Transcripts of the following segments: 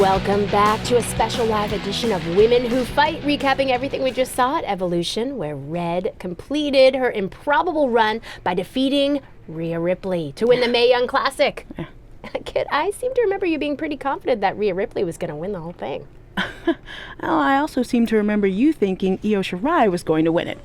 Welcome back to a special live edition of Women Who Fight, recapping everything we just saw at Evolution, where Red completed her improbable run by defeating Rhea Ripley to win the Mae Young Classic. Kit, I seem to remember you being pretty confident that Rhea Ripley was going to win the whole thing. I also seem to remember you thinking Io Shirai was going to win it.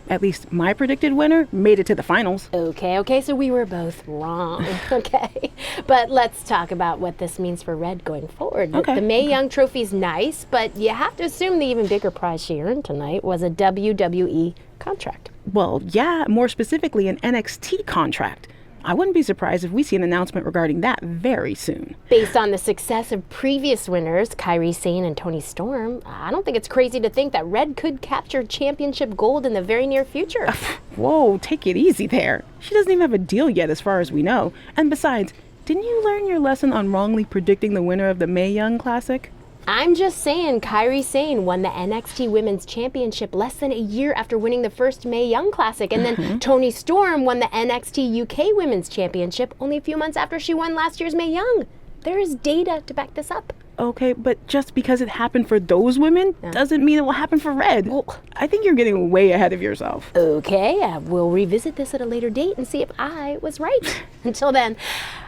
At least my predicted winner made it to the finals. Okay, so we were both wrong. Okay, but let's talk about what this means for Red going forward. The Mae Young trophy's nice, but you have to assume the even bigger prize she earned tonight was a WWE contract. Well, yeah, more specifically an NXT contract. I wouldn't be surprised if we see an announcement regarding that very soon. Based on the success of previous winners, Kairi Sane and Toni Storm, I don't think it's crazy to think that Red could capture championship gold in the very near future. Whoa, take it easy there. She doesn't even have a deal yet as far as we know. And besides, didn't you learn your lesson on wrongly predicting the winner of the Mae Young Classic? I'm just saying Kairi Sane won the NXT Women's Championship less than a year after winning the first Mae Young Classic, and then Toni Storm won the NXT UK Women's Championship only a few months after she won last year's Mae Young. There is data to back this up. Okay, but just because it happened for those women doesn't mean it will happen for Red. Well, I think you're getting way ahead of yourself. Okay, we'll revisit this at a later date and see if I was right. Until then,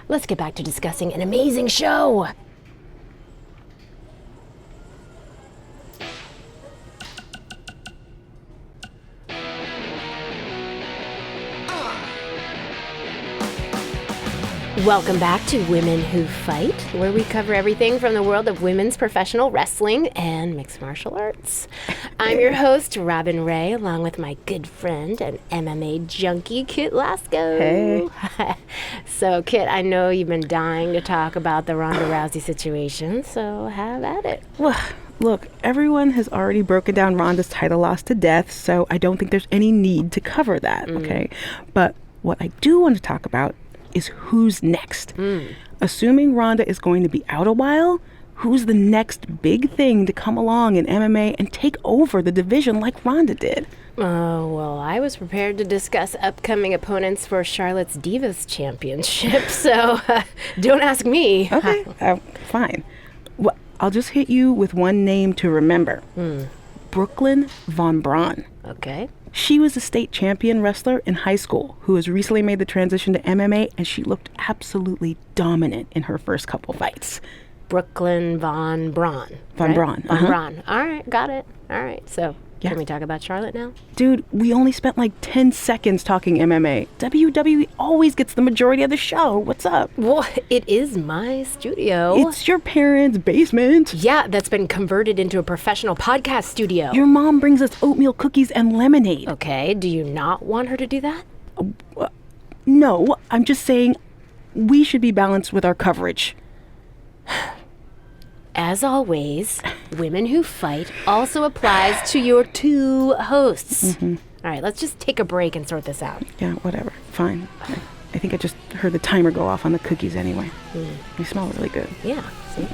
let's get back to discussing an amazing show. Welcome back to Women Who Fight, where we cover everything from the world of women's professional wrestling and mixed martial arts. I'm your host, Robin Ray, along with my good friend and MMA junkie, Kit Lasco. Hey. So, Kit, I know you've been dying to talk about the Ronda Rousey situation, so have at it. Well, look, everyone has already broken down Ronda's title loss to death, so I don't think there's any need to cover that, okay? But what I do want to talk about is who's next. Assuming Ronda is going to be out a while, who's the next big thing to come along in MMA and take over the division like Ronda did? Oh, well, I was prepared to discuss upcoming opponents for Charlotte's Divas Championship, so don't ask me. Okay, fine. Well, I'll just hit you with one name to remember. Brooklyn Von Braun. Okay. She was a state champion wrestler in high school who has recently made the transition to MMA, and she looked absolutely dominant in her first couple fights. Brooklyn Von Braun. Von Braun. Von Braun. All right, got it. All right, so can we talk about Charlotte now? Dude, we only spent like 10 seconds talking MMA. WWE always gets the majority of the show. What's up? Well, it is my studio. It's your parents' basement. Yeah, that's been converted into a professional podcast studio. Your mom brings us oatmeal cookies and lemonade. Okay, do you not want her to do that? No, I'm just saying we should be balanced with our coverage. As always, Women Who Fight also applies to your two hosts. All right, let's just take a break and sort this out. Yeah, whatever. Fine. I think I just heard the timer go off on the cookies anyway. They smell really good. Yeah, see?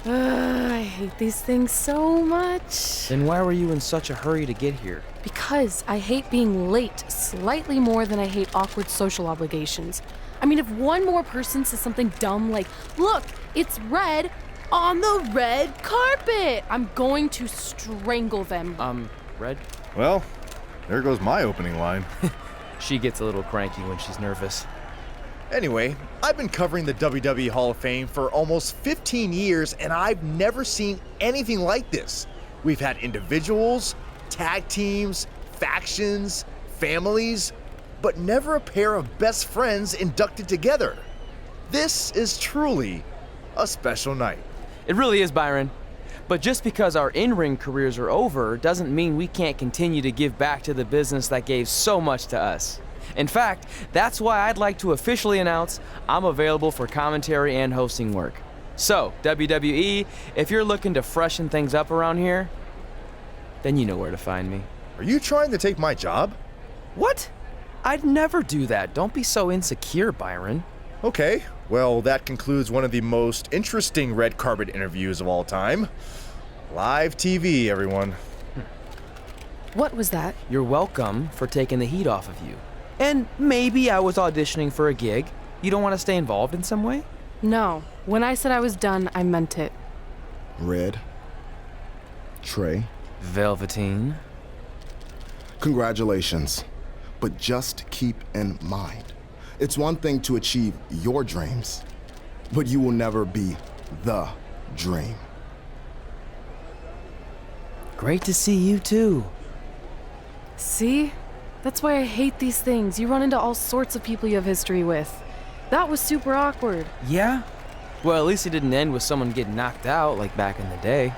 I hate these things so much. Then why were you in such a hurry to get here? Because I hate being late slightly more than I hate awkward social obligations. I mean, if one more person says something dumb like, "Look, it's red on the red carpet," I'm going to strangle them. Red? Well, there goes my opening line. She gets a little cranky when she's nervous. Anyway, I've been covering the WWE Hall of Fame for almost 15 years, and I've never seen anything like this. We've had individuals, tag teams, factions, families, but never a pair of best friends inducted together. This is truly a special night. It really is, Byron. But just because our in-ring careers are over doesn't mean we can't continue to give back to the business that gave so much to us. In fact, that's why I'd like to officially announce I'm available for commentary and hosting work. So, WWE, if you're looking to freshen things up around here, then you know where to find me. Are you trying to take my job? What? I'd never do that. Don't be so insecure, Byron. Okay, well, that concludes one of the most interesting red carpet interviews of all time. Live TV, everyone. What was that? You're welcome for taking the heat off of you. And maybe I was auditioning for a gig. You don't want to stay involved in some way? No. When I said I was done, I meant it. Red. Trey. Velveteen. Congratulations. But just keep in mind, it's one thing to achieve your dreams, but you will never be the dream. Great to see you too. See? That's why I hate these things. You run into all sorts of people you have history with. That was super awkward. Yeah? Well, at least it didn't end with someone getting knocked out like back in the day.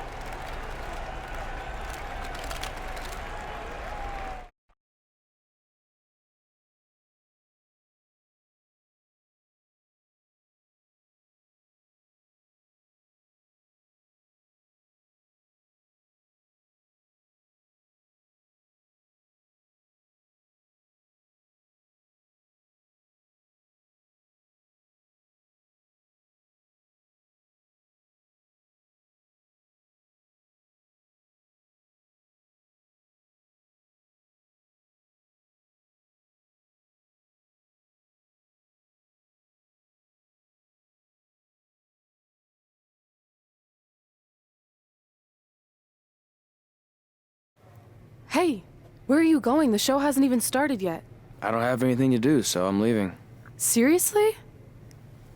Hey, where are you going? The show hasn't even started yet. I don't have anything to do, so I'm leaving. Seriously?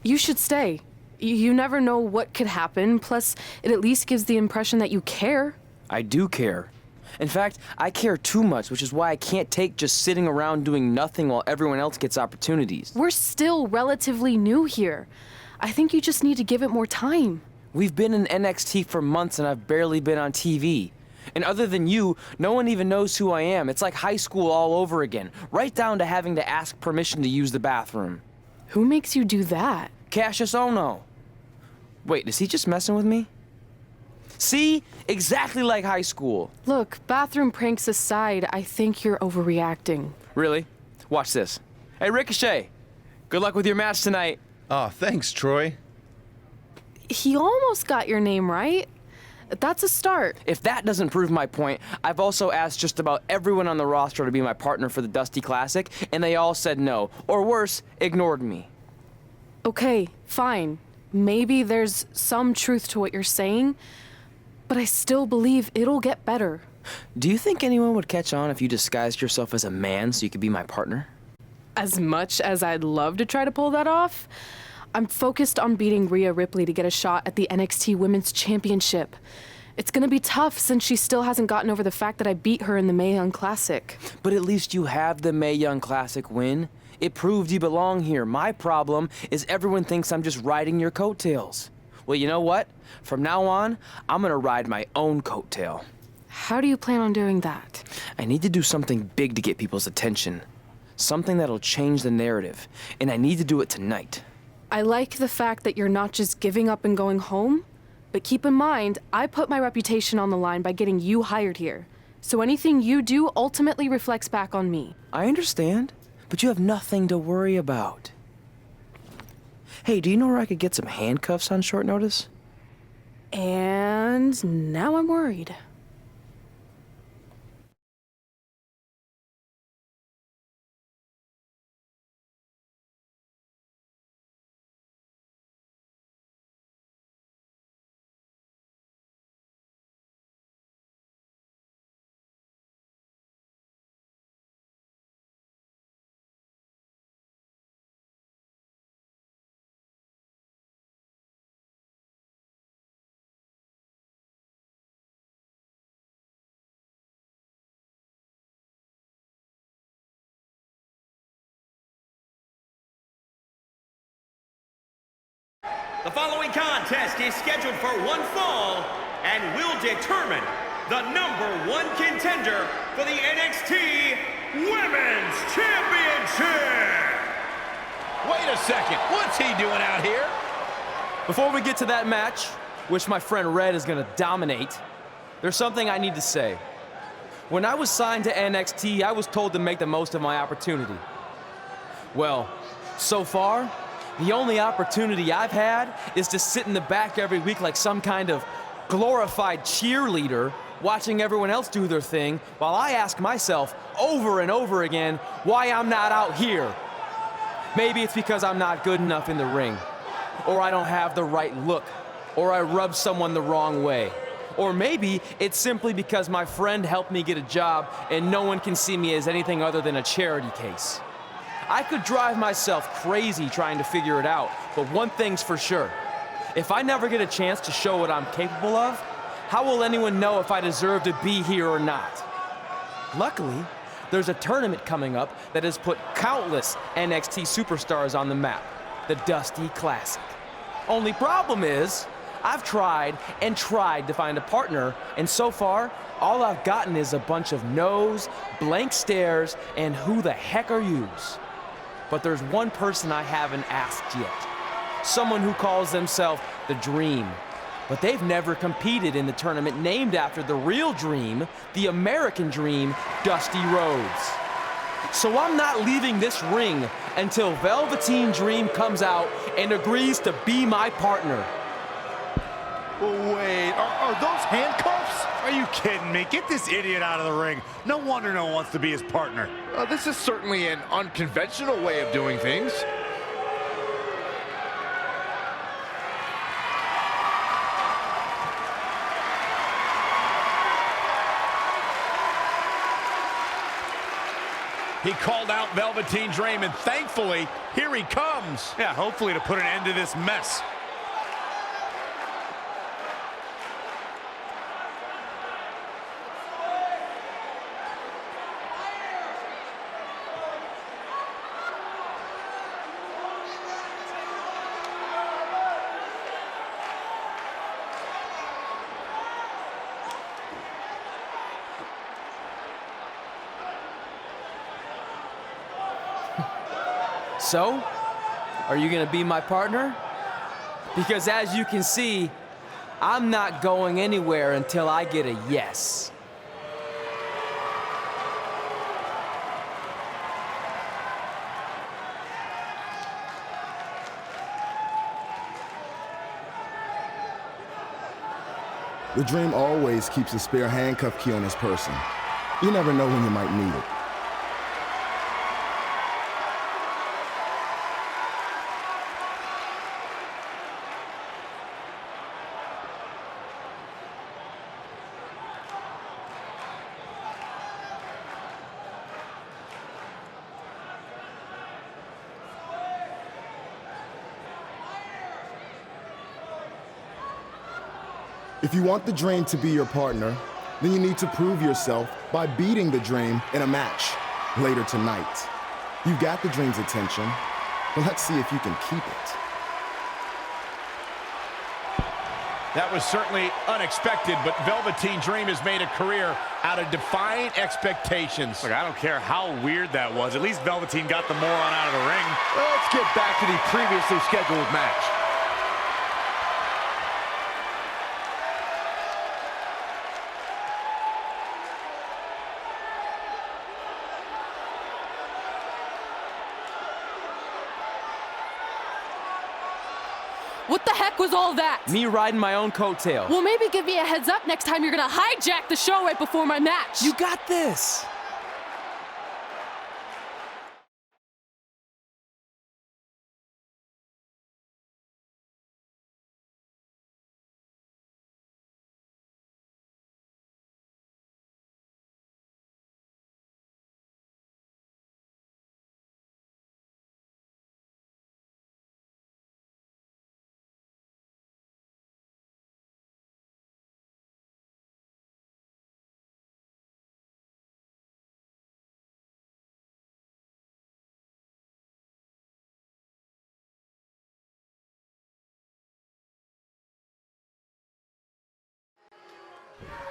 You should stay. You never know what could happen, plus it at least gives the impression that you care. I do care. In fact, I care too much, which is why I can't take just sitting around doing nothing while everyone else gets opportunities. We're still relatively new here. I think you just need to give it more time. We've been in NXT for months and I've barely been on TV. And other than you, no one even knows who I am. It's like high school all over again, right down to having to ask permission to use the bathroom. Who makes you do that? Cassius Ohno. Wait, is he just messing with me? See? Exactly like high school. Look, bathroom pranks aside, I think you're overreacting. Really? Watch this. Hey, Ricochet. Good luck with your match tonight. Aw, thanks, Troy. He almost got your name right. That's a start. If that doesn't prove my point, I've also asked just about everyone on the roster to be my partner for the Dusty Classic, and they all said no. Or worse, ignored me. Okay, fine. Maybe there's some truth to what you're saying, but I still believe it'll get better. Do you think anyone would catch on if you disguised yourself as a man so you could be my partner? As much as I'd love to try to pull that off, I'm focused on beating Rhea Ripley to get a shot at the NXT Women's Championship. It's gonna be tough since she still hasn't gotten over the fact that I beat her in the Mae Young Classic. But at least you have the Mae Young Classic win. It proved you belong here. My problem is everyone thinks I'm just riding your coattails. Well, you know what? From now on, I'm gonna ride my own coattail. How do you plan on doing that? I need to do something big to get people's attention. Something that'll change the narrative. And I need to do it tonight. I like the fact that you're not just giving up and going home, but keep in mind, I put my reputation on the line by getting you hired here. So anything you do ultimately reflects back on me. I understand, but you have nothing to worry about. Hey, do you know where I could get some handcuffs on short notice? And now I'm worried. The following contest is scheduled for one fall and will determine the #1 contender for the NXT Women's Championship. Wait a second, what's he doing out here? Before we get to that match, which my friend Red is gonna dominate, there's something I need to say. When I was signed to NXT, I was told to make the most of my opportunity. Well, so far, the only opportunity I've had is to sit in the back every week like some kind of glorified cheerleader, watching everyone else do their thing, while I ask myself over and over again why I'm not out here. Maybe it's because I'm not good enough in the ring, or I don't have the right look, or I rub someone the wrong way. Or maybe it's simply because my friend helped me get a job and no one can see me as anything other than a charity case. I could drive myself crazy trying to figure it out, but one thing's for sure. If I never get a chance to show what I'm capable of, how will anyone know if I deserve to be here or not? Luckily, there's a tournament coming up that has put countless NXT superstars on the map, the Dusty Classic. Only problem is, I've tried and tried to find a partner, and so far, all I've gotten is a bunch of no's, blank stares, and who the heck are yous? But there's one person I haven't asked yet. Someone who calls themselves the Dream. But they've never competed in the tournament named after the real Dream, the American Dream, Dusty Rhodes. So I'm not leaving this ring until Velveteen Dream comes out and agrees to be my partner. Wait, are those handcuffs? Are you kidding me? Get this idiot out of the ring. No wonder no one wants to be his partner. This is certainly an unconventional way of doing things. He called out Velveteen Dream, and thankfully, here he comes. Yeah, hopefully to put an end to this mess. So, are you gonna be my partner? Because as you can see, I'm not going anywhere until I get a yes. The Dream always keeps a spare handcuff key on his person. You never know when you might need it. If you want the Dream to be your partner, then you need to prove yourself by beating the Dream in a match later tonight. You've got the Dream's attention, but let's see if you can keep it. That was certainly unexpected, but Velveteen Dream has made a career out of defying expectations. Look, I don't care how weird that was. At least Velveteen got the moron out of the ring. Let's get back to the previously scheduled match. What the heck was all that? Me riding my own coattail. Well, maybe give me a heads up next time you're gonna hijack the show right before my match. You got this.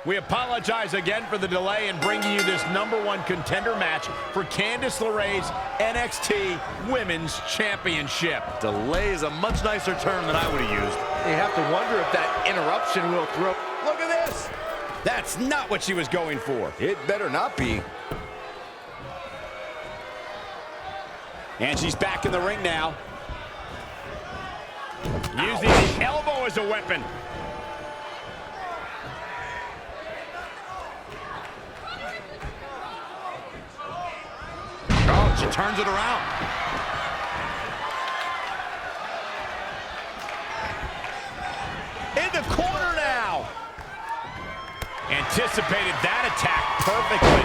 We apologize again for the delay in bringing you this #1 contender match for Candice LeRae's NXT Women's Championship. Delay is a much nicer term than I would have used. You have to wonder if that interruption will throw. Look at this. That's not what she was going for. It better not be. And she's back in the ring now. Using the elbow as a weapon. Oh, she turns it around. In the corner now. Anticipated that attack perfectly.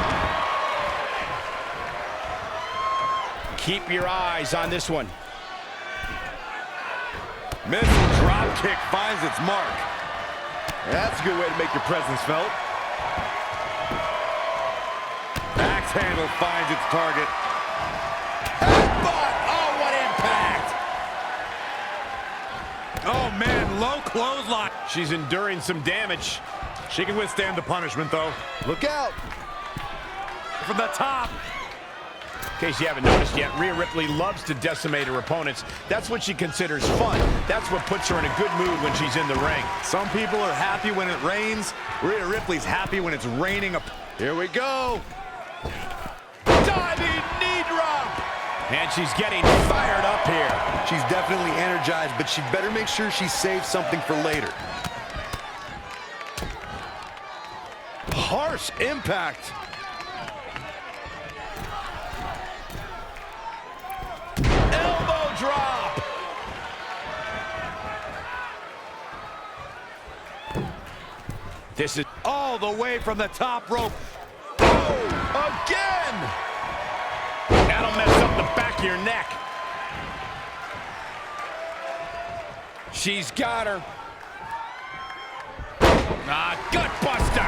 Keep your eyes on this one. Missile drop kick finds its mark. That's a good way to make your presence felt. Axe handle finds its target. Headbutt! Oh, what impact! Oh, man, low clothesline. She's enduring some damage. She can withstand the punishment, though. Look out. From the top. In case you haven't noticed yet, Rhea Ripley loves to decimate her opponents. That's what she considers fun. That's what puts her in a good mood when she's in the ring. Some people are happy when it rains. Rhea Ripley's happy when it's raining. Here we go. Diving knee drop! And she's getting fired up here. She's definitely energized, but she better make sure she saves something for later. Harsh impact. Elbow drop! This is All the way from the top rope. Oh, again! That'll mess up the back of your neck. She's got her. Ah, gut buster!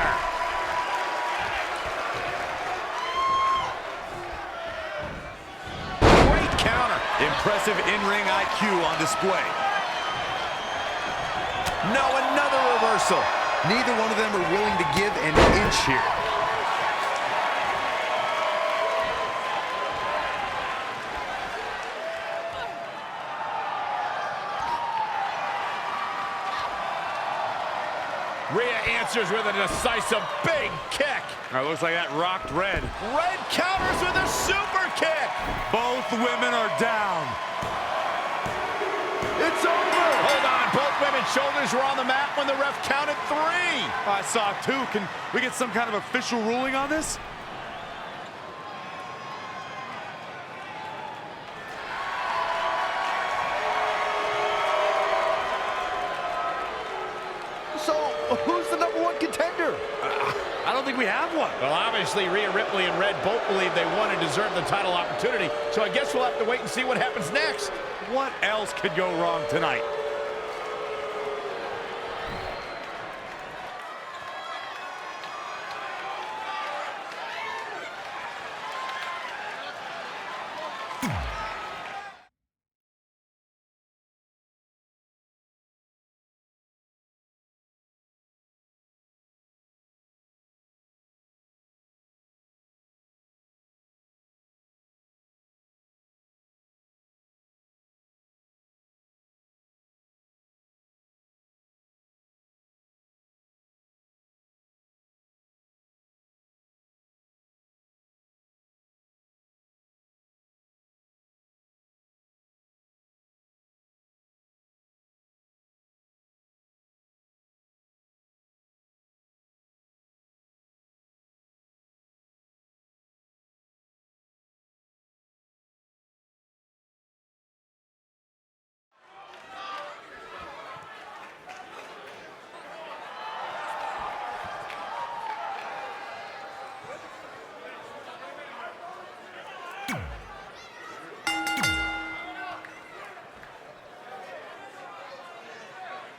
Great counter. Impressive in-ring IQ on display. No, another reversal. Neither one of them are willing to give an inch here. Rhea answers with a decisive big kick. Looks like that rocked Red. Red counters with a super kick. Both women are down. It's over. Hold on, both women's shoulders were on the mat when the ref counted 3. I saw 2. Can we get some kind of official ruling on this? So, who's the #1 contender? I don't think we have one. Well, obviously, Rhea Ripley and Red both believe they won and deserve the title opportunity, so I guess we'll have to wait and see what happens next. What else could go wrong tonight?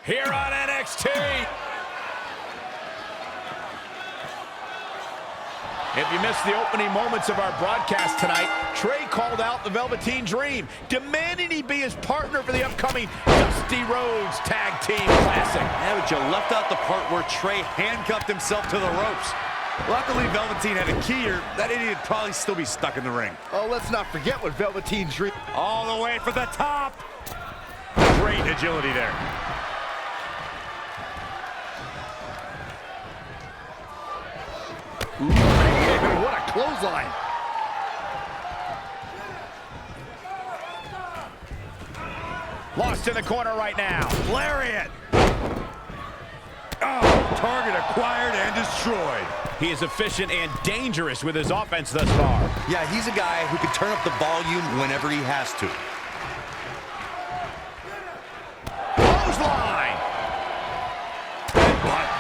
Here on NXT. If you missed the opening moments of our broadcast tonight, Trey called out the Velveteen Dream, demanding he be his partner for the upcoming Dusty Rhodes Tag Team Classic. Yeah, but you left out the part where Trey handcuffed himself to the ropes. Luckily, Velveteen had a key, or that idiot would probably still be stuck in the ring. Oh, let's not forget what Velveteen Dream. All the way for the top. Great agility there. Man, what a clothesline. Lost in the corner right now. Lariat. Oh, target acquired and destroyed. He is efficient and dangerous with his offense thus far. Yeah, he's a guy who can turn up the volume whenever he has to. Clothesline. Headbutt.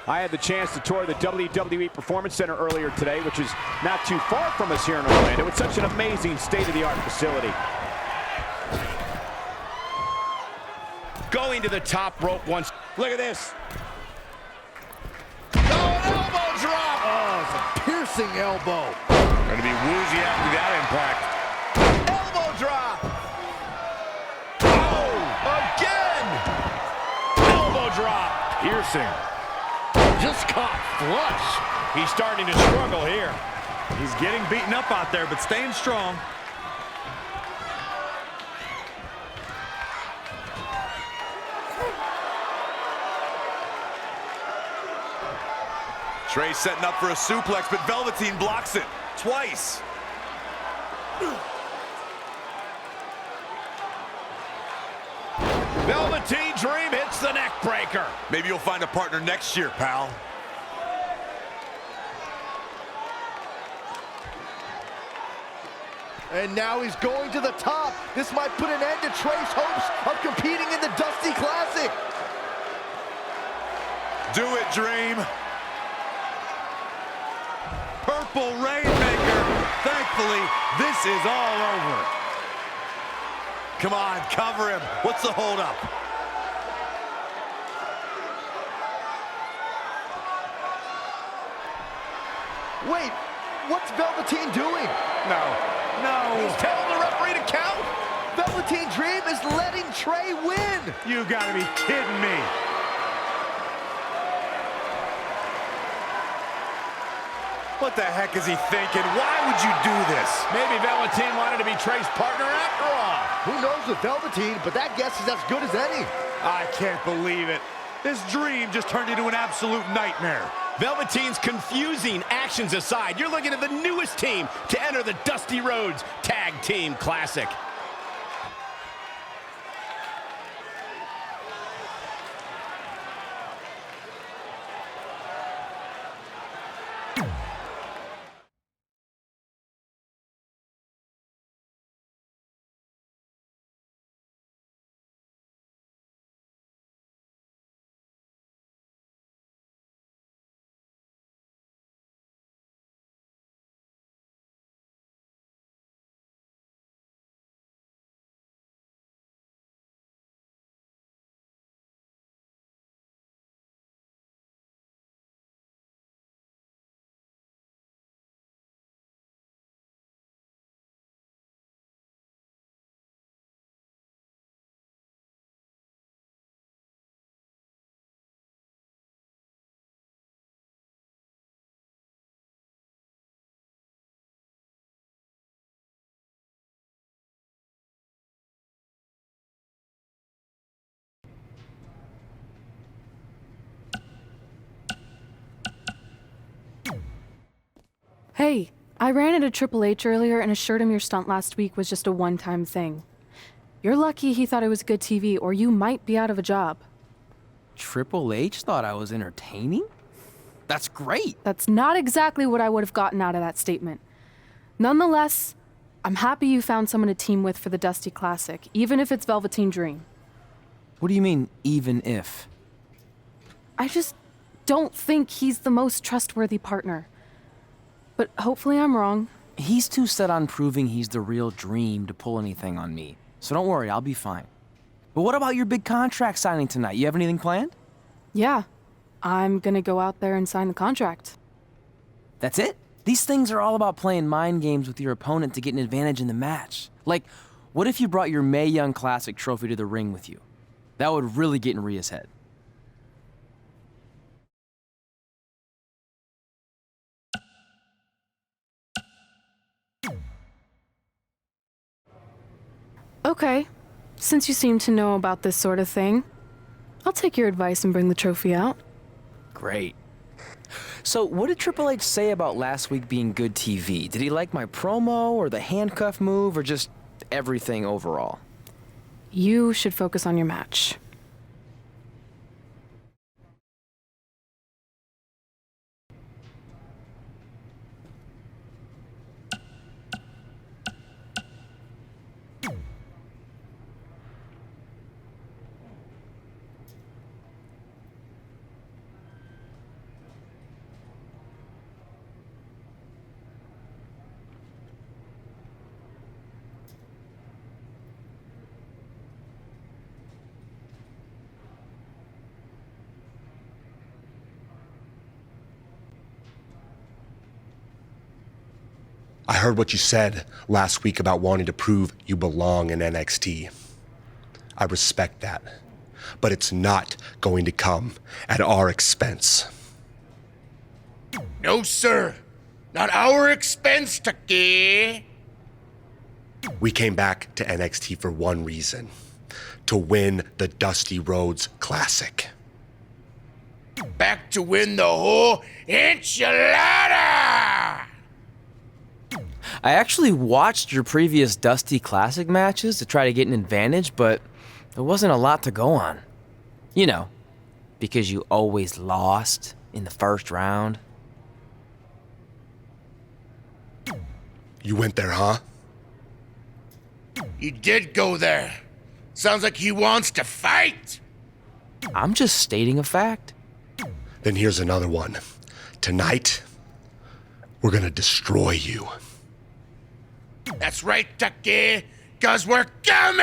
I had the chance to tour the WWE Performance Center earlier today, which is not too far from us here in Orlando. It's such an amazing state-of-the-art facility. Going to the top rope once. Look at this. Oh, an elbow drop. Oh, it's a piercing elbow. Going to be woozy after that impact. Elbow drop. Oh, again. Elbow drop. Piercing. Just caught flush. He's starting to struggle here. He's getting beaten up out there, but staying strong. Trey setting up for a suplex, but Velveteen blocks it twice. Velveteen Dream hits the neck breaker. Maybe you'll find a partner next year, pal. And now he's going to the top. This might put an end to Trey's hopes of competing in the Dusty Classic. Do it, Dream. Purple Rainmaker. Thankfully, this is all over. Come on, cover him. What's the holdup? Wait, what's Velveteen doing? No. He's telling the referee to count. Velveteen Dream is letting Trey win. You gotta be kidding me. What the heck is he thinking? Why would you do this? Maybe Velveteen wanted to be Trey's partner after all. Who knows with Velveteen, but that guess is as good as any. I can't believe it. This dream just turned into an absolute nightmare. Velveteen's confusing actions aside, you're looking at the newest team to enter the Dusty Rhodes Tag Team Classic. Hey, I ran into Triple H earlier and assured him your stunt last week was just a one-time thing. You're lucky he thought it was good TV, or you might be out of a job. Triple H thought I was entertaining? That's great. That's not exactly what I would have gotten out of that statement. Nonetheless, I'm happy you found someone to team with for the Dusty Classic, even if it's Velveteen Dream. What do you mean, even if? I just don't think he's the most trustworthy partner. But hopefully I'm wrong. He's too set on proving he's the real Dream to pull anything on me. So don't worry, I'll be fine. But what about your big contract signing tonight? You have anything planned? Yeah, I'm gonna go out there and sign the contract. That's it? These things are all about playing mind games with your opponent to get an advantage in the match. Like, what if you brought your Mae Young Classic trophy to the ring with you? That would really get in Rhea's head. Okay, since you seem to know about this sort of thing, I'll take your advice and bring the trophy out. Great. So, what did Triple H say about last week being good TV? Did he like my promo, or the handcuff move, or just everything overall? You should focus on your match. I heard what you said last week about wanting to prove you belong in NXT. I respect that, but it's not going to come at our expense. No, sir. Not our expense, Tucky. We came back to NXT for one reason: to win the Dusty Rhodes Classic. Back to win the whole enchilada! I actually watched your previous Dusty Classic matches to try to get an advantage, but there wasn't a lot to go on. You know, because you always lost in the first round. You went there, huh? He did go there. Sounds like he wants to fight. I'm just stating a fact. Then here's another one. Tonight, we're gonna destroy you. That's right, Tucky, 'cause we're coming!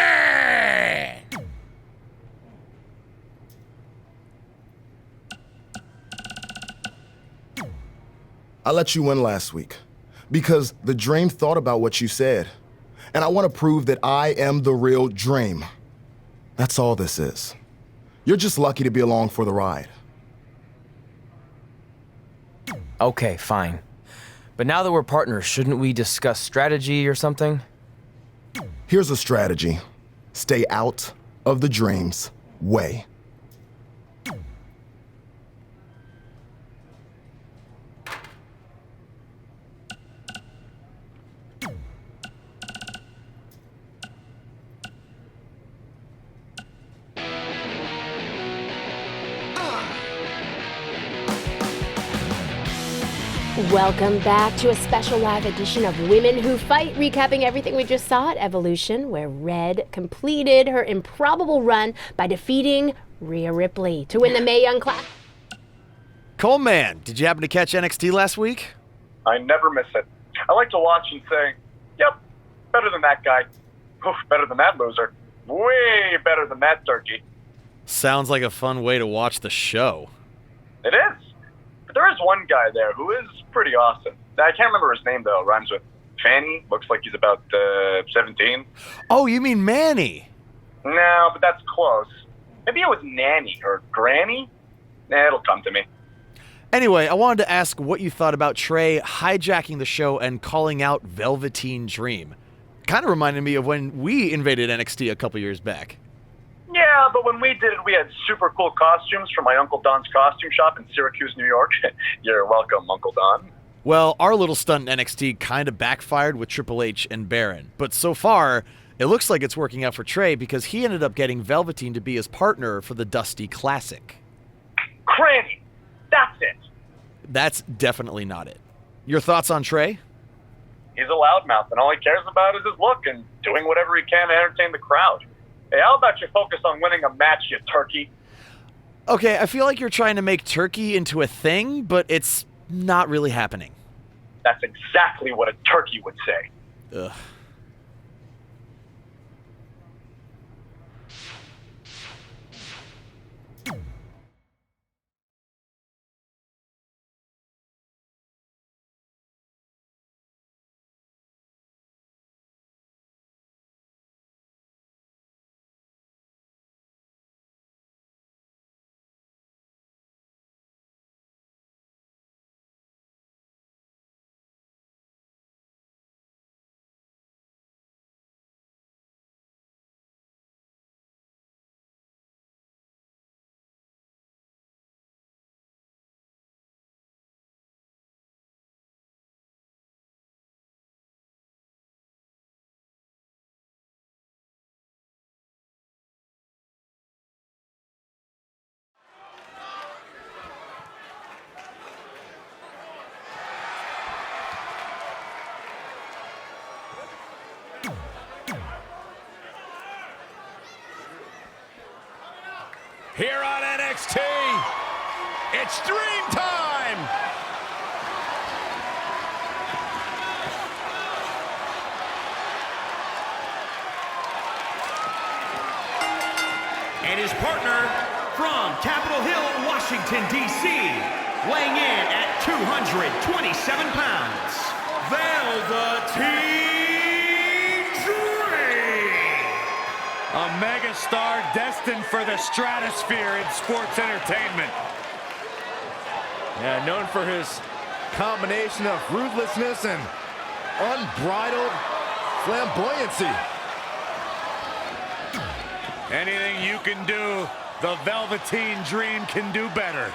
I let you win last week because the Dream thought about what you said. And I want to prove that I am the real Dream. That's all this is. You're just lucky to be along for the ride. Okay, fine. But now that we're partners, shouldn't we discuss strategy or something? Here's a strategy. Stay out of the Dream's way. Welcome back to a special live edition of Women Who Fight, recapping everything we just saw at Evolution, where Red completed her improbable run by defeating Rhea Ripley to win the Mae Young Classic. Coleman, did you happen to catch NXT last week? I never miss it. I like to watch and say, yep, better than that guy. Oof, better than that loser. Way better than that turkey. Sounds like a fun way to watch the show. It is. But there is one guy there who is pretty awesome. I can't remember his name, though. Rhymes with Fanny. Looks like he's about 17. Oh, you mean Manny? No, but that's close. Maybe it was Nanny or Granny? It'll come to me. Anyway, I wanted to ask what you thought about Trey hijacking the show and calling out Velveteen Dream. Kind of reminded me of when we invaded NXT a couple years back. Yeah, but when we did it, we had super cool costumes from my Uncle Don's costume shop in Syracuse, New York. You're welcome, Uncle Don. Well, our little stunt in NXT kind of backfired with Triple H and Baron. But so far, it looks like it's working out for Trey because he ended up getting Velveteen to be his partner for the Dusty Classic. Cranny! That's it! That's definitely not it. Your thoughts on Trey? He's a loudmouth, and all he cares about is his look and doing whatever he can to entertain the crowd. Hey, how about you focus on winning a match, you turkey? Okay, I feel like you're trying to make turkey into a thing, but it's not really happening. That's exactly what a turkey would say. Ugh. Here on NXT, it's Dream Time! And his partner from Capitol Hill, Washington, D.C., weighing in at 227 pounds, Velveteen Dream! A megastar destined for the stratosphere in sports entertainment. Yeah, known for his combination of ruthlessness and unbridled flamboyancy. Anything you can do, the Velveteen Dream can do better.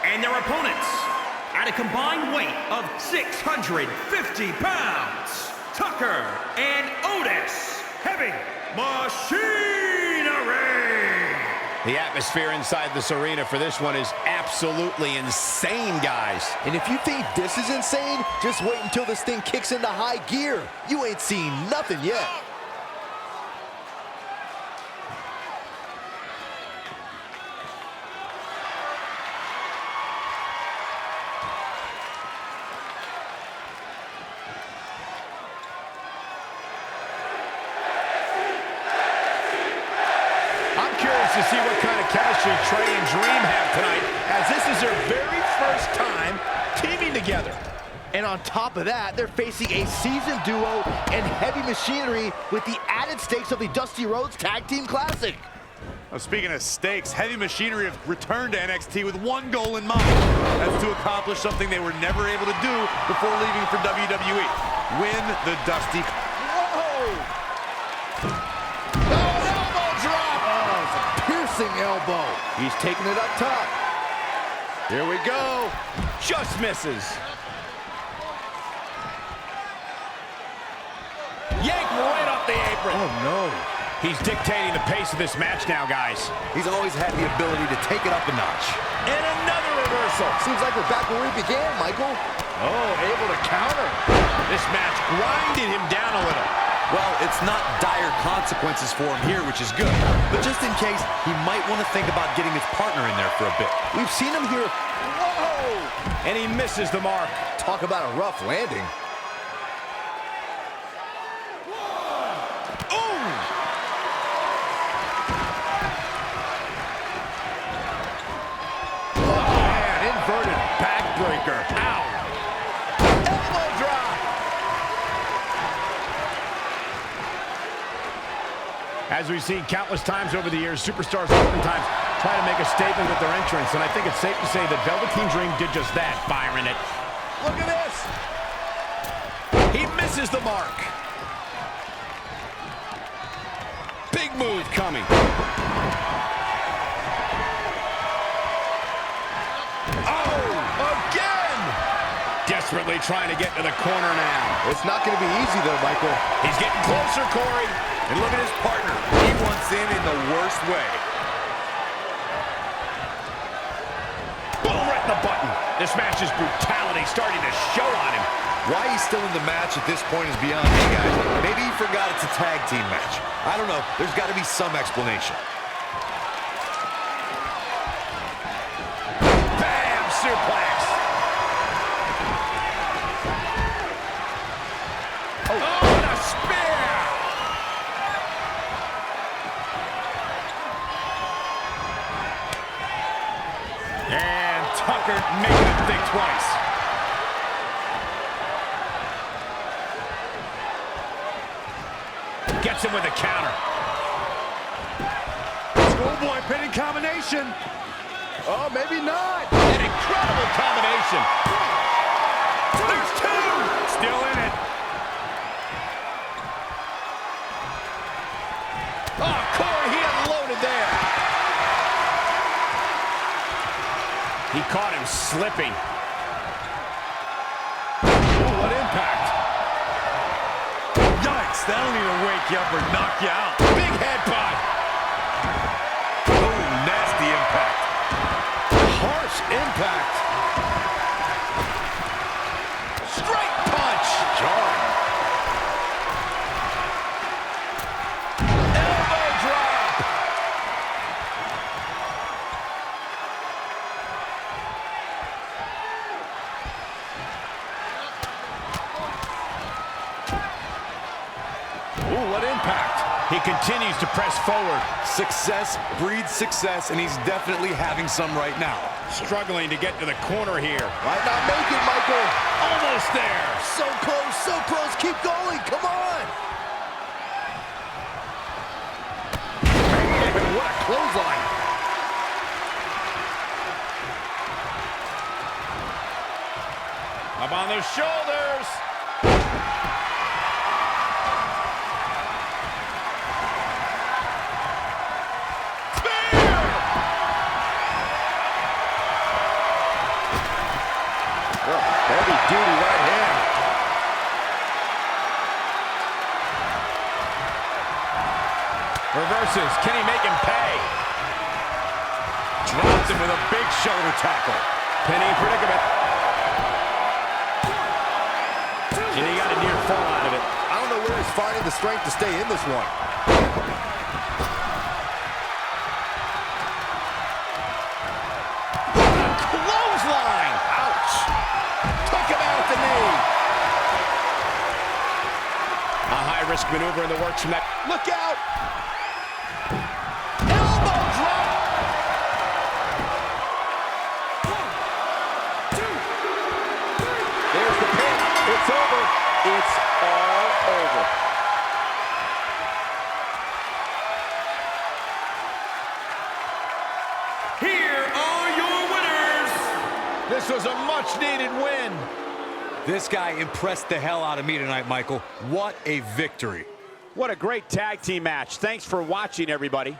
And their opponents, at a combined weight of 650 pounds, Tucker and Otis, heavy machinery. The atmosphere inside this arena for this one is absolutely insane, guys. And if you think this is insane, just wait until this thing kicks into high gear. You ain't seen nothing yet. To see what kind of chemistry Trey and Dream have tonight, as this is their very first time teaming together. And on top of that, they're facing a seasoned duo and heavy machinery with the added stakes of the Dusty Rhodes Tag Team Classic. Well, speaking of stakes, Heavy Machinery have returned to NXT with one goal in mind. That's to accomplish something they were never able to do before leaving for WWE. Win the Dusty... Elbow. He's taking it up top. Here we go. Just misses. Yank right off the apron. Oh, no. He's dictating the pace of this match now, guys. He's always had the ability to take it up a notch. And another reversal. Seems like we're back where we began, Michael. Oh, able to counter. This match grinded him down a little. Well, it's not dire consequences for him here, which is good. But just in case, he might want to think about getting his partner in there for a bit. We've seen him here. Whoa! And he misses the mark. Talk about a rough landing. Ooh! Oh, man, inverted backbreaker. Ow! Elbow drop! As we've seen countless times over the years, superstars oftentimes try to make a statement with their entrance, and I think it's safe to say that Velveteen Dream did just that, Byron. Look at this! He misses the mark. Big move coming. Desperately trying to get to the corner now. It's not going to be easy, though, Michael. He's getting closer, Corey. And look at his partner. He wants in the worst way. Boom, right in the button. This match's brutality starting to show on him. Why he's still in the match at this point is beyond me, guys. Maybe he forgot it's a tag team match. I don't know. There's got to be some explanation. Bam! Suplex. Oh, and a spear! And Tucker making him think twice. Gets him with a counter. Schoolboy pinning combination. Oh, maybe not. An incredible combination. There's two. Still in it. Oh, Corey, he unloaded there. He caught him slipping. Oh, what impact. Yikes, that'll either wake you up or knock you out. Big headbutt. Oh, nasty impact. Harsh impact. Straight punch. Jarring. Elbow drop. Ooh, what impact. He continues to press forward. Success breeds success, and he's definitely having some right now. Struggling to get to the corner here. Might not make it, Michael. Almost there. So close, so close. Keep going. Come on. Man, what a clothesline. Up on those shoulders. Heavy-duty right hand. Reverses. Can he make him pay? Drops him with a big shoulder tackle. Penny predicament. And he got a near fall out of it. I don't know where he's finding the strength to stay in this one. Clothesline. Ouch. Took him out at the knee. A high-risk maneuver in the works from that. Look out. Elbow drop. 1, 2, 3. There's the pin. It's over. It's all over. Here are your winners. This was a much-needed win. This guy impressed the hell out of me tonight, Michael. What a victory. What a great tag team match. Thanks for watching, everybody.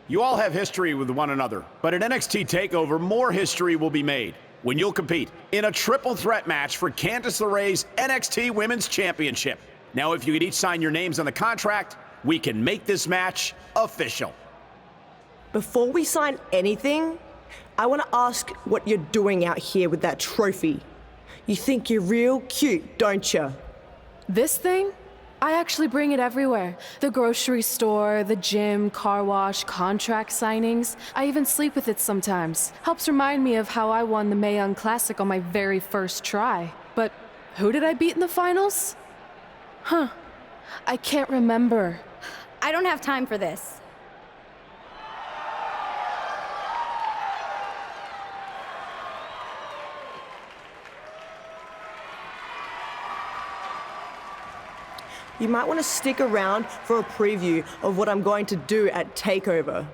You all have history with one another, but at NXT TakeOver, more history will be made when you'll compete in a triple threat match for Candice LeRae's NXT Women's Championship. Now, if you could each sign your names on the contract, we can make this match official. before we sign anything, I want to ask what you're doing out here with that trophy. You think you're real cute, don't you? This thing? I actually bring it everywhere. The grocery store, the gym, car wash, contract signings. I even sleep with it sometimes. Helps remind me of how I won the Mae Young Classic on my very first try. But who did I beat in the finals? Huh. I can't remember. I don't have time for this. You might want to stick around for a preview of what I'm going to do at TakeOver.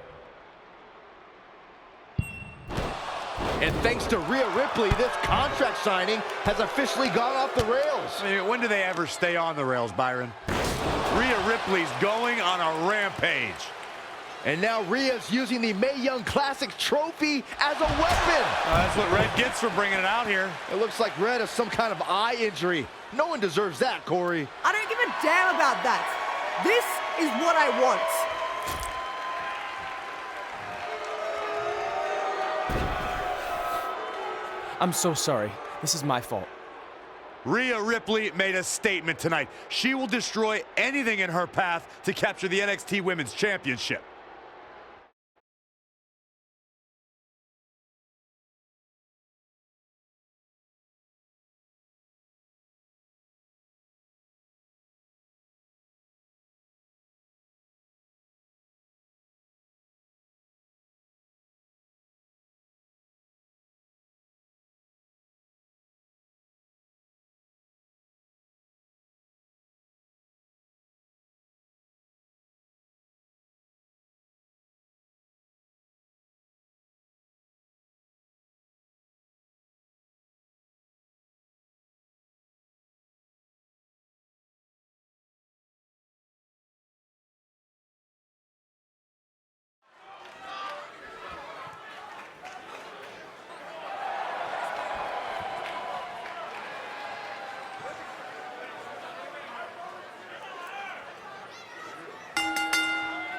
And thanks to Rhea Ripley, this contract signing has officially gone off the rails. I mean, when do they ever stay on the rails, Byron? Rhea Ripley's going on a rampage. And now Rhea's using the Mae Young Classic trophy as a weapon. That's what Red gets for bringing it out here. It looks like Red has some kind of eye injury. No one deserves that, Corey. I don't give a damn about that. This is what I want. I'm so sorry. This is my fault. Rhea Ripley made a statement tonight. She will destroy anything in her path to capture the NXT Women's Championship.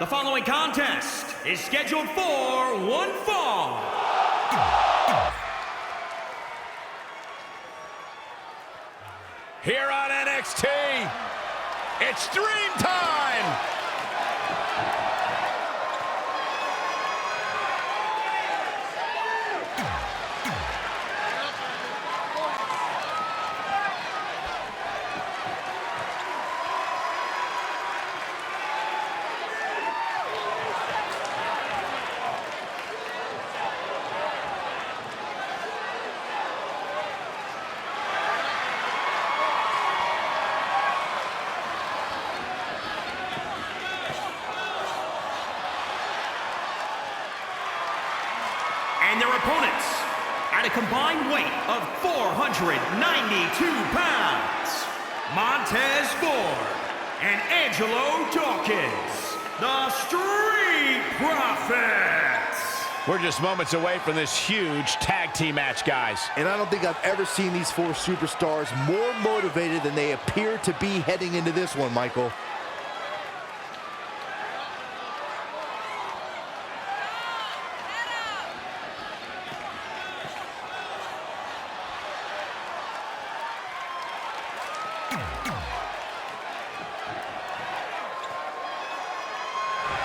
The following contest is scheduled for one fall. Here on NXT, it's Dream Time! And their opponents, at a combined weight of 492 pounds, Montez Ford and Angelo Dawkins, the Street Profits. We're just moments away from this huge tag team match, guys. And I don't think I've ever seen these four superstars more motivated than they appear to be heading into this one, Michael.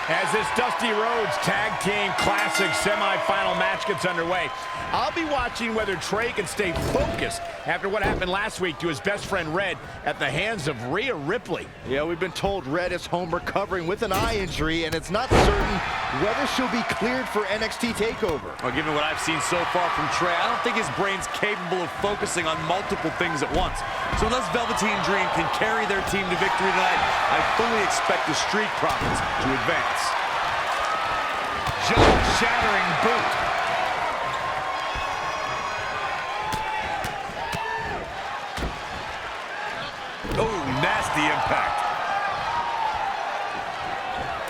As this Dusty Rhodes Tag Team Classic semifinal match gets underway, I'll be watching whether Trey can stay focused after what happened last week to his best friend Red at the hands of Rhea Ripley. Yeah, we've been told Red is home recovering with an eye injury, and it's not certain whether she'll be cleared for NXT TakeOver. Well, given what I've seen so far from Trey, I don't think his brain's capable of focusing on multiple things at once. So unless Velveteen Dream can carry their team to victory tonight, I fully expect the Street Profits to advance. Jaw-shattering boot. Oh, nasty impact.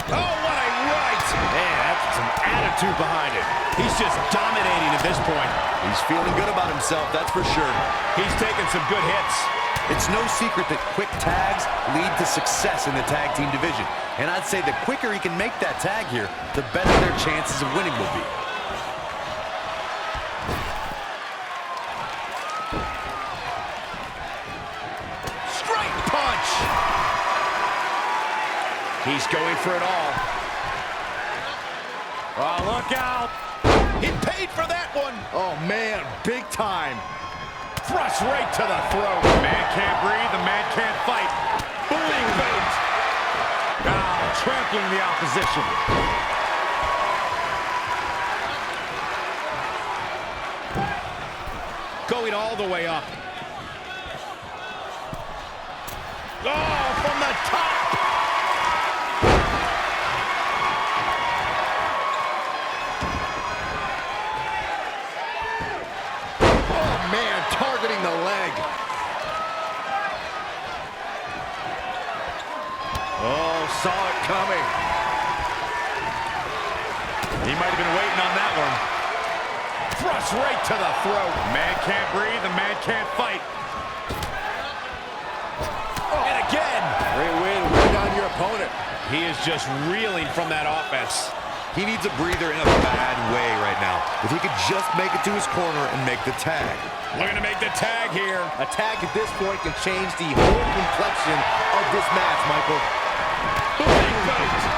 Oh, what a right! Man, that's some attitude behind it. He's just dominating at this point. He's feeling good about himself, that's for sure. He's taking some good hits. It's no secret that quick tags lead to success in the tag team division. And I'd say the quicker he can make that tag here, the better their chances of winning will be. Straight punch! He's going for it all. Oh, look out! He paid for that one! Oh, man, big time. Thrust right to the throat. The man can't breathe, the man can't fight. Big boot! Trampling the opposition. Going all the way up. Oh, from the top! Oh, man, targeting the leg. Oh, saw it coming. He might have been waiting on that one. Thrust right to the throat. Man can't breathe, the man can't fight. Oh. And again. Great way to wear down your opponent. He is just reeling from that offense. He needs a breather in a bad way right now. If he could just make it to his corner and make the tag. Looking to make the tag here. A tag at this point can change the whole complexion of this match, Michael. Big boot.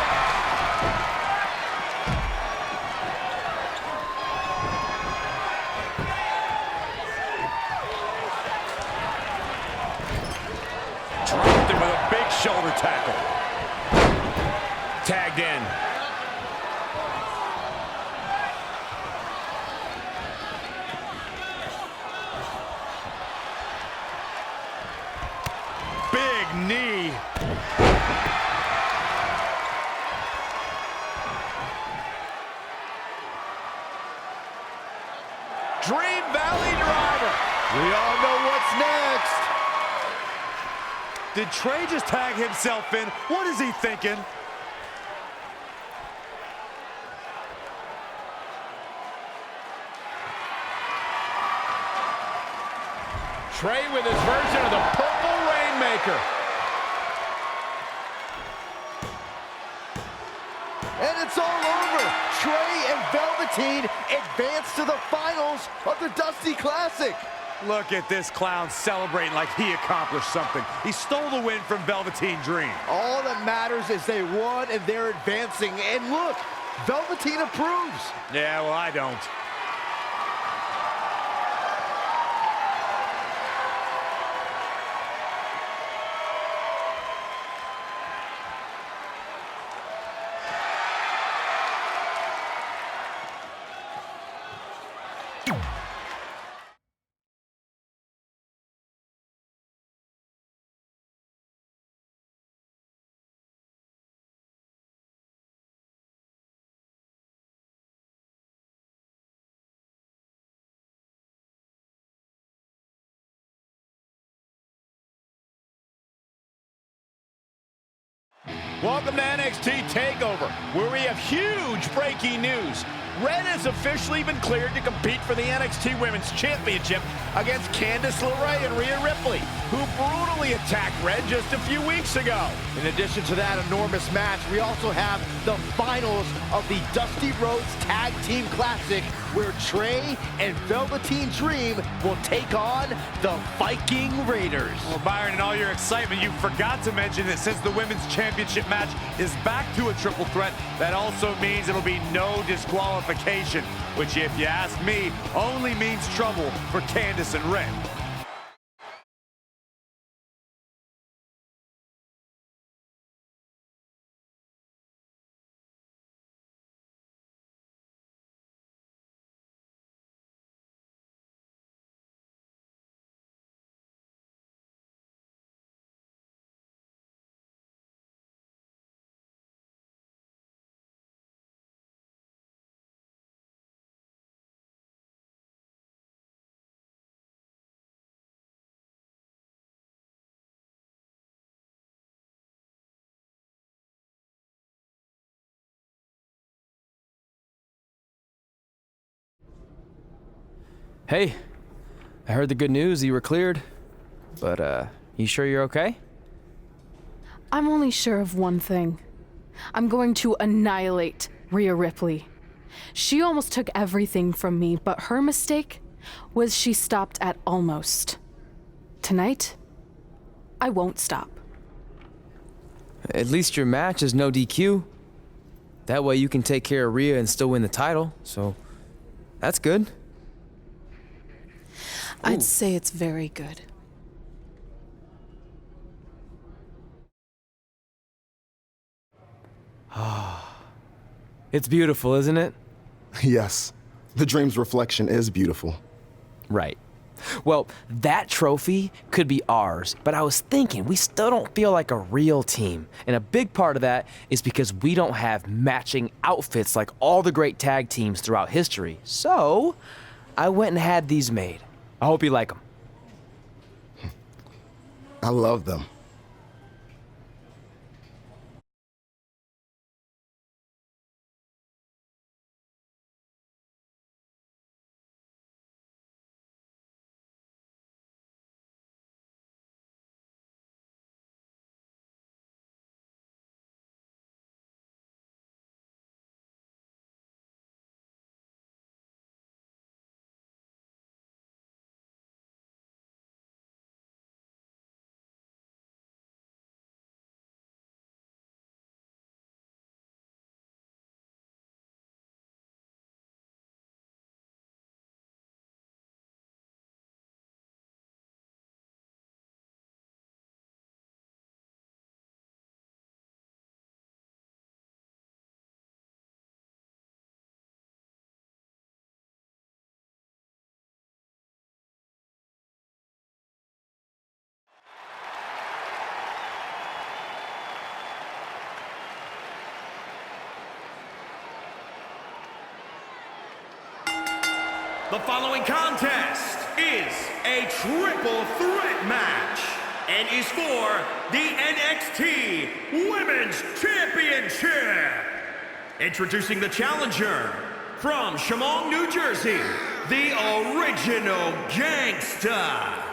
Dropped him with a big shoulder tackle. Tagged in. Big knee. Dream Valley Driver. We all know what's next. Did Trey just tag himself in? What is he thinking? Trey with his version of the Purple Rainmaker. And it's all over. Trey and Velveteen advance to the finals of the Dusty Classic. Look at this clown celebrating like he accomplished something. He stole the win from Velveteen Dream. All that matters is they won and they're advancing. And look, Velveteen approves. Yeah, well, I don't. Welcome to NXT TakeOver, where we have huge breaking news. Red has officially been cleared to compete for the NXT Women's Championship against Candice LeRae and Rhea Ripley, who brutally attacked Red just a few weeks ago. In addition to that enormous match, we also have the finals of the Dusty Rhodes Tag Team Classic, where Trey and Velveteen Dream will take on the Viking Raiders. Well, Byron, in all your excitement, you forgot to mention that since the Women's Championship match is back to a triple threat, that also means it'll be no disqualification, which, if you ask me, only means trouble for Candice and Red. Hey, I heard the good news, you were cleared. But, You sure you're okay? I'm only sure of one thing. I'm going to annihilate Rhea Ripley. She almost took everything from me, but her mistake was she stopped at almost. Tonight, I won't stop. At least your match is no DQ. That way you can take care of Rhea and still win the title, so that's good. I'd say it's very good. It's beautiful, isn't it? Yes, the Dream's reflection is beautiful. Right. Well, that trophy could be ours, but I was thinking we still don't feel like a real team. And a big part of that is because we don't have matching outfits like all the great tag teams throughout history. So, I went and had these made. I hope you like them. I love them. The following contest is a triple threat match and is for the NXT Women's Championship. Introducing the challenger from Chemung, New Jersey, the original gangsta,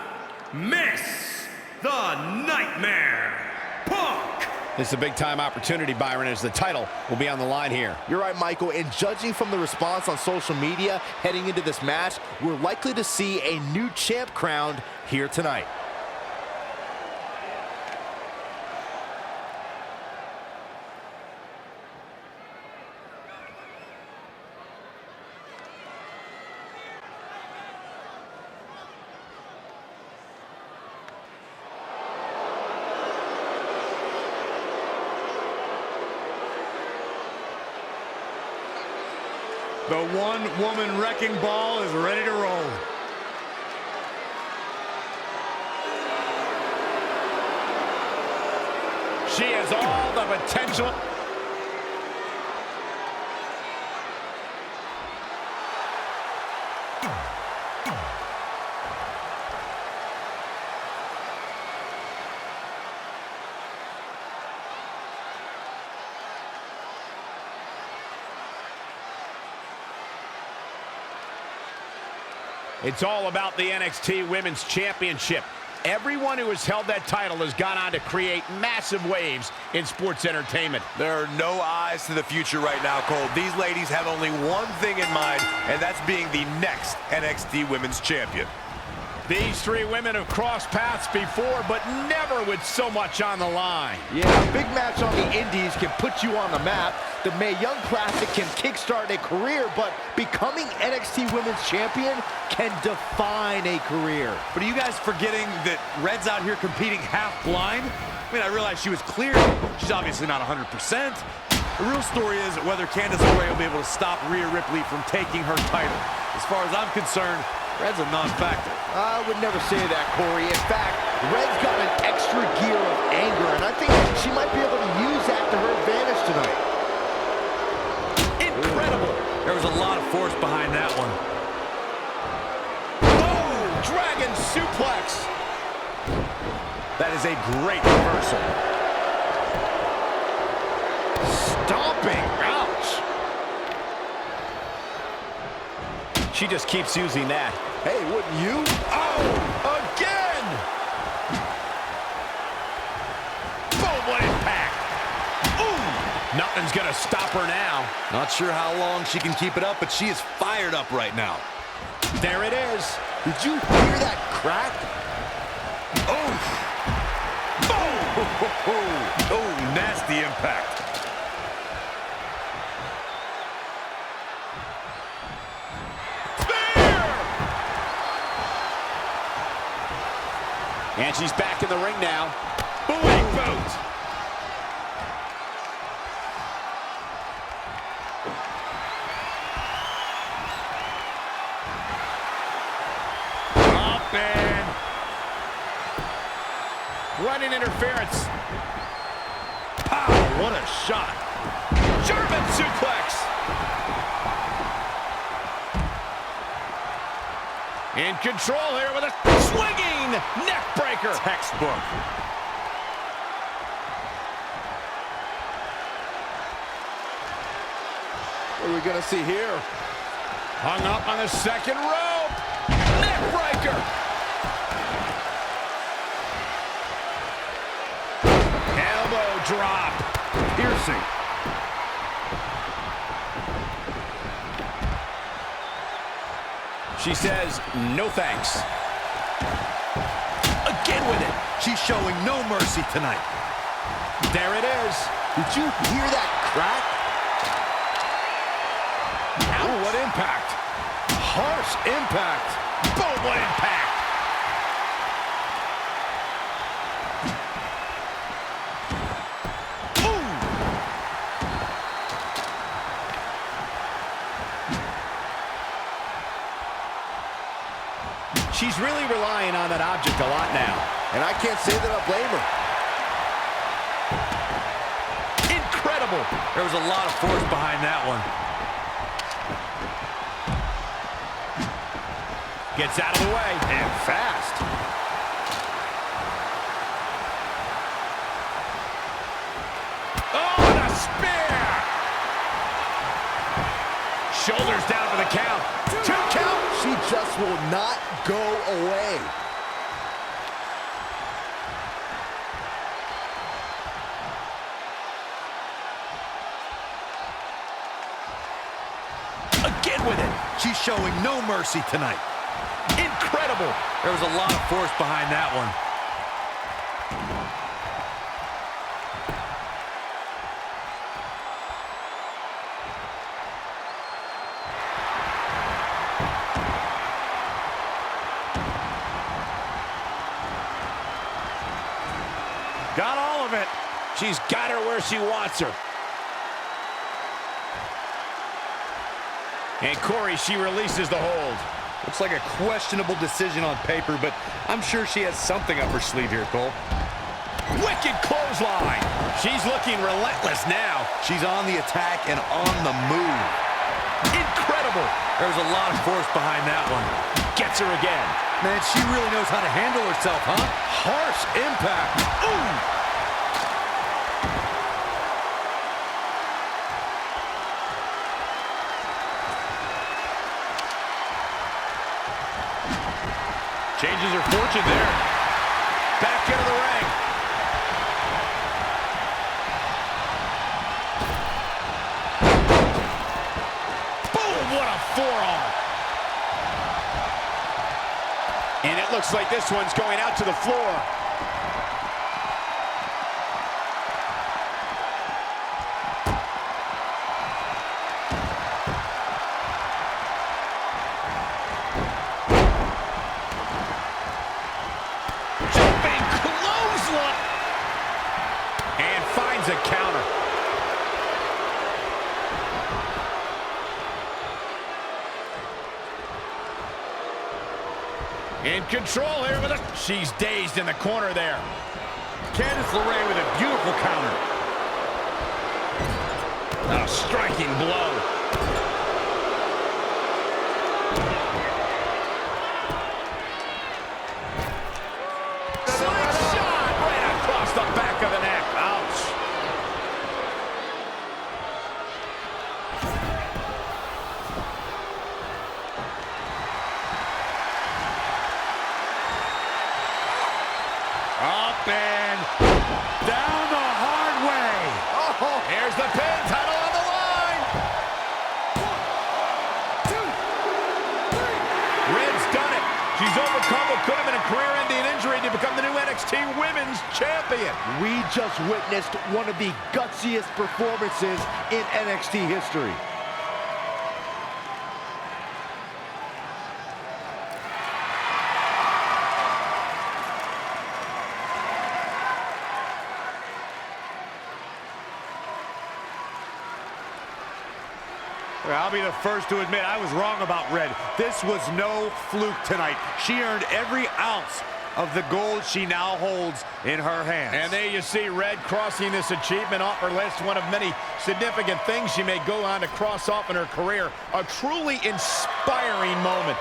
Miss the Nightmare Punk. This is a big-time opportunity, Byron, as the title will be on the line here. You're right, Michael, and judging from the response on social media heading into this match, we're likely to see a new champ crowned here tonight. The one-woman wrecking ball is ready to roll. She has all the potential. It's all about the NXT Women's Championship. Everyone who has held that title has gone on to create massive waves in sports entertainment. There are no eyes to the future right now, Cole. These ladies have only one thing in mind, and that's being the next NXT Women's Champion. These three women have crossed paths before, but never with so much on the line. Yeah, a big match on the Indies can put you on the map. The Mae Young Classic can kickstart a career, but becoming NXT Women's Champion can define a career. But are you guys forgetting that Red's out here competing half blind? I mean, I realize she was cleared. She's obviously not 100%. The real story is whether Candice LeRae will be able to stop Rhea Ripley from taking her title. As far as I'm concerned, Red's a non-factor. I would never say that, Corey. In fact, Red's got an extra gear of anger, and I think she might be able to use that to her advantage tonight. Incredible. There was a lot of force behind that one. Oh, dragon suplex. That is a great reversal. Stomping. Ouch. She just keeps using that. Hey, wouldn't you? Oh, again! Nothing's gonna stop her now. Not sure how long she can keep it up, but she is fired up right now. There it is. Did you hear that crack? Oh! Oh, nasty impact. And she's back in the ring now. Booing boot. Up and running interference. Pow, what a shot. German suplex. In control here with a swinging neck breaker. Textbook. What are we going to see here? Hung up on the second rope. Neck breaker. Elbow drop. Piercing. She says, no thanks. Again with it. She's showing no mercy tonight. There it is. Did you hear that crack? Ow, what impact. Harsh impact. Boom, what impact. She's really relying on that object a lot now. And I can't say that I blame her. Incredible. There was a lot of force behind that one. Gets out of the way. And fast. Oh, and a spear. Shoulders down for the count. 2 count. She just will not go away. Again with it. She's showing no mercy tonight. Incredible. There was a lot of force behind that one. Got all of it. She's got her where she wants her. And Corey, she releases the hold. Looks like a questionable decision on paper, but I'm sure she has something up her sleeve here, Cole. Wicked clothesline. She's looking relentless now. She's on the attack and on the move. Incredible. There was a lot of force behind that one. Gets her again. Man, she really knows how to handle herself, huh? Harsh impact. Ooh! Changes her fortune there. Back into the ring. Boom, what a forearm. And it looks like this one's going out to the floor. A counter. In control here with a... She's dazed in the corner there. Candice LeRae with a beautiful counter. A striking blow. Slingshot right across the back of the neck. Ouch. Up and down the hard way. Oh, here's the pin. She's overcome what could have been a career-ending injury to become the new NXT Women's Champion. We just witnessed one of the gutsiest performances in NXT history. I'll be the first to admit I was wrong about Red. This was no fluke tonight. She earned every ounce of the gold she now holds in her hands. And there you see Red crossing this achievement off her list, one of many significant things she may go on to cross off in her career. A truly inspiring moment.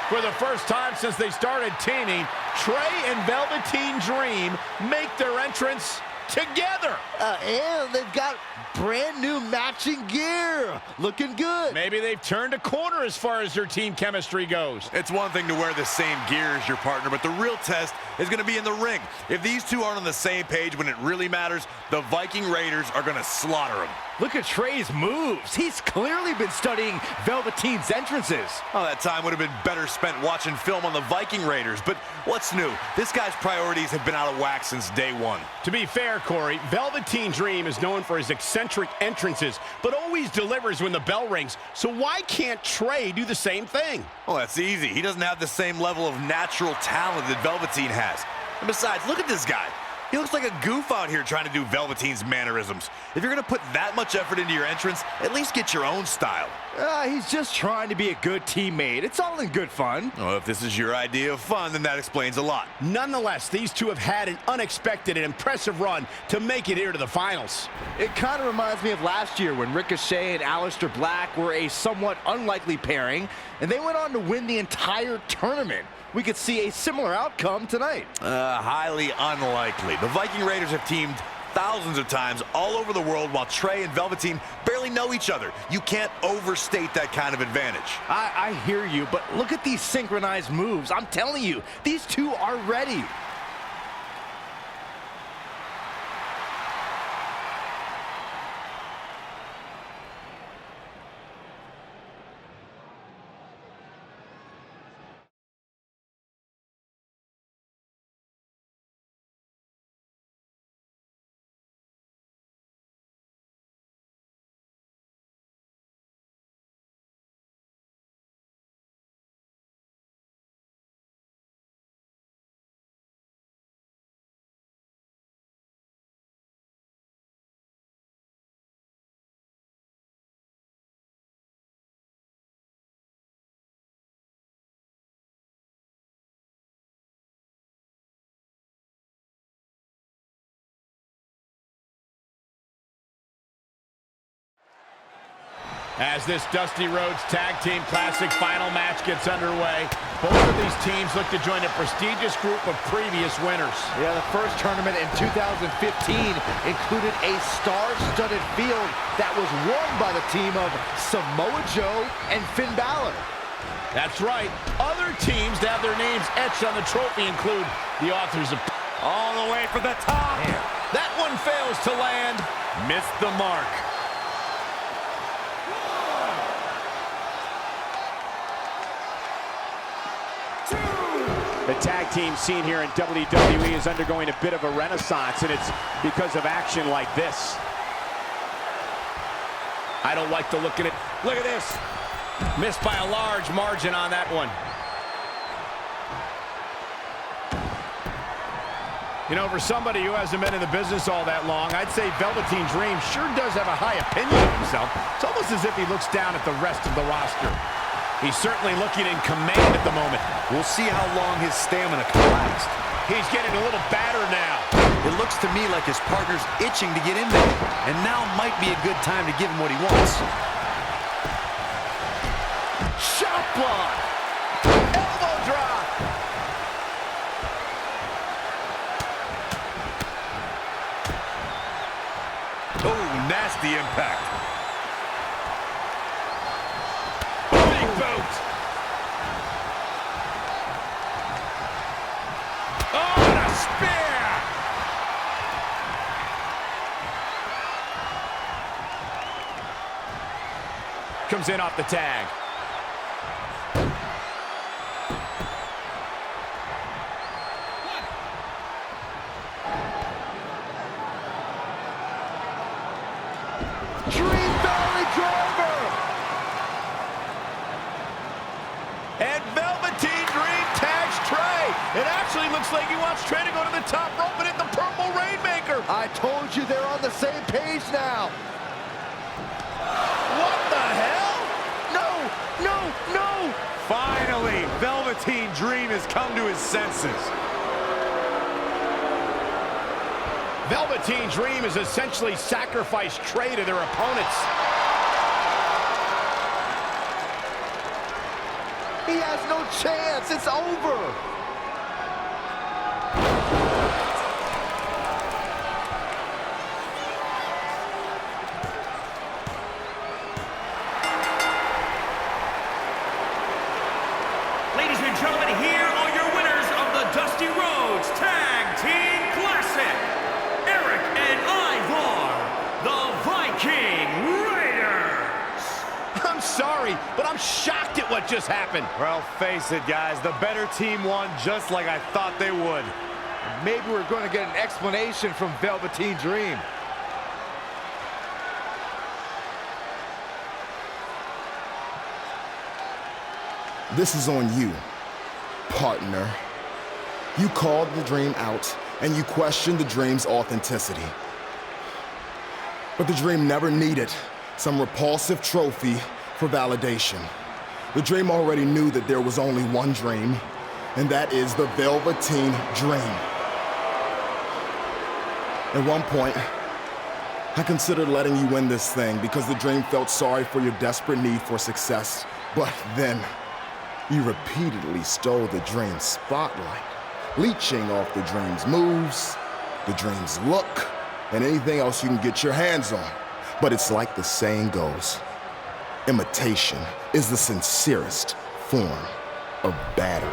For the first time since they started teaming, Trey and Velveteen Dream make their entrance together. And they've got brand new matching gear. Looking good. Maybe they've turned a corner as far as their team chemistry goes. It's one thing to wear the same gear as your partner, but the real test is going to be in the ring. If these two aren't on the same page when it really matters, the Viking Raiders are going to slaughter them. Look at Trey's moves. He's clearly been studying Velveteen's entrances. Oh, that time would have been better spent watching film on the Viking Raiders. But what's new? This guy's priorities have been out of whack since day one. To be fair, Corey, Velveteen Dream is known for his eccentric entrances, but always delivers when the bell rings. So why can't Trey do the same thing? Well, that's easy. He doesn't have the same level of natural talent that Velveteen has. And besides, look at this guy. He looks like a goof out here trying to do Velveteen's mannerisms. If you're going to put that much effort into your entrance, at least get your own style. He's just trying to be a good teammate. It's all in good fun. Well, if this is your idea of fun, then that explains a lot. Nonetheless, these two have had an unexpected and impressive run to make it here to the finals. It kind of reminds me of last year when Ricochet and Aleister Black were a somewhat unlikely pairing, and they went on to win the entire tournament. We could see a similar outcome tonight. Highly unlikely. The Viking Raiders have teamed thousands of times all over the world while Trey and Velveteen barely know each other. You can't overstate that kind of advantage. I hear you, but look at these synchronized moves. I'm telling you, these two are ready. As this Dusty Rhodes Tag Team Classic final match gets underway, both of these teams look to join a prestigious group of previous winners. Yeah, the first tournament in 2015 included a star-studded field that was won by the team of Samoa Joe and Finn Balor. That's right. Other teams that have their names etched on the trophy include the authors of all the way for the top. Damn. That one fails to land. Missed the mark. The tag team scene here in WWE is undergoing a bit of a renaissance, and it's because of action like this. I don't like the look at it. Look at this. Missed by a large margin on that one. You know, for somebody who hasn't been in the business all that long, I'd say Velveteen Dream sure does have a high opinion of himself. It's almost as if he looks down at the rest of the roster. He's certainly looking in command at the moment. We'll see how long his stamina can last. He's getting a little battered now. It looks to me like his partner's itching to get in there. And now might be a good time to give him what he wants. Shot block. Elbow drop. Oh, nasty impact. Big boot. Oh, and a spear. Comes in off the tag. Dream Valley driver. And Velveteen Dream tags Trey. It actually looks like he wants Trey to go to the top rope and hit the Purple Rainmaker. I told you they're on the same page now. What the hell? No, no, no. Finally, Velveteen Dream has come to his senses. Velveteen Dream has essentially sacrificed Trey to their opponents. He has no chance. It's over. Ladies and gentlemen, here are your winners of the Dusty Rhodes Tag Team Classic. Eric and Ivar, the Viking Raiders. I'm sorry, but I'm shocked at what just happened. Well, face it, guys. The better team won just like I thought they would. Maybe we're going to get an explanation from Velveteen Dream. This is on you, partner. You called the Dream out, and you questioned the Dream's authenticity. But the Dream never needed some repulsive trophy for validation. The Dream already knew that there was only one Dream, and that is the Velveteen Dream. At one point, I considered letting you win this thing because the Dream felt sorry for your desperate need for success. But then, you repeatedly stole the Dream's spotlight, leeching off the Dream's moves, the Dream's look, and anything else you can get your hands on. But it's like the saying goes, imitation is the sincerest form of battery.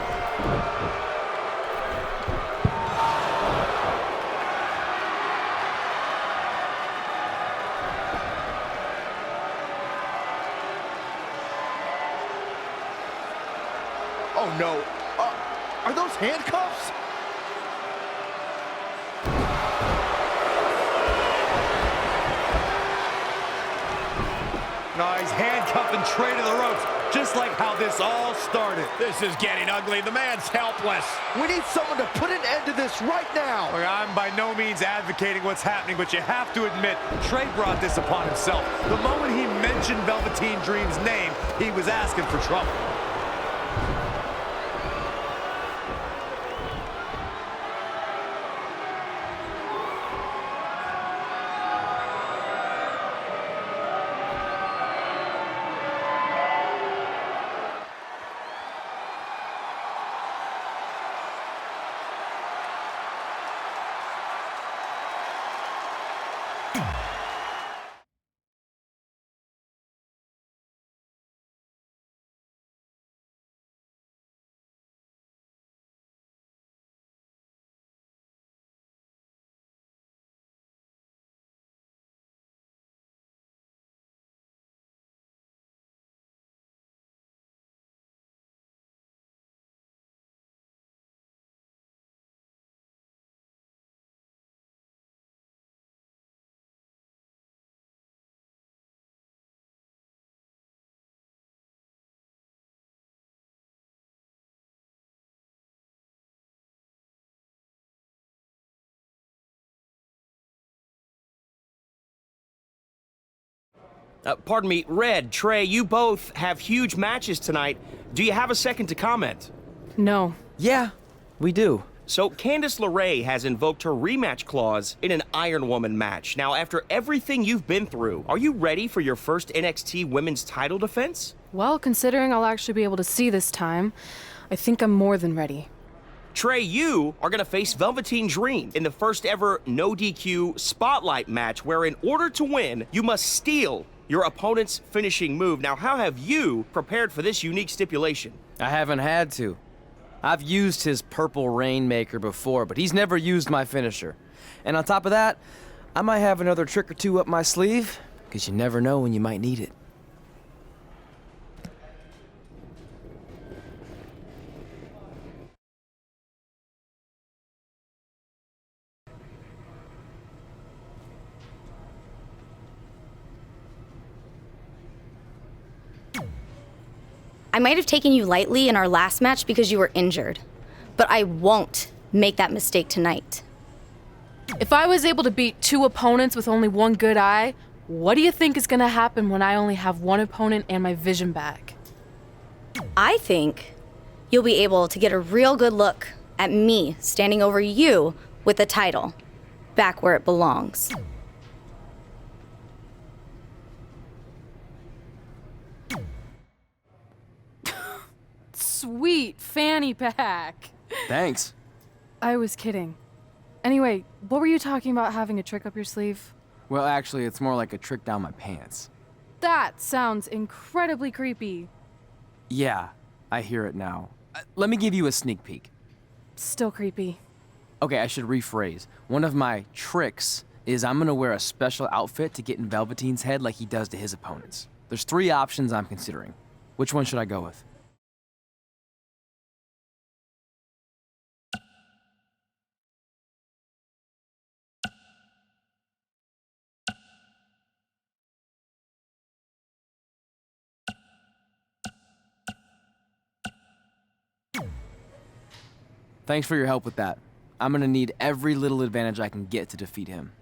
Oh no. Are those handcuffs? No, he's handcuffing Trey to the ropes, just like how this all started. This is getting ugly. The man's helpless. We need someone to put an end to this right now. Look, I'm by no means advocating what's happening, but you have to admit, Trey brought this upon himself. The moment he mentioned Velveteen Dream's name, he was asking for trouble. Pardon me, Red, Trey, you both have huge matches tonight. Do you have a second to comment? No. Yeah, we do. So, Candice LeRae has invoked her rematch clause in an Iron Woman match. Now, after everything you've been through, are you ready for your first NXT Women's title defense? Well, considering I'll actually be able to see this time, I think I'm more than ready. Trey, you are going to face Velveteen Dream in the first ever no DQ spotlight match, where in order to win, you must steal your opponent's finishing move. Now, how have you prepared for this unique stipulation? I haven't had to. I've used his purple Rainmaker before, but he's never used my finisher. And on top of that, I might have another trick or two up my sleeve, because you never know when you might need it. I might have taken you lightly in our last match because you were injured, but I won't make that mistake tonight. If I was able to beat 2 opponents with only 1 good eye, what do you think is gonna happen when I only have 1 opponent and my vision back? I think you'll be able to get a real good look at me standing over you with the title, back where it belongs. Sweet fanny pack. Thanks. I was kidding. Anyway, what were you talking about having a trick up your sleeve? Well, actually, it's more like a trick down my pants. That sounds incredibly creepy. Yeah, I hear it now. Let me give you a sneak peek. Still creepy. Okay, I should rephrase. One of my tricks is I'm gonna wear a special outfit to get in Velveteen's head like he does to his opponents. There's 3 options I'm considering. Which one should I go with? Thanks for your help with that. I'm gonna need every little advantage I can get to defeat him.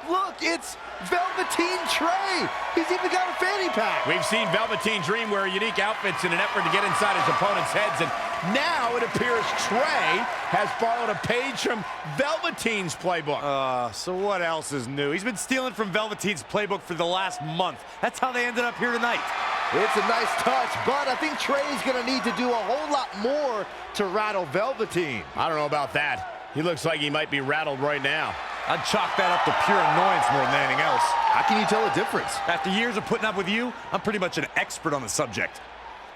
Look, it's Velveteen Trey. He's even got a fanny pack. We've seen Velveteen Dream wear unique outfits in an effort to get inside his opponent's heads, and now it appears Trey has borrowed a page from Velveteen's playbook. So what else is new? He's been stealing from Velveteen's playbook for the last month. That's how they ended up here tonight. It's a nice touch, but I think Trey's going to need to do a whole lot more to rattle Velveteen. I don't know about that. He looks like he might be rattled right now. I'd chalk that up to pure annoyance more than anything else. How can you tell the difference? After years of putting up with you, I'm pretty much an expert on the subject.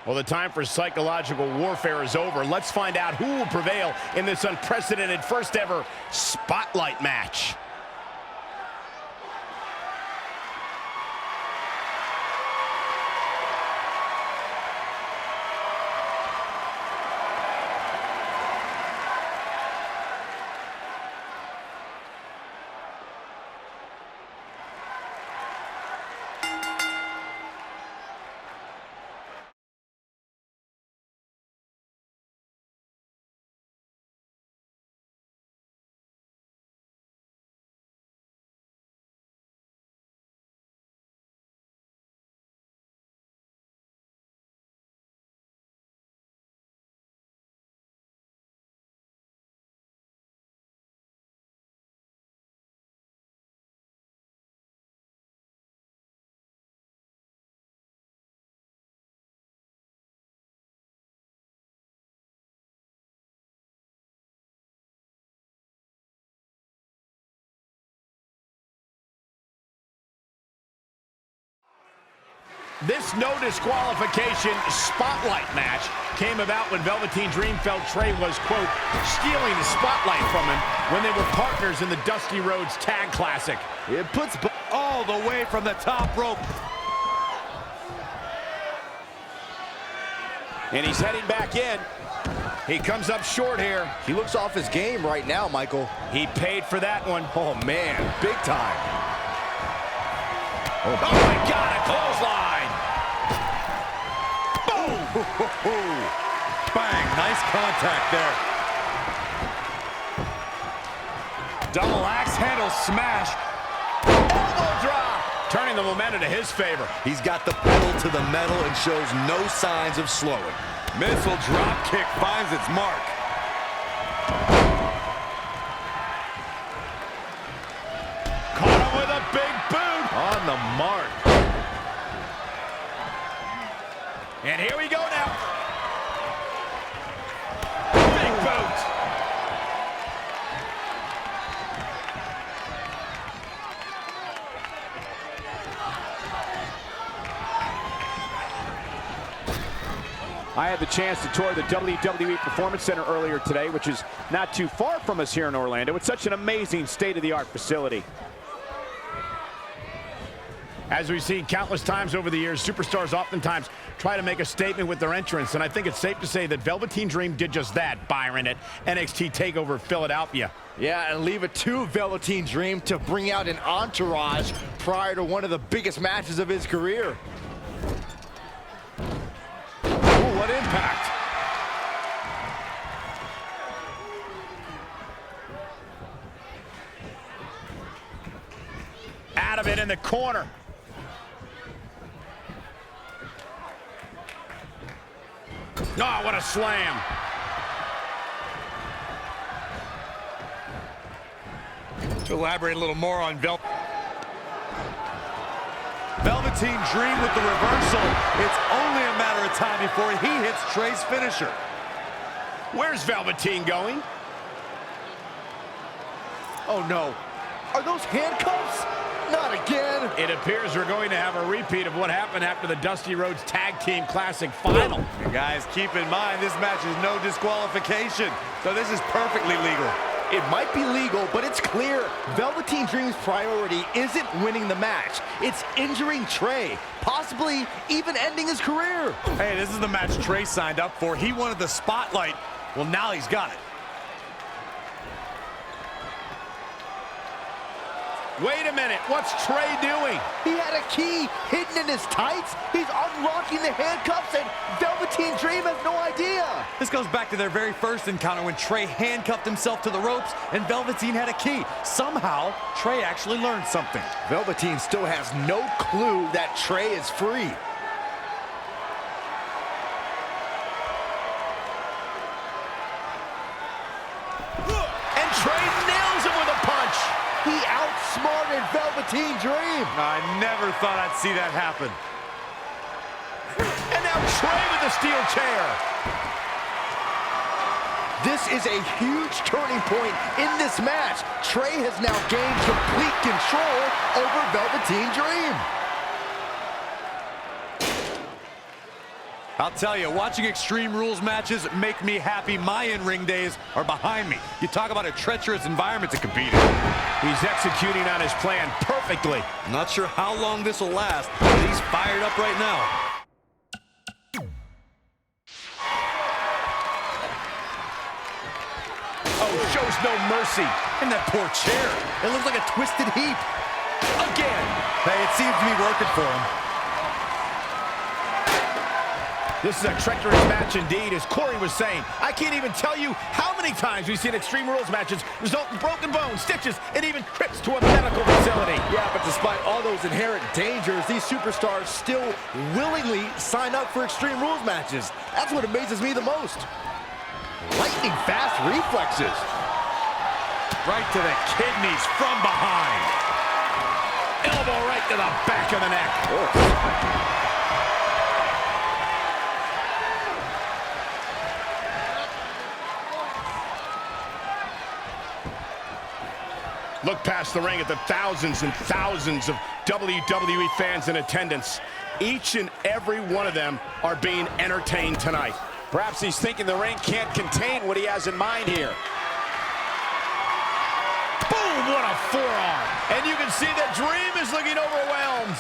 Well, the time for psychological warfare is over. Let's find out who will prevail in this unprecedented first ever Spotlight match. This no disqualification spotlight match came about when Velveteen Dream felt Trey was, quote, stealing the spotlight from him when they were partners in the Dusty Rhodes Tag Classic. It puts all the way from the top rope. And he's heading back in. He comes up short here. He looks off his game right now, Michael. He paid for that one. Oh, man, big time. Oh my God, a clothesline. Boom! Bang, nice contact there. Double axe handle smash. Elbow drop. Turning the momentum to his favor. He's got the pedal to the metal and shows no signs of slowing. Missile drop kick finds its mark. Caught him with a big boot. On the mark. And here we go now. Big boot. I had the chance to tour the WWE Performance Center earlier today, which is not too far from us here in Orlando. It's such an amazing state-of-the-art facility. As we've seen countless times over the years, superstars oftentimes try to make a statement with their entrance, and I think it's safe to say that Velveteen Dream did just that, Byron, at NXT TakeOver Philadelphia. Yeah, and leave it to Velveteen Dream to bring out an entourage prior to one of the biggest matches of his career. What impact. Out of it in the corner. Oh, what a slam. To elaborate a little more on Velveteen Dream with the reversal. It's only a matter of time before he hits Trey's finisher. Where's Velveteen going? Oh, no. Are those handcuffs? Not again. It appears we're going to have a repeat of what happened after the Dusty Rhodes Tag Team Classic final. And guys, keep in mind, this match is no disqualification, so this is perfectly legal. It might be legal, but it's clear Velveteen Dream's priority isn't winning the match. It's injuring Trey, possibly even ending his career. Hey, this is the match Trey signed up for. He wanted the spotlight. Well, now he's got it. Wait a minute, what's Trey doing? He had a key hidden in his tights. He's unlocking the handcuffs, and Velveteen Dream has no idea. This goes back to their very first encounter when Trey handcuffed himself to the ropes and Velveteen had a key. Somehow, Trey actually learned something. Velveteen still has no clue that Trey is free. And Trey nails him with a punch. He outsmarted Velveteen Dream. I never thought I'd see that happen. And now Trey with the steel chair. This is a huge turning point in this match. Trey has now gained complete control over Velveteen Dream. I'll tell you, watching Extreme Rules matches make me happy. My in-ring days are behind me. You talk about a treacherous environment to compete in. He's executing on his plan perfectly. Not sure how long this will last, but he's fired up right now. Oh, shows no mercy. And that poor chair. It looks like a twisted heap. Again. Hey, it seems to be working for him. This is a treacherous match indeed, as Corey was saying. I can't even tell you how many times we've seen Extreme Rules matches result in broken bones, stitches, and even trips to a medical facility. Yeah, but despite all those inherent dangers, these superstars still willingly sign up for Extreme Rules matches. That's what amazes me the most. Lightning fast reflexes. Right to the kidneys from behind. Elbow right to the back of the neck. Look past the ring at the thousands and thousands of WWE fans in attendance. Each and every one of them are being entertained tonight. Perhaps he's thinking the ring can't contain what he has in mind here. Boom, what a forearm. And you can see that Dream is looking overwhelmed.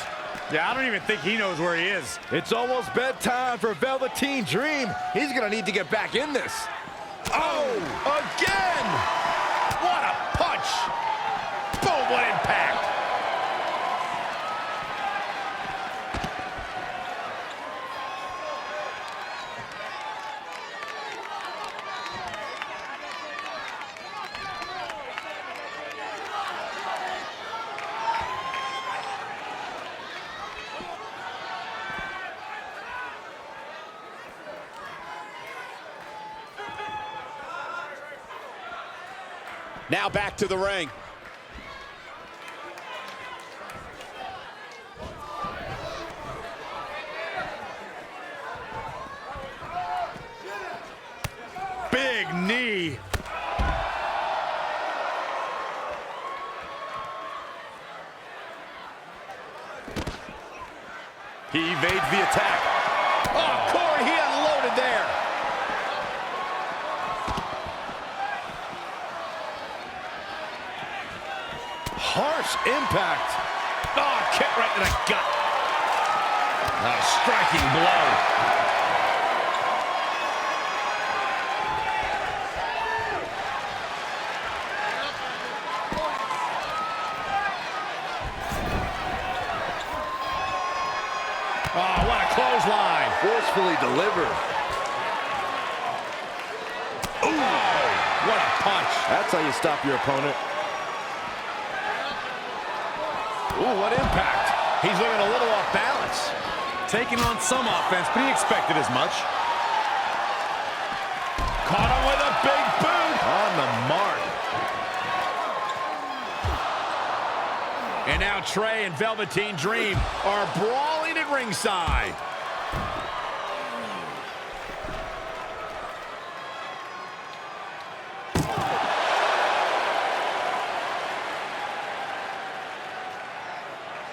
Yeah, I don't even think he knows where he is. It's almost bedtime for Velveteen Dream. He's going to need to get back in this. Oh, again! What a punch! Boom, what impact! Now back to the ring. Big knee. He evades the attack. Oh, Corey, he unloaded there. Harsh impact. Oh, kick right to the gut. A striking blow. Oh, what a clothesline. Forcefully delivered. Ooh, what a punch. That's how you stop your opponent. Ooh, what impact. He's looking a little off balance. Taking on some offense, but he expected as much. Caught him with a big boot. On the mark. And now Trey and Velveteen Dream are brawling at ringside.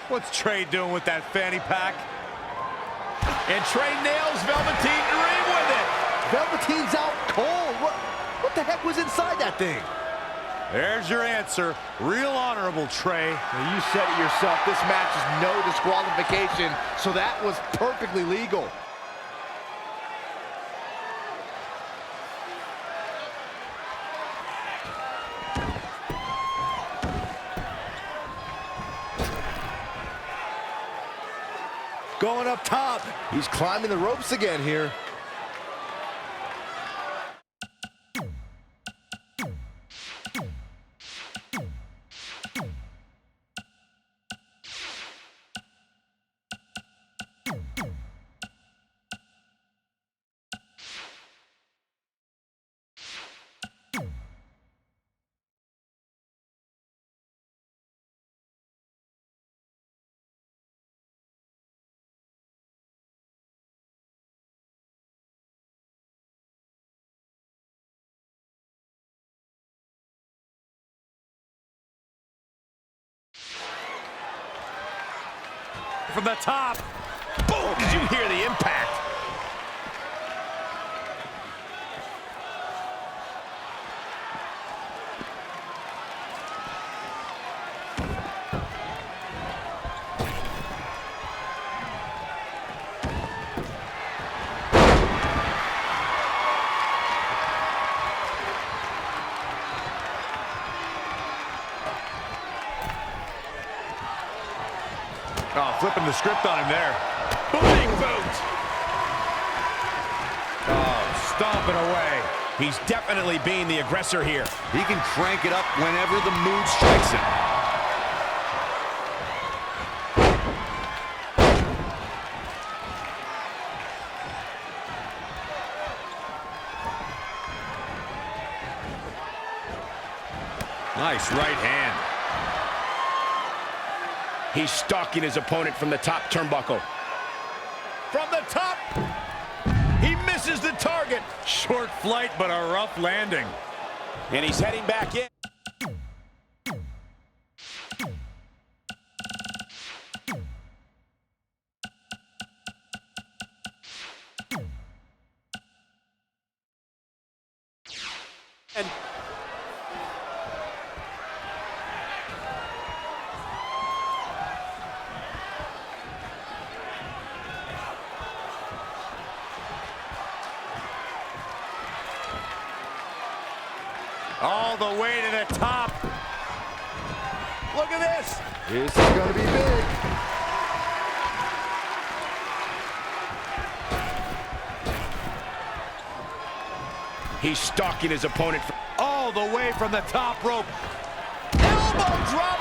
What's Trey doing with that fanny pack? And Trey nails Velveteen Dream with it. Velveteen's out cold. What the heck was inside that thing? There's your answer. Real honorable, Trey. Now you said it yourself. This match is no disqualification, so that was perfectly legal. Going up top. He's climbing the ropes again here. From the top. Boom! Did you hear the impact? Oh, flipping the script on him there. Big boot. Oh, stomping away. He's definitely being the aggressor here. He can crank it up whenever the mood strikes him. Nice right hand. He's stalking his opponent from the top turnbuckle. From the top, he misses the target. Short flight, but a rough landing. And he's heading back in. And all the way to the top. Look at this. This is going to be big. He's stalking his opponent all the way from the top rope. Elbow drop.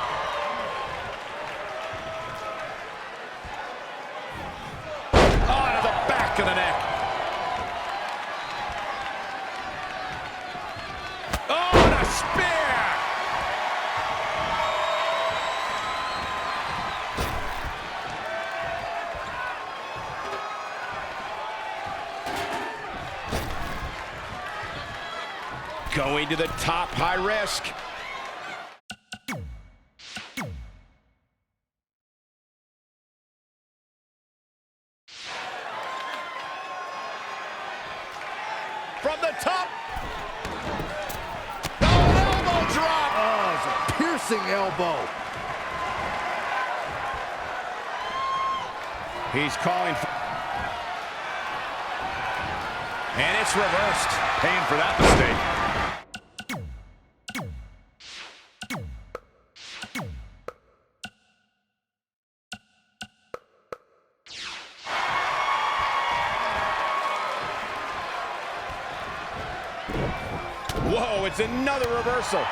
Onto the back of the neck. Oh, and a spear. Going to the top, high risk. From the top. Oh, elbow drop. Oh, it's a piercing elbow. He's calling for... And it's reversed. Paying for that mistake. Whoa, it's another reversal.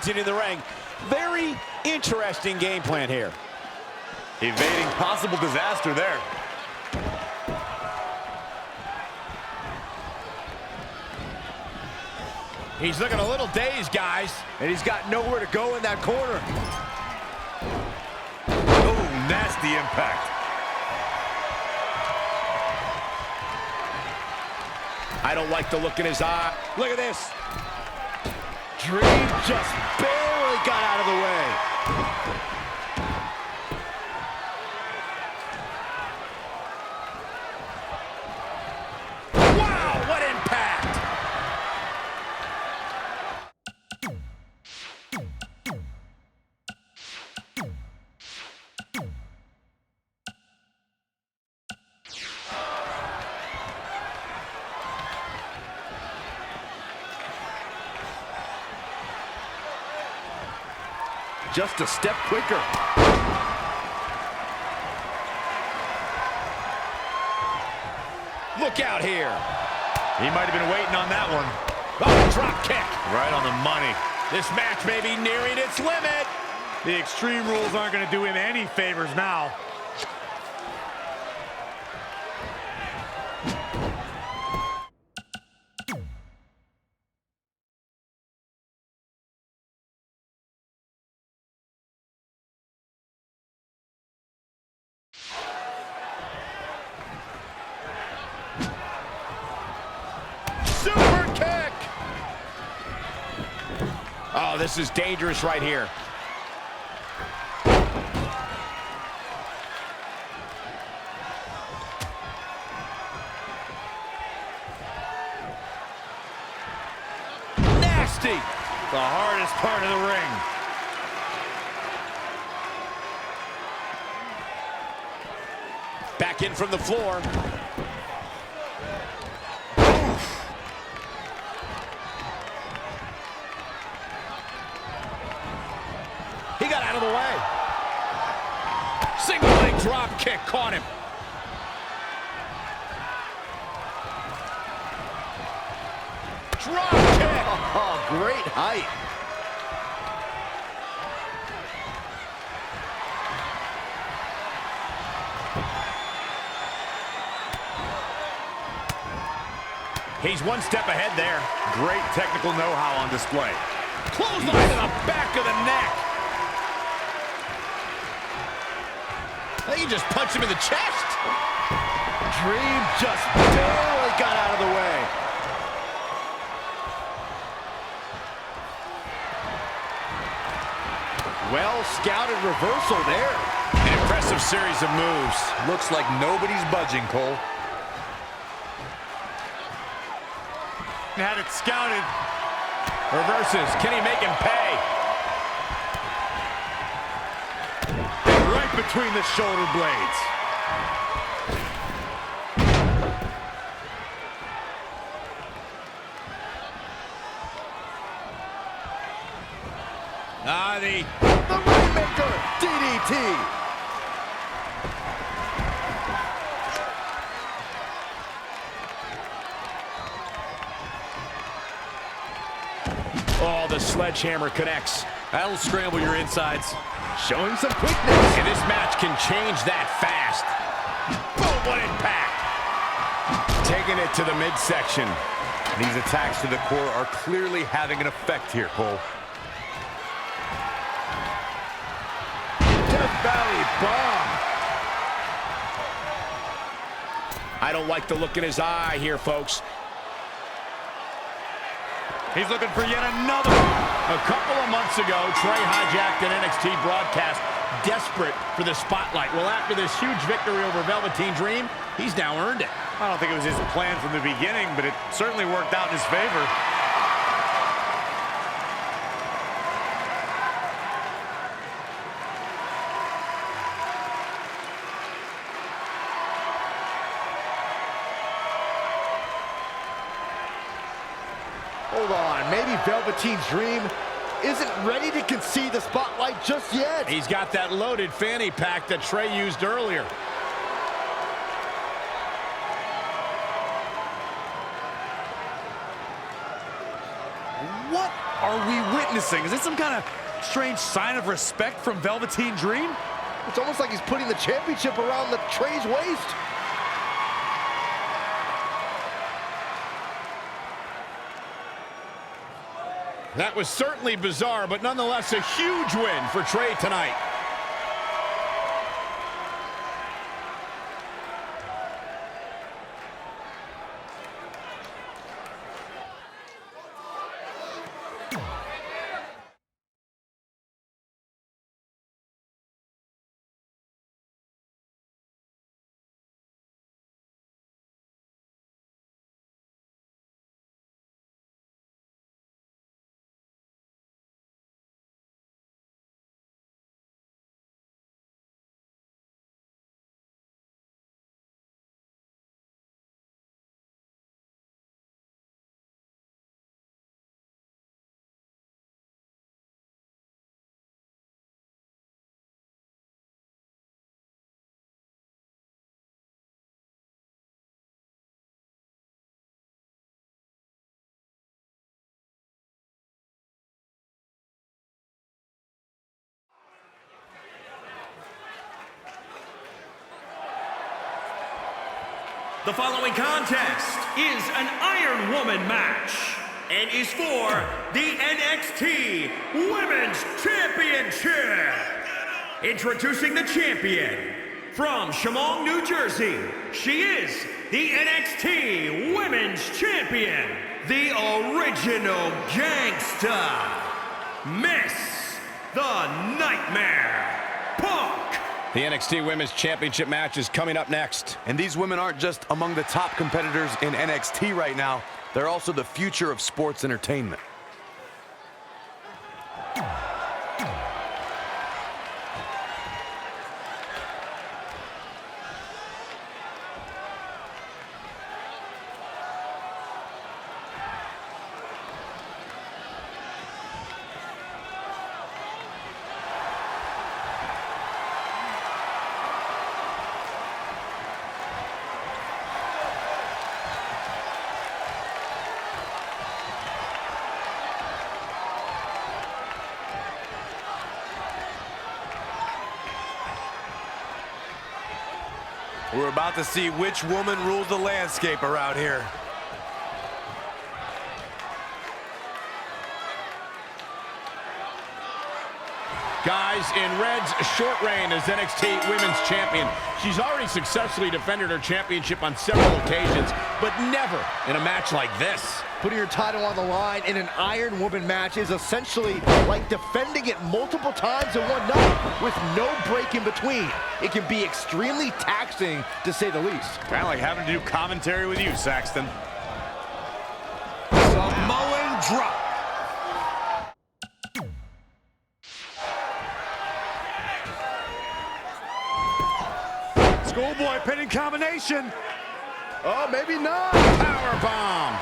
exiting the ring. Very interesting game plan here. Evading possible disaster there. He's looking a little dazed, guys. And he's got nowhere to go in that corner. Oh, nasty impact. I don't like the look in his eye. Look at this. Dream just barely got out of the way. Wow, what impact! Just a step quicker. Look out here. He might have been waiting on that one. Oh, drop kick. Right on the money. This match may be nearing its limit. The Extreme Rules aren't going to do him any favors now. Super kick! Oh, this is dangerous right here. Nasty! The hardest part of the ring. Back in from the floor. He got out of the way. Single leg drop kick caught him. Drop kick. Oh, great height. He's one step ahead there. Great technical know-how on display. Clothesline to the back of the neck. I think he just punched him in the chest. Dream just barely got out of the way. Well-scouted reversal there. An impressive series of moves. Looks like nobody's budging, Cole. Had it scouted. Reverses. Can he make him pay? Right between the shoulder blades. The Rainmaker DDT. Oh, the sledgehammer connects. That'll scramble your insides. Showing some quickness. And this match can change that fast. Boom, what impact. Taking it to the midsection. These attacks to the core are clearly having an effect here, Cole. Death Valley bomb. I don't like the look in his eye here, folks. He's looking for yet another. A couple of months ago, Trey hijacked an NXT broadcast, desperate for the spotlight. Well, after this huge victory over Velveteen Dream, he's now earned it. I don't think it was his plan from the beginning, but it certainly worked out in his favor. Hold on, maybe Velveteen's Dream isn't ready to concede the spotlight just yet. He's got that loaded fanny pack that Trey used earlier. What are we witnessing? Is this some kind of strange sign of respect from Velveteen Dream? It's almost like he's putting the championship around the Trey's waist. That was certainly bizarre, but nonetheless a huge win for Trey tonight. The following contest is an Iron Woman match and is for the NXT Women's Championship. Introducing the champion from Chemung, New Jersey. She is the NXT Women's Champion, the original gangsta, Miss the Nightmare Punk. The NXT Women's Championship match is coming up next. And these women aren't just among the top competitors in NXT right now. They're also the future of sports entertainment. We're about to see which woman rules the landscape around here. Guys, in Red's short reign as NXT Women's Champion, she's already successfully defended her championship on several occasions, but never in a match like this. Putting your title on the line in an Iron Woman match is essentially like defending it multiple times in one night with no break in between. It can be extremely taxing, to say the least. Kind of like having to do commentary with you, Saxton. Samoan drop. Schoolboy pinning combination. Oh, maybe not. Power bomb.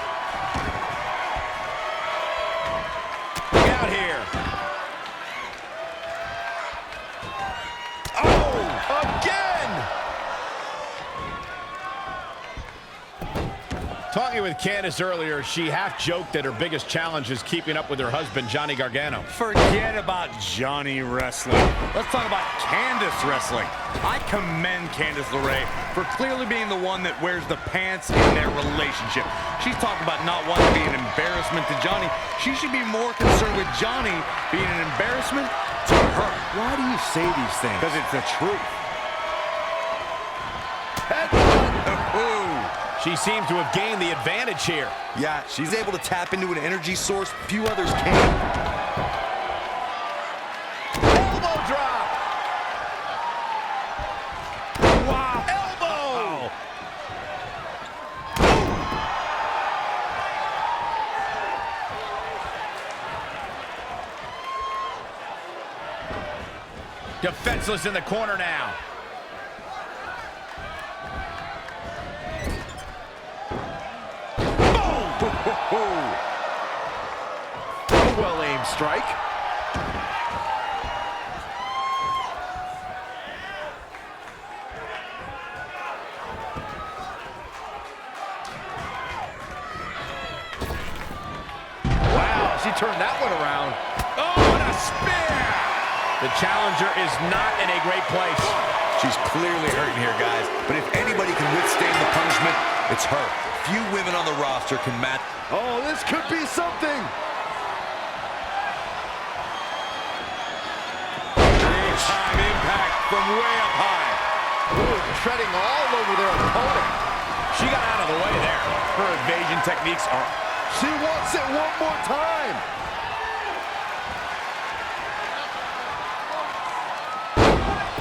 Look out here. Oh, again. Talking with Candice earlier, she half-joked that her biggest challenge is keeping up with her husband, Johnny Gargano. Forget about Johnny wrestling. Let's talk about Candice wrestling. I commend Candice LeRae for clearly being the one that wears the pants in their relationship. She's talking about not wanting to be an embarrassment to Johnny. She should be more concerned with Johnny being an embarrassment to her. Why do you say these things? Because it's the truth. She seems to have gained the advantage here. Yeah, she's able to tap into an energy source few others can. Elbow drop. Wow. Elbow. Defenseless in the corner now. Well-aimed strike. Wow, she turned that one around. Oh, and a spear! The challenger is not in a great place. She's clearly hurting here, guys. But if anybody can withstand the punishment, it's her. Few women on the roster can match. Oh, this could be something. Big-time impact from way up high. Ooh, treading all over their opponent. She got out of the way there. Her evasion techniques are... She wants it one more time.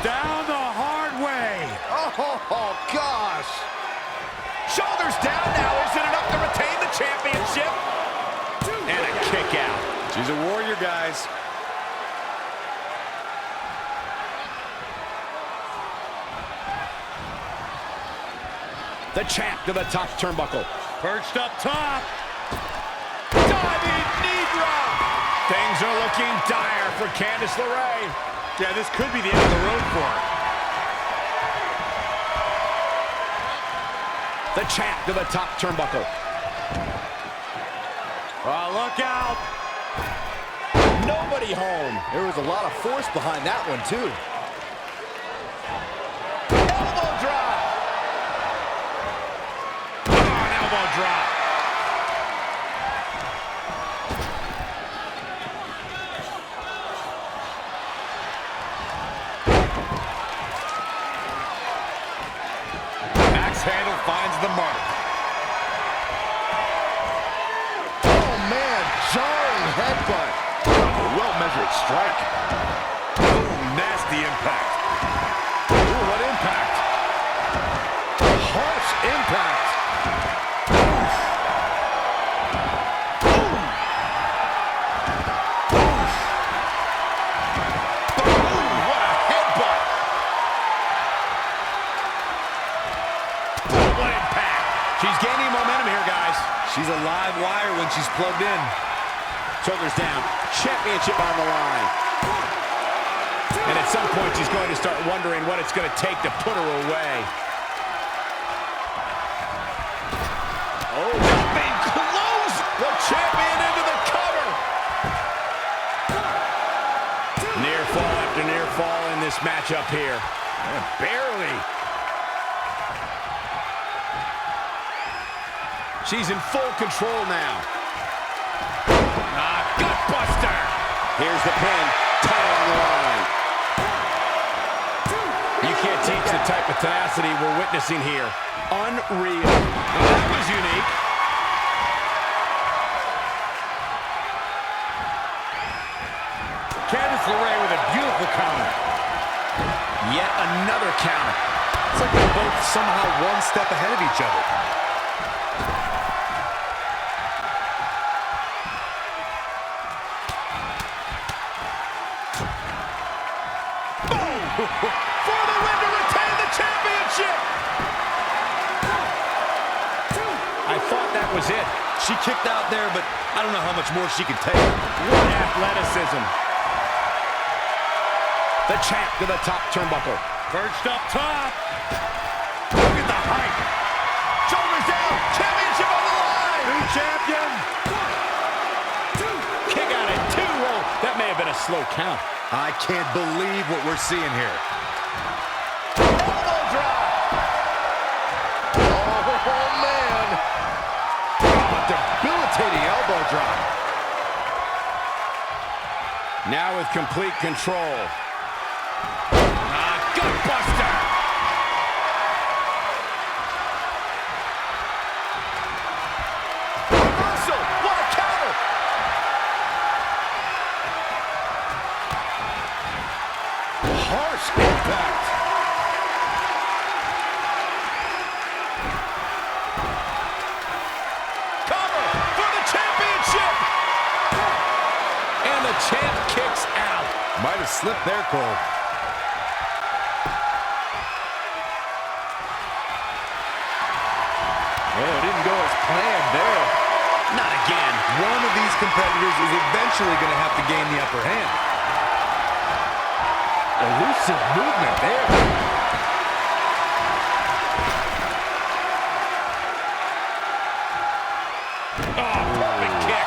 Down the hard way. Oh, gosh. Shoulders down now. Is it enough to retain the championship? And a kick out. She's a warrior, guys. The champ to the top turnbuckle. Perched up top. Diving knee drop. Things are looking dire for Candice LeRae. Yeah, this could be the end of the road for her. The champ to the top turnbuckle. Oh, look out. Nobody home. There was a lot of force behind that one, too. Elbow drop. Oh, an elbow drop. Axe handle finds the mark. Oh, man, jarring headbutt. Well-measured strike. Ooh, nasty impact. Ooh, what impact. Harsh impact. What a headbutt. What impact. She's gaining momentum here, guys. She's a live wire when she's plugged in. Shoulders down. Championship on the line. And at some point, she's going to start wondering what it's going to take to put her away. Oh, jumping close. The champion into the cover. Near fall after near fall in this matchup here. And barely. She's in full control now. Gutbuster. Here's the pin. Title on the line. You can't teach the type of tenacity we're witnessing here. Unreal. Now that was unique. Candice LeRae with a beautiful counter. Yet another counter. It's like they're both somehow one step ahead of each other. Boom! For the win to retain the championship! I thought that was it. She kicked out there, but I don't know how much more she could take. What athleticism. The champ to the top turnbuckle. Perched up top. Look at the height. Shoulders down. Championship on the line. New champion. 1, 2. Kick out at 2. Roll. That may have been a slow count. I can't believe what we're seeing here. Elbow drop. Oh, man. Oh, debilitating elbow drop. Now with complete control. Gutbuster! Reversal! What a counter! Harsh impact! Cover for the championship! And the champ kicks out. Might have slipped there, Cole. Oh, it didn't go as planned there. Not again. One of these competitors is eventually going to have to gain the upper hand. Elusive movement there. Oh, perfect kick.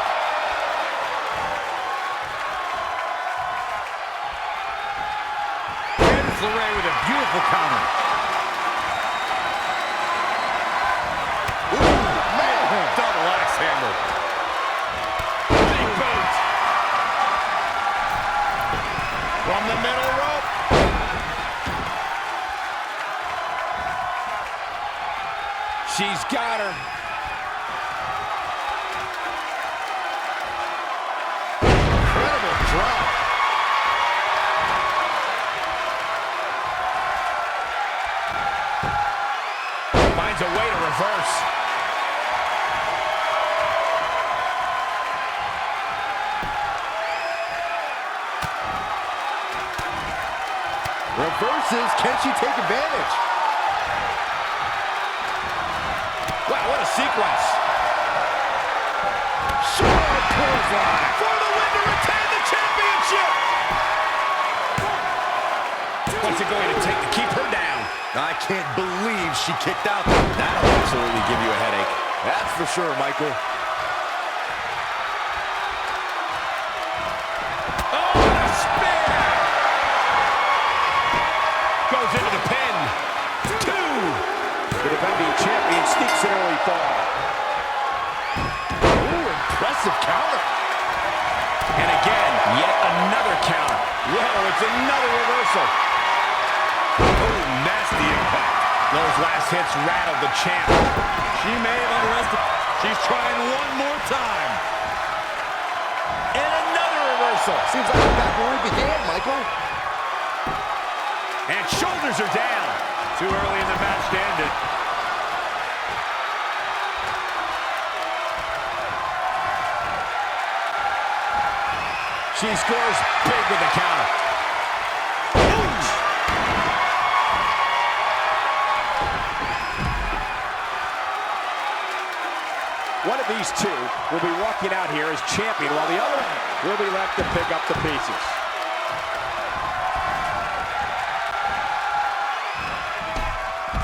Candice LeRae with a beautiful counter. Double axe handle. Big boot. From the middle rope. She's got her. Incredible drop. Finds a way to reverse. Reverses. Can she take advantage? Wow, what a sequence. Short clothesline. For the win to retain the championship. What's it going to take to keep her down? I can't believe she kicked out. That'll absolutely give you a headache. That's for sure, Michael. Oh, what a spear! Goes into the pin. 2. The defending champion sneaks an early fall. Ooh, impressive counter. And again, yet another counter. Whoa, it's another reversal. Oh, nasty impact. Those last hits rattled the champ. She may have underestimated. She's trying one more time. And another reversal. Seems like we're back where we began, Michael. And shoulders are down. Too early in the match to end it. She scores big with the counter. One of these two will be walking out here as champion, while the other will be left to pick up the pieces.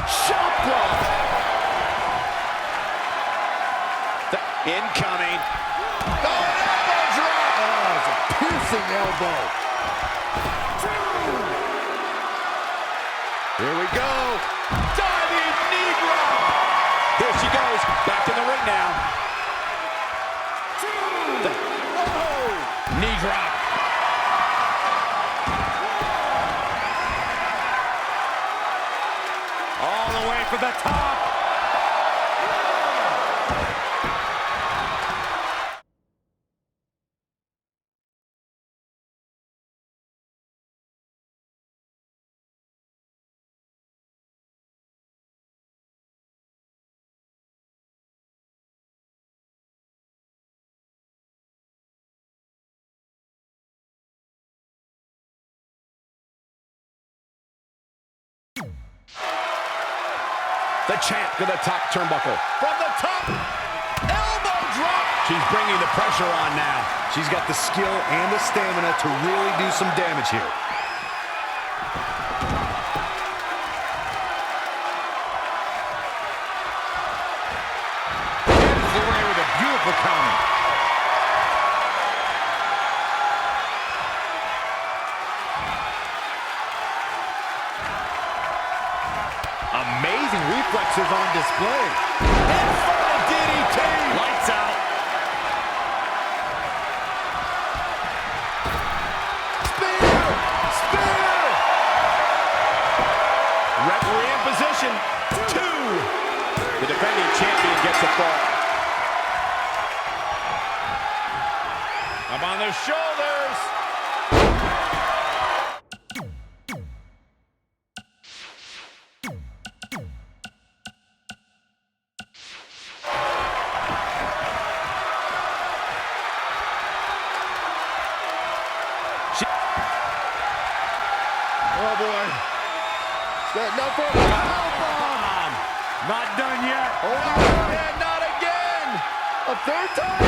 Shot block. Incoming. Oh, elbow drop. Oh, it's a piercing elbow. Here we go. Diving knee drop. Here she goes. Back in the ring now. Knee drop. All the way for the top. The champ to the top turnbuckle. From the top, elbow drop. She's bringing the pressure on now. She's got the skill and the stamina to really do some damage here. Candice LeRae with a beautiful counter. Amazing reflexes on display. Inferno DDT. Lights out. Spear! Referee in position. 2. The defending champion gets a fall. Up on their shoulders. Oh, boy. Setting up for a powerbomb. Not done yet. Oh, and not again. A third time.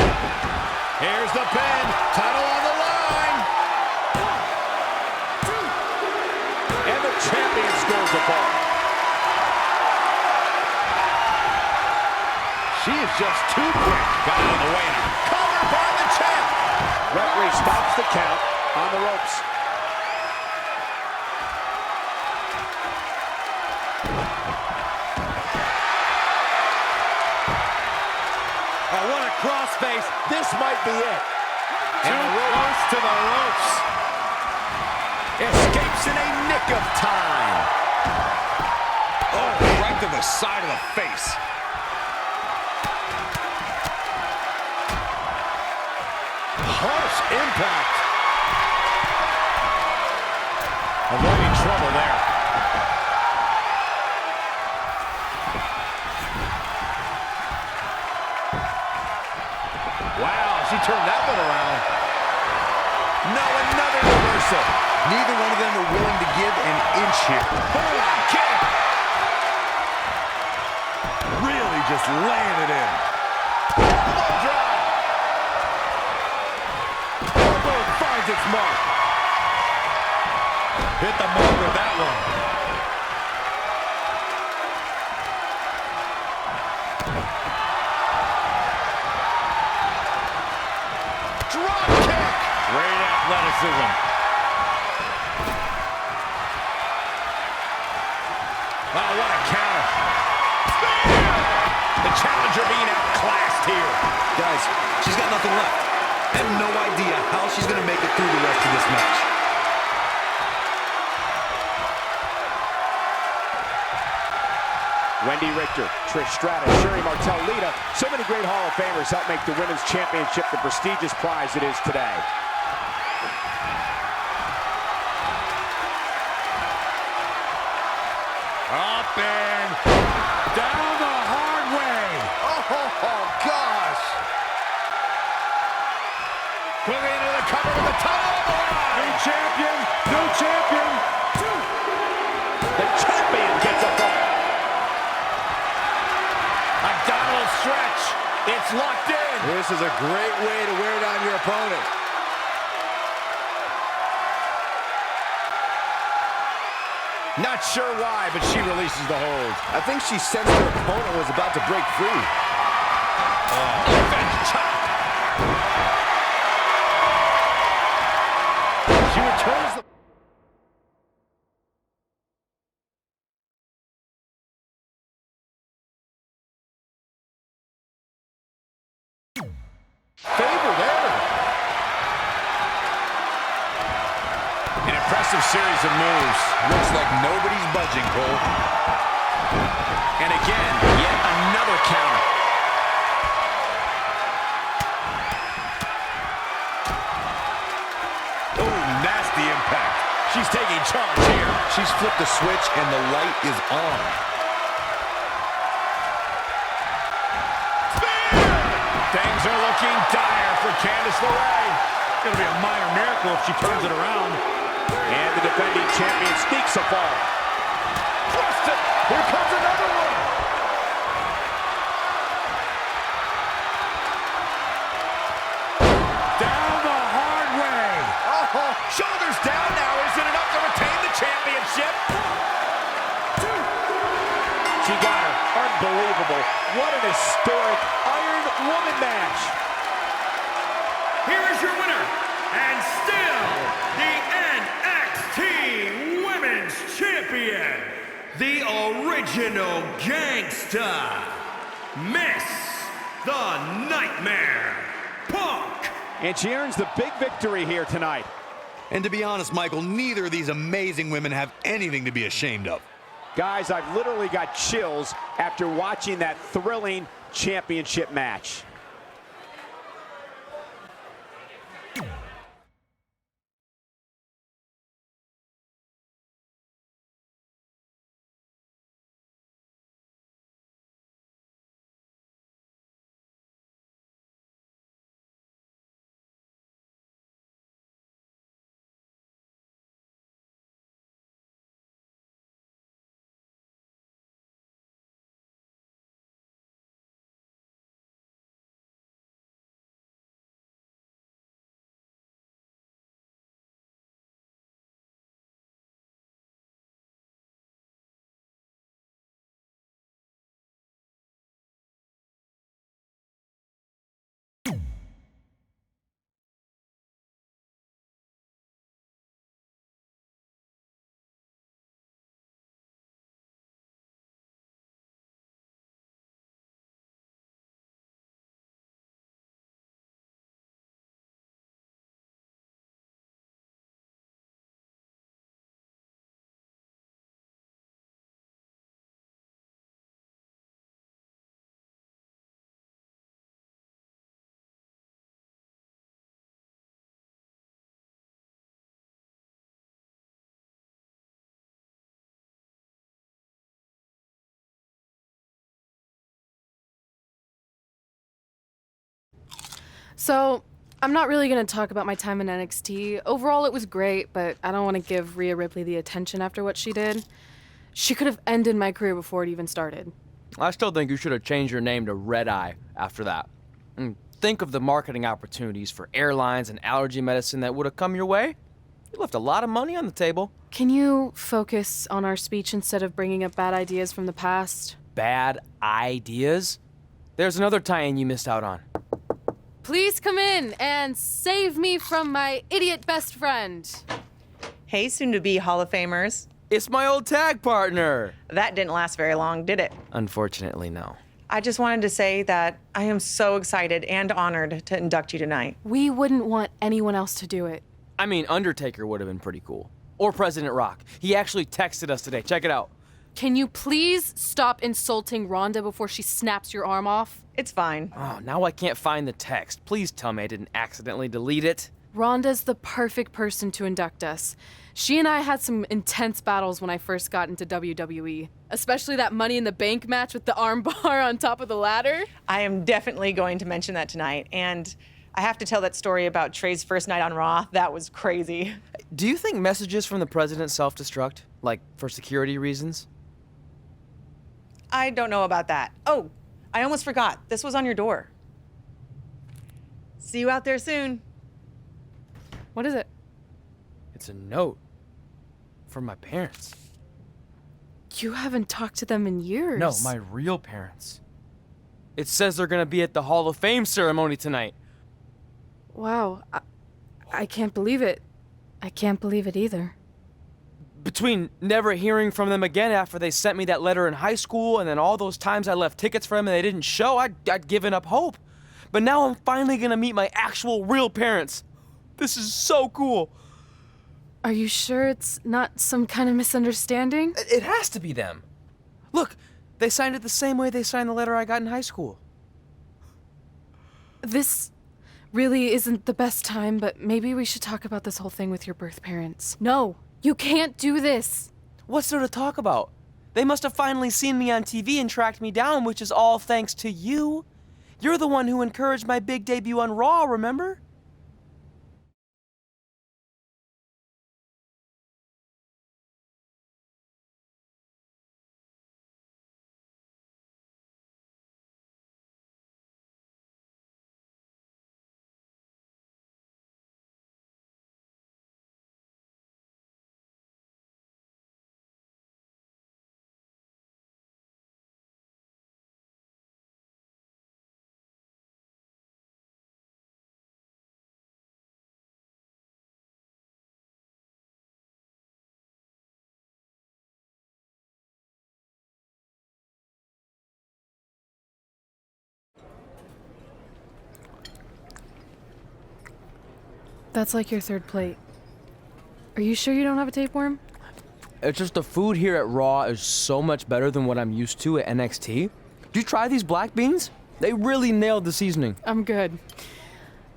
Here's the pin. Title on the line. 1, 2. And the champion scores a fall. She is just too quick. Got out of the way now. Covered by the champ. Referee stops the count on the ropes. Oh, what a crossface. This might be it. Too close to the ropes. Escapes in a nick of time. Oh, right to the side of the face. Harsh impact. Avoiding trouble there. Wow, she turned that one around. No, another reversal. Neither one of them are willing to give an inch here. Boom, kick. Really just laying it in. Elbow drop. Elbow finds its mark. Hit the mark with that one. Drop kick. Great athleticism. Oh, what a counter. Spear! The challenger being outclassed here. Guys, she's got nothing left. I have no idea how she's going to make it through the rest of this match. Wendy Richter, Trish Stratus, Sherry Martel, Lita. So many great Hall of Famers help make the Women's Championship the prestigious prize it is today. Up and down the hard way. Oh, gosh. Quickly into the cover with the title on the line. New champion, new champion. The champion gets a fall. Abdominal stretch. It's locked in. This is a great way to wear down your opponent. Not sure why, but she releases the hold. I think she sensed her opponent was about to break free. She returns the... favor there. An impressive series of moves. Looks like nobody's budging, Cole. And again, yet another counter. Oh, nasty impact. She's taking charge here. She's flipped the switch and the light is on. Things are looking dire for Candice LeRae. It's going to be a minor miracle if she turns it around. And the defending champion sneaks a fall. Thrust to Here comes another one. Down the hard way. Oh, shoulders down now. Is it enough to retain the championship? She got her. Unbelievable. What an historic Iron Woman match. Here is your winner, and still the NXT Women's Champion, the original gangsta, Miss the Nightmare, Punk. And she earns the big victory here tonight. And to be honest, Michael, neither of these amazing women have anything to be ashamed of. Guys, I've literally got chills after watching that thrilling championship match. So, I'm not really going to talk about my time in NXT. Overall, it was great, but I don't want to give Rhea Ripley the attention after what she did. She could have ended my career before it even started. I still think you should have changed your name to Red Eye after that. And think of the marketing opportunities for airlines and allergy medicine that would have come your way. You left a lot of money on the table. Can you focus on our speech instead of bringing up bad ideas from the past? Bad ideas? There's another tie-in you missed out on. Please come in and save me from my idiot best friend. Hey, soon-to-be Hall of Famers. It's my old tag partner. That didn't last very long, did it? Unfortunately, no. I just wanted to say that I am so excited and honored to induct you tonight. We wouldn't want anyone else to do it. I mean, Undertaker would have been pretty cool. Or President Rock. He actually texted us today. Check it out. Can you please stop insulting Rhonda before she snaps your arm off? It's fine. Oh, now I can't find the text. Please tell me I didn't accidentally delete it. Rhonda's the perfect person to induct us. She and I had some intense battles when I first got into WWE, especially that Money in the Bank match with the arm bar on top of the ladder. I am definitely going to mention that tonight, and I have to tell that story about Trey's first night on Raw. That was crazy. Do you think messages from the president self-destruct? Like, for security reasons? I don't know about that. Oh, I almost forgot. This was on your door. See you out there soon. What is it? It's a note. From my parents. You haven't talked to them in years. No, my real parents. It says they're gonna be at the Hall of Fame ceremony tonight. Wow, I can't believe it. I can't believe it either. Between never hearing from them again after they sent me that letter in high school and then all those times I left tickets for them and they didn't show, I'd given up hope. But now I'm finally gonna meet my actual real parents. This is so cool. Are you sure it's not some kind of misunderstanding? It has to be them. Look, they signed it the same way they signed the letter I got in high school. This really isn't the best time, but maybe we should talk about this whole thing with your birth parents. No, you can't do this. What's there to talk about? They must have finally seen me on TV and tracked me down, which is all thanks to you. You're the one who encouraged my big debut on Raw, remember? That's like your third plate. Are you sure you don't have a tapeworm? It's just the food here at Raw is so much better than what I'm used to at NXT. Did you try these black beans? They really nailed the seasoning. I'm good.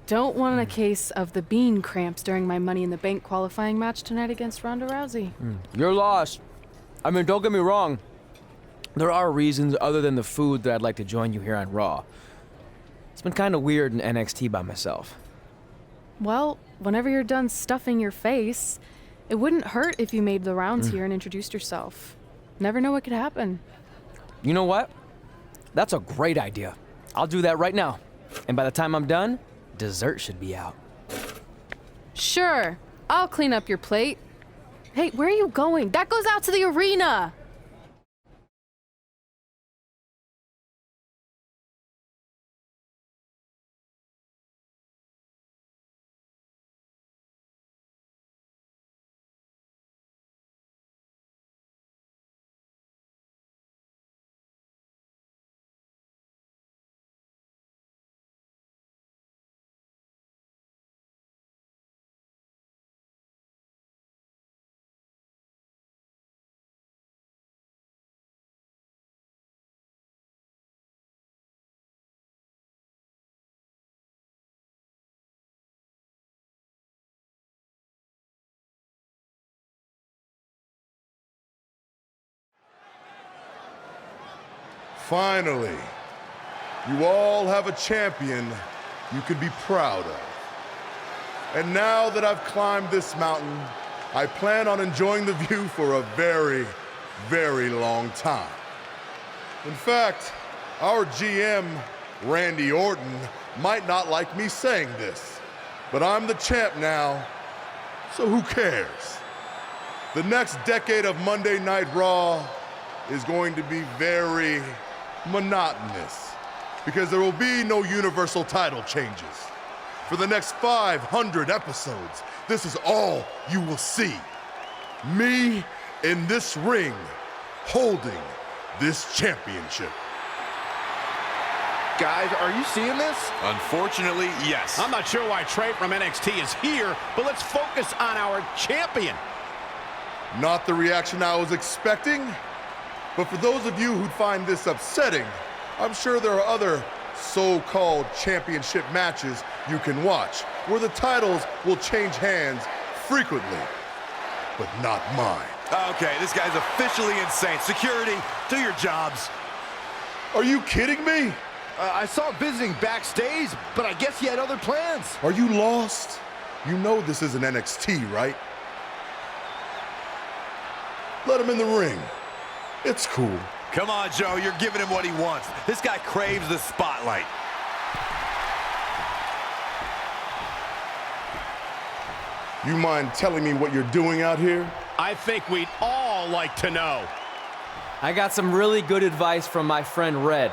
Don't want a case of the bean cramps during my Money in the Bank qualifying match tonight against Ronda Rousey. You're lost. I mean, don't get me wrong. There are reasons other than the food that I'd like to join you here on Raw. It's been kind of weird in NXT by myself. Well, whenever you're done stuffing your face, it wouldn't hurt if you made the rounds here and introduced yourself. Never know what could happen. You know what? That's a great idea. I'll do that right now. And by the time I'm done, dessert should be out. Sure, I'll clean up your plate. Hey, where are you going? That goes out to the arena! Finally, you all have a champion you can be proud of. And now that I've climbed this mountain, I plan on enjoying the view for a very, very long time. In fact, our GM, Randy Orton, might not like me saying this, but I'm the champ now, so who cares? The next decade of Monday Night Raw is going to be very monotonous because there will be no universal title changes. For the next 500 episodes, this is all you will see. Me in this ring holding this championship. Guys, are you seeing this? Unfortunately, yes. I'm not sure why Trey from NXT is here, but let's focus on our champion. Not the reaction I was expecting, but for those of you who'd find this upsetting, I'm sure there are other so-called championship matches you can watch where the titles will change hands frequently, but not mine. Okay, this guy's officially insane. Security, do your jobs. Are you kidding me? I saw him visiting backstage, but I guess he had other plans. Are you lost? You know this isn't NXT, right? Let him in the ring. It's cool. Come on, Joe, you're giving him what he wants. This guy craves the spotlight. You mind telling me what you're doing out here? I think we'd all like to know. I got some really good advice from my friend Red.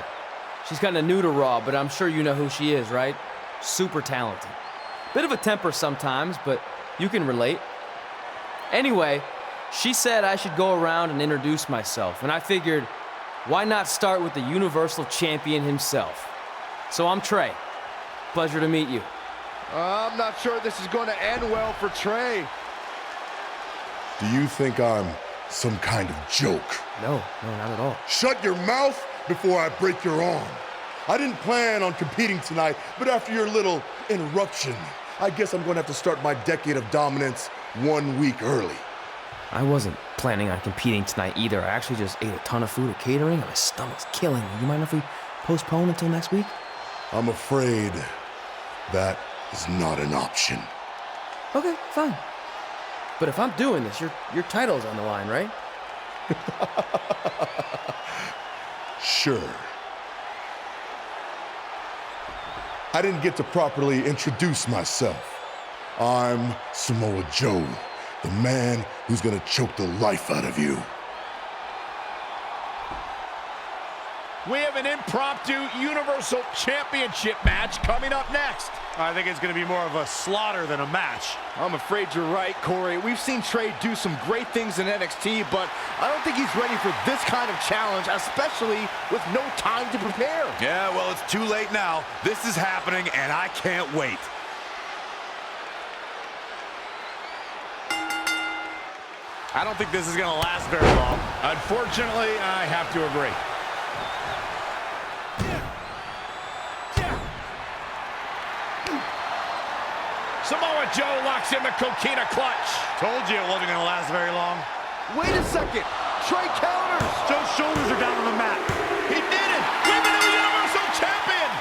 She's kind of new to Raw, but I'm sure you know who she is, right? Super talented. Bit of a temper sometimes, but you can relate. Anyway, she said I should go around and introduce myself, and I figured, why not start with the Universal Champion himself? So I'm Trey. Pleasure to meet you. I'm not sure this is going to end well for Trey. Do you think I'm some kind of joke? No, not at all. Shut your mouth before I break your arm. I didn't plan on competing tonight, but after your little interruption, I guess I'm going to have to start my decade of dominance 1 week early. I wasn't planning on competing tonight either. I actually just ate a ton of food at catering, and my stomach's killing me. You mind if we postpone until next week? I'm afraid that is not an option. Okay, fine. But if I'm doing this, your title's on the line, right? Sure. I didn't get to properly introduce myself. I'm Samoa Joe, the man who's gonna choke the life out of you. We have an impromptu Universal Championship match coming up next. I think it's going to be more of a slaughter than a match. I'm afraid you're right, Corey. We've seen Trey do some great things in NXT, but I don't think he's ready for this kind of challenge, especially with no time to prepare. Yeah, well, it's too late now. This is happening, and I can't wait. I don't think this is going to last very long. Unfortunately, I have to agree. Samoa Joe locks in the coquina clutch. Told you it wasn't going to last very long. Wait a second. Trey counters. Joe's shoulders are down on the mat. He did it. Women's Universal Champion.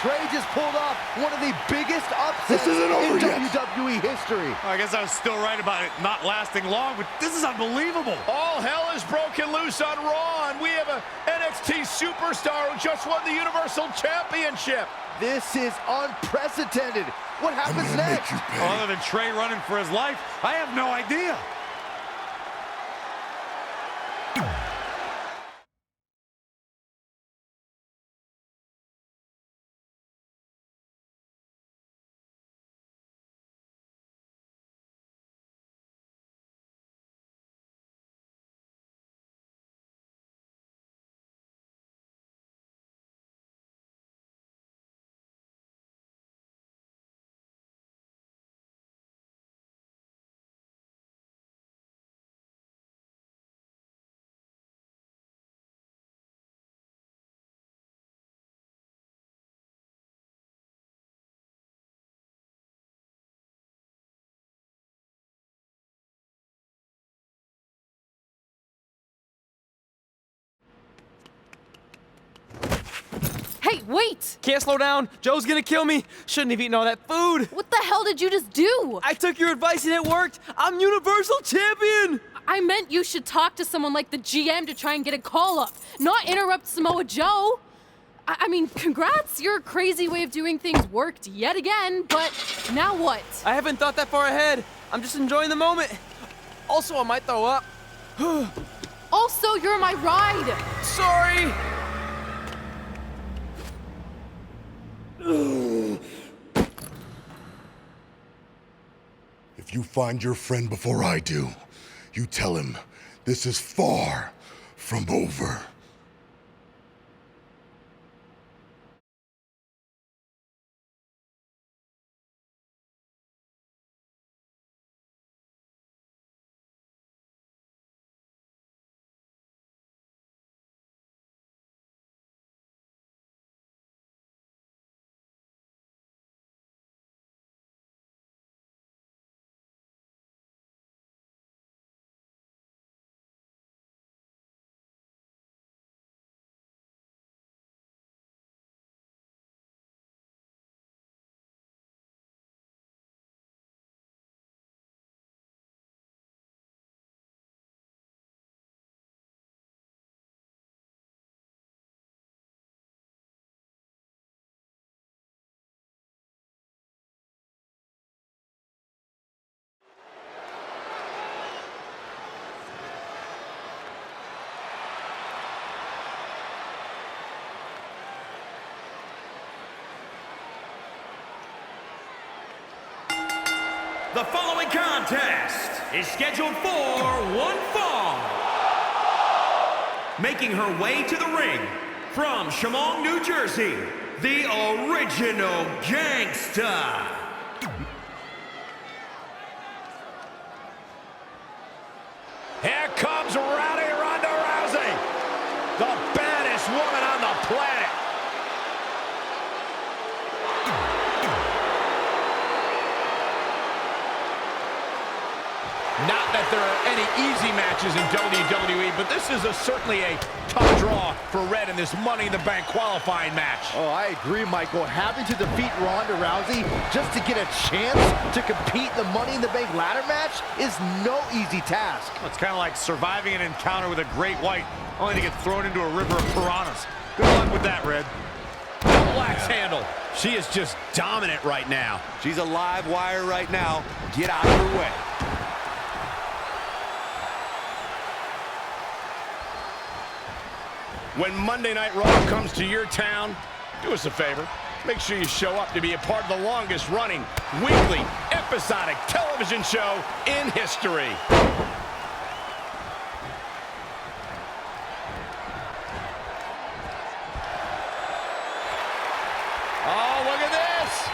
Trey just pulled off one of the biggest upsets in WWE history. I guess I was still right about it not lasting long, but this is unbelievable. All hell is broken loose on Raw, and we have a NXT superstar who just won the Universal Championship. This is unprecedented. What happens next? Other than Trey running for his life, I have no idea. Hey, wait! Can't slow down. Joe's gonna kill me. Shouldn't have eaten all that food. What the hell did you just do? I took your advice and it worked. I'm Universal Champion. I meant you should talk to someone like the GM to try and get a call up, not interrupt Samoa Joe. I mean, congrats. Your crazy way of doing things worked yet again, but now what? I haven't thought that far ahead. I'm just enjoying the moment. Also, I might throw up. Also, you're my ride. Sorry. If you find your friend before I do, you tell him this is far from over. The following contest is scheduled for one fall. Making her way to the ring from Chemung, New Jersey, the original gangsta. Here comes Rowdy Ronda Rousey, the baddest woman on the planet. Not that there are any easy matches in WWE, but this is certainly a tough draw for Red in this Money in the Bank qualifying match. Oh, I agree, Michael. Having to defeat Ronda Rousey just to get a chance to compete in the Money in the Bank ladder match is no easy task. It's kind of like surviving an encounter with a great white, only to get thrown into a river of piranhas. Good luck with that, Red. Double axe handle. She is just dominant right now. She's a live wire right now. Get out of her way. When Monday Night Raw comes to your town, do us a favor. Make sure you show up to be a part of the longest running weekly episodic television show in history. Oh, look at this.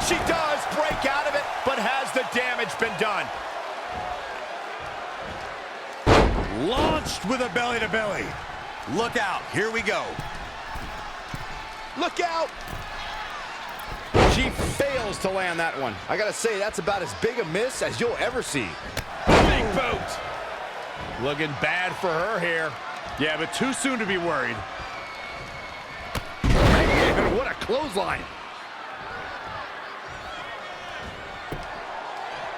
She does break out of it, but has the damage been done? Launched with a belly-to-belly. Look out. Here we go. Look out! She fails to land that one. I gotta say, that's about as big a miss as you'll ever see. Big boot. Looking bad for her here. Yeah, but too soon to be worried. Man, what a clothesline.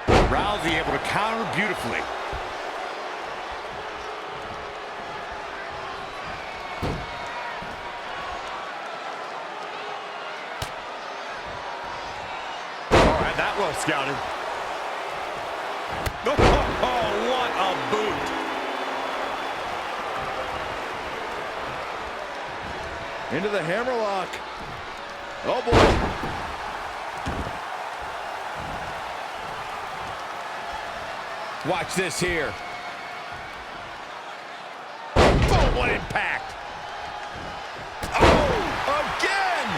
Rousey able to counter beautifully. All right, that well scouted. Oh, what a boot. Into the hammerlock. Oh, boy. Watch this here. Oh, what impact. Oh, again.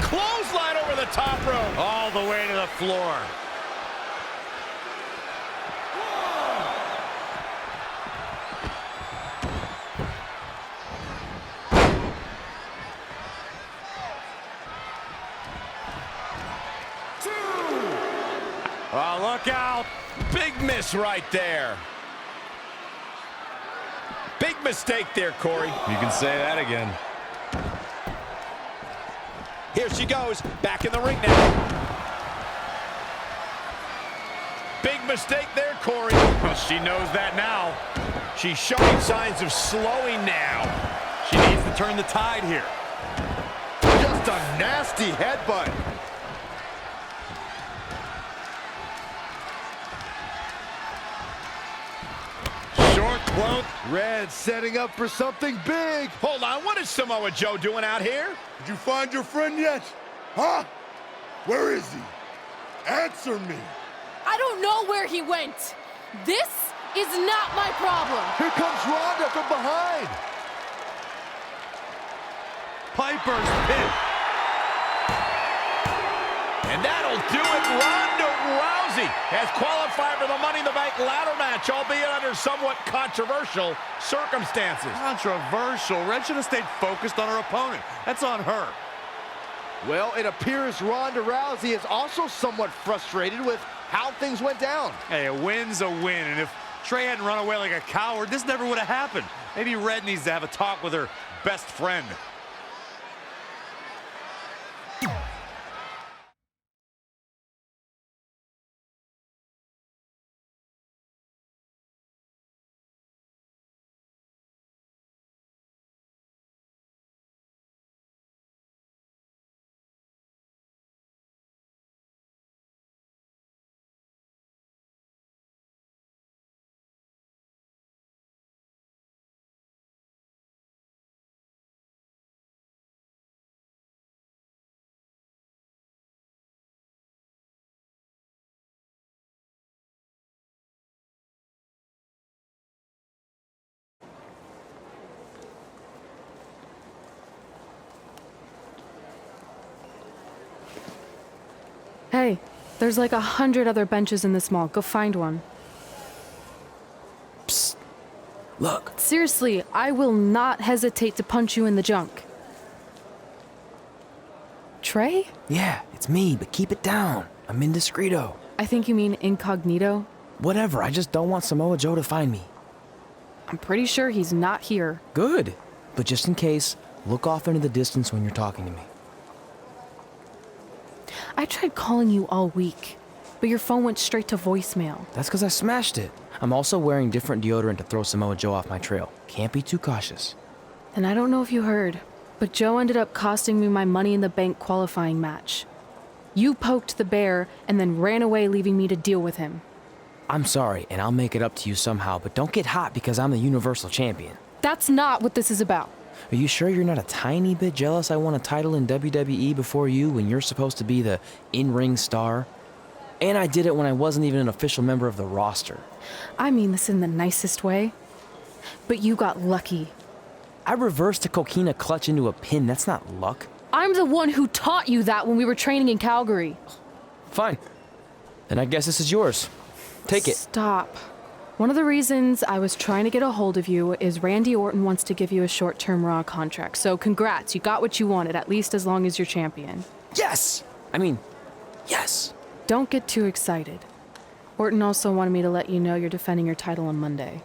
Clothesline over the top rope. All the way to the floor. Oh, look out. Big miss right there. Big mistake there, Corey. You can say that again. Here she goes, back in the ring now. Big mistake there, Corey. Well, she knows that now. She's showing signs of slowing now. She needs to turn the tide here. Just a nasty headbutt. Short quote. Red setting up for something big. Hold on, what is Samoa Joe doing out here? Did you find your friend yet? Huh? Where is he? Answer me. I don't know where he went. This is not my problem. Here comes Ronda from behind. Piper's pin. And that'll do it. Ronda Rousey has qualified for the Money in the Bank ladder match, albeit under somewhat controversial circumstances. Controversial. Red should have stayed focused on her opponent. That's on her. Well, it appears Ronda Rousey is also somewhat frustrated with how things went down. Hey, a win's a win, and if Trey hadn't run away like a coward, this never would have happened. Maybe Red needs to have a talk with her best friend. Hey, there's like 100 other benches in this mall. Go find one. Psst. Look. Seriously, I will not hesitate to punch you in the junk. Trey? Yeah, it's me, but keep it down. I'm indiscreto. I think you mean incognito. Whatever, I just don't want Samoa Joe to find me. I'm pretty sure he's not here. Good. But just in case, look off into the distance when you're talking to me. I tried calling you all week, but your phone went straight to voicemail. That's because I smashed it. I'm also wearing different deodorant to throw Samoa Joe off my trail. Can't be too cautious. And I don't know if you heard, but Joe ended up costing me my Money in the Bank qualifying match. You poked the bear and then ran away, leaving me to deal with him. I'm sorry, and I'll make it up to you somehow, but don't get hot because I'm the Universal Champion. That's not what this is about. Are you sure you're not a tiny bit jealous I won a title in WWE before you when you're supposed to be the in-ring star? And I did it when I wasn't even an official member of the roster. I mean this in the nicest way. But you got lucky. I reversed a coquina clutch into a pin. That's not luck. I'm the one who taught you that when we were training in Calgary. Fine. Then I guess this is yours. Take it. Stop. One of the reasons I was trying to get a hold of you is Randy Orton wants to give you a short-term Raw contract. So congrats, you got what you wanted, at least as long as you're champion. Yes! I mean, yes. Don't get too excited. Orton also wanted me to let you know you're defending your title on Monday.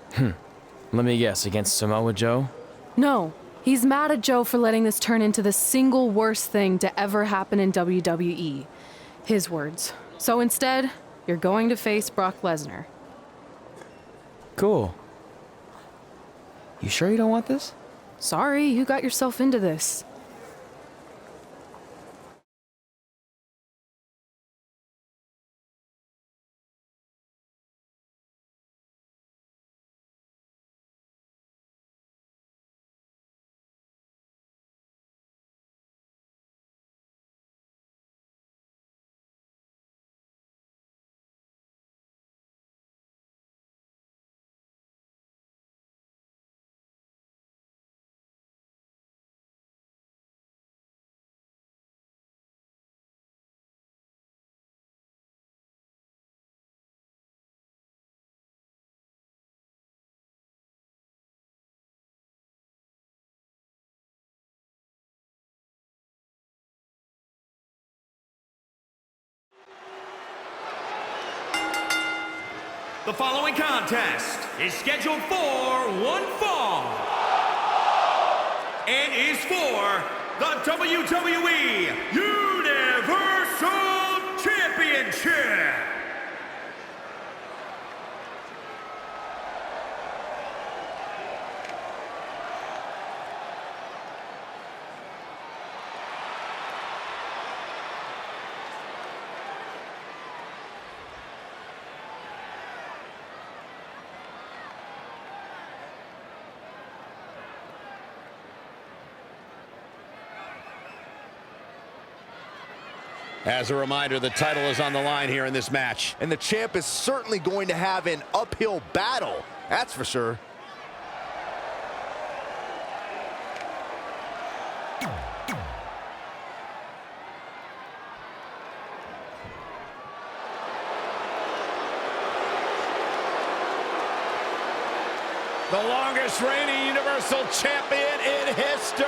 Let me guess, against Samoa Joe? No, he's mad at Joe for letting this turn into the single worst thing to ever happen in WWE. His words. So instead, you're going to face Brock Lesnar. Cool. You sure you don't want this? Sorry, you got yourself into this. The following contest is scheduled for one fall and is for the WWE Universal Championship. As a reminder, the title is on the line here in this match. And the champ is certainly going to have an uphill battle, that's for sure. The longest reigning Universal Champion in history.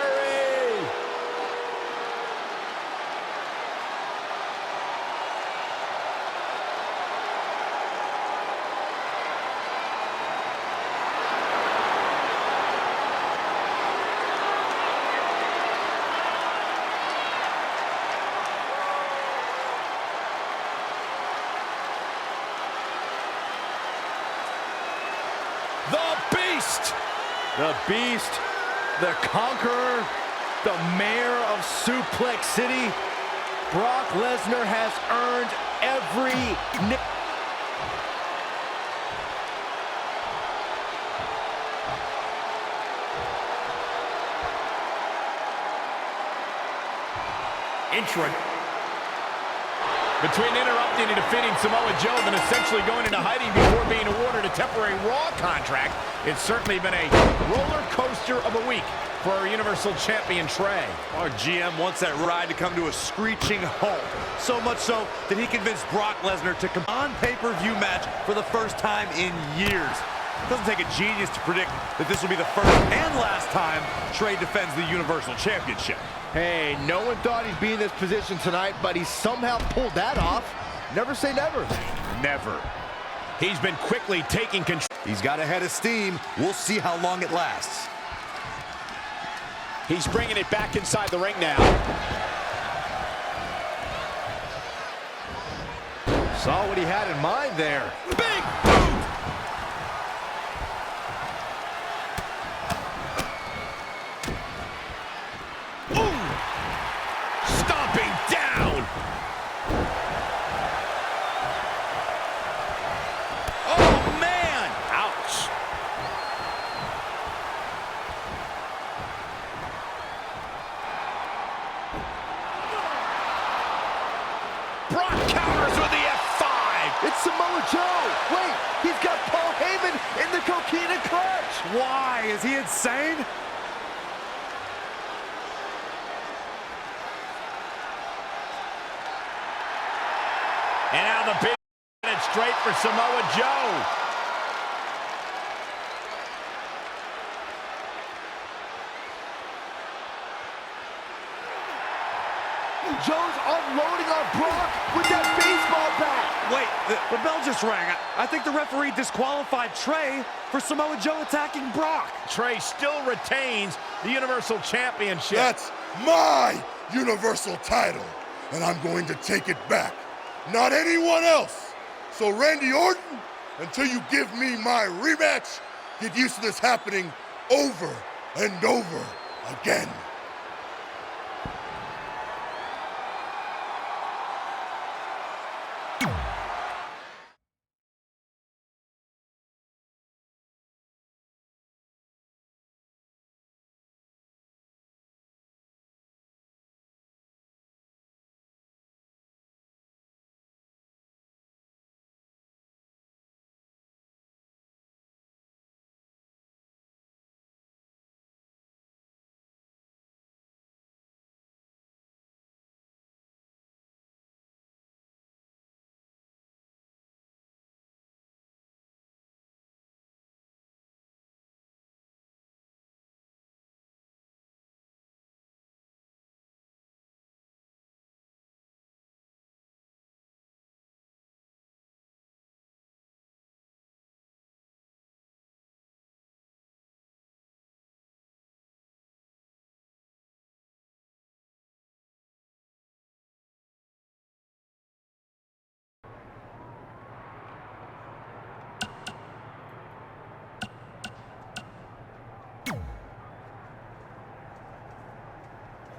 The Beast, the Conqueror, the Mayor of Suplex City. Brock Lesnar has earned every Between interrupting and defeating Samoa Joe and essentially going into hiding before being awarded a temporary Raw contract, it's certainly been a roller coaster of a week for our Universal Champion Trey. Our GM wants that ride to come to a screeching halt. So much so that he convinced Brock Lesnar to come on pay-per-view match for the first time in years. It doesn't take a genius to predict that this will be the first and last time Trey defends the Universal Championship. Hey, no one thought he'd be in this position tonight, but he somehow pulled that off. Never say never. Never. He's been quickly taking control. He's got a head of steam. We'll see how long it lasts. He's bringing it back inside the ring now. Saw what he had in mind there. Big boot! Stomping down. Oh, man. Ouch. Brock counters with the F5. It's Samoa Joe. Wait, he's got Paul Heyman in the coquina clutch. Why? Is he insane? the pin and straight for Samoa Joe. Joe's unloading on Brock with that baseball bat. Wait, the bell just rang. I think the referee disqualified Trey for Samoa Joe attacking Brock. Trey still retains the Universal Championship. That's my Universal title, and I'm going to take it back. Not anyone else. So Randy Orton, until you give me my rematch, get used to this happening over and over again.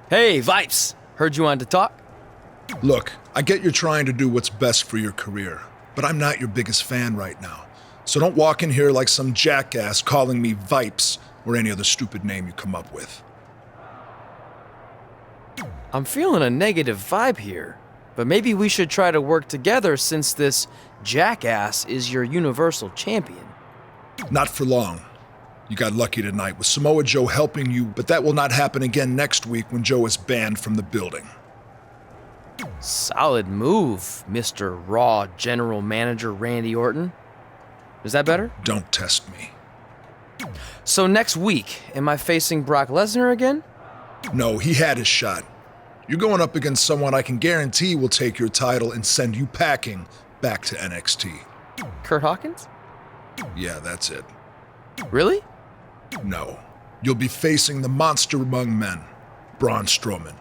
Hey, Vipes! Heard you wanted to talk? Look, I get you're trying to do what's best for your career, but I'm not your biggest fan right now. So don't walk in here like some jackass calling me Vipes or any other stupid name you come up with. I'm feeling a negative vibe here, but maybe we should try to work together since this jackass is your Universal Champion. Not for long. You got lucky tonight with Samoa Joe helping you, but that will not happen again next week when Joe is banned from the building. Solid move, Mr. Raw General Manager Randy Orton. Is that better? Don't test me. So next week, am I facing Brock Lesnar again? No, he had his shot. You're going up against someone I can guarantee will take your title and send you packing back to NXT. Kurt Hawkins? Yeah, that's it. Really? No. You'll be facing the monster among men, Braun Strowman.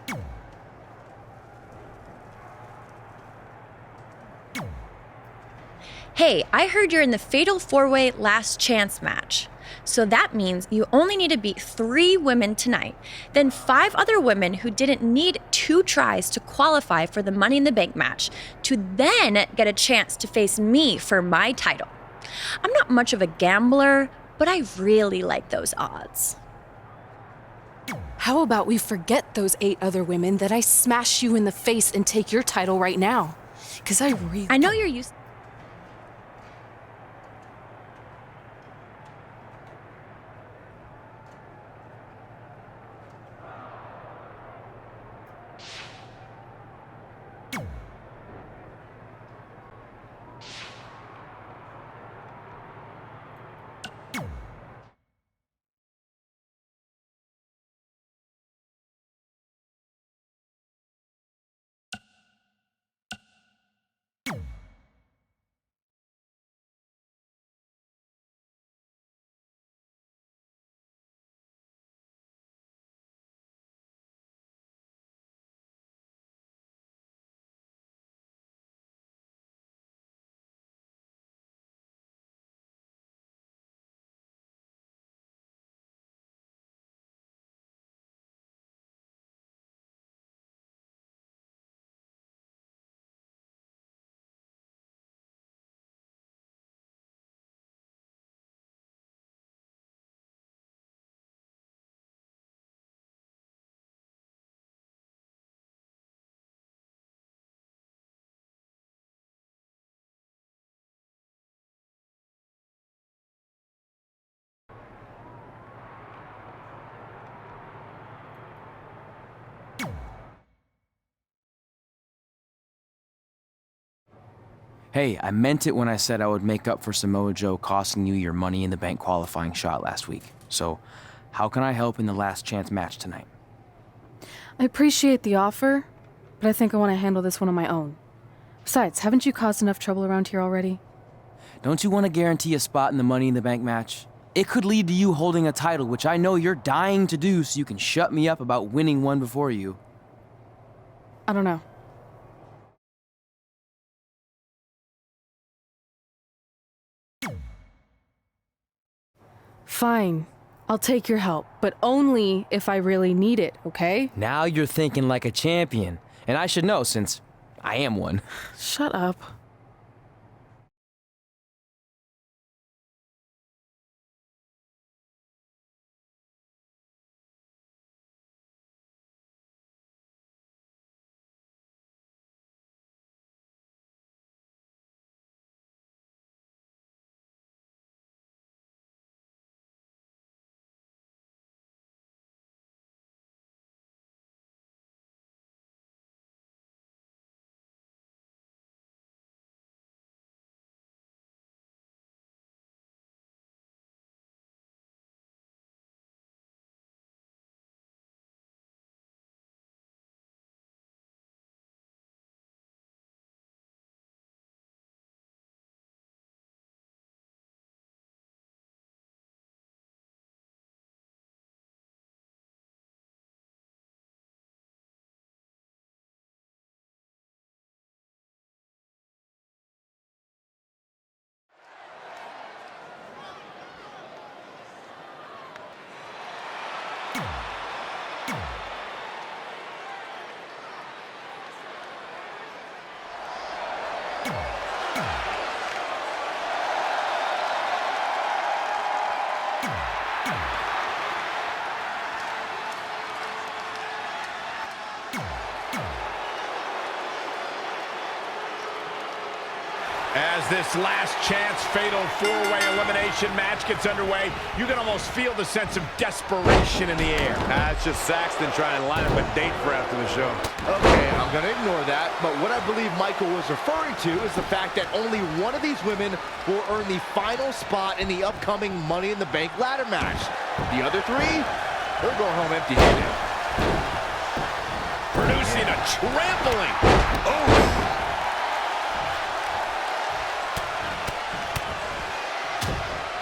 Hey, I heard you're in the Fatal 4-Way Last Chance match. So that means you only need to beat 3 women tonight, then 5 other women who didn't need 2 tries to qualify for the Money in the Bank match to then get a chance to face me for my title. I'm not much of a gambler, but I really like those odds. How about we forget those 8 other women that I smash you in the face and take your title right now? Because I know you're used. Hey, I meant it when I said I would make up for Samoa Joe costing you your Money in the Bank qualifying shot last week. So, how can I help in the last chance match tonight? I appreciate the offer, but I think I want to handle this one on my own. Besides, haven't you caused enough trouble around here already? Don't you want to guarantee a spot in the Money in the Bank match? It could lead to you holding a title, which I know you're dying to do so you can shut me up about winning one before you. I don't know. Fine. I'll take your help, but only if I really need it, okay? Now you're thinking like a champion, and I should know since I am one. Shut up. As this last chance fatal four-way elimination match gets underway, you can almost feel the sense of desperation in the air. That's just Saxton trying to line up a date for after the show. Okay, I'm going to ignore that, but what I believe Michael was referring to is the fact that only one of these women will earn the final spot in the upcoming Money in the Bank ladder match. The other three, they're going home empty-handed. Producing a trampling. Oh!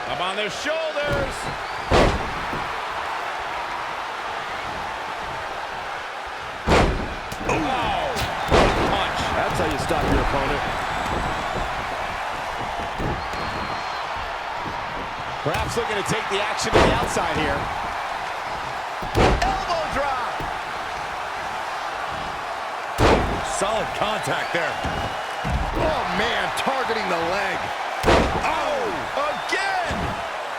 Up on their shoulders. Oh, punch. That's how you stop your opponent. Perhaps looking to take the action to the outside here. Elbow drop. Solid contact there. Oh, man, targeting the leg. Oh, again.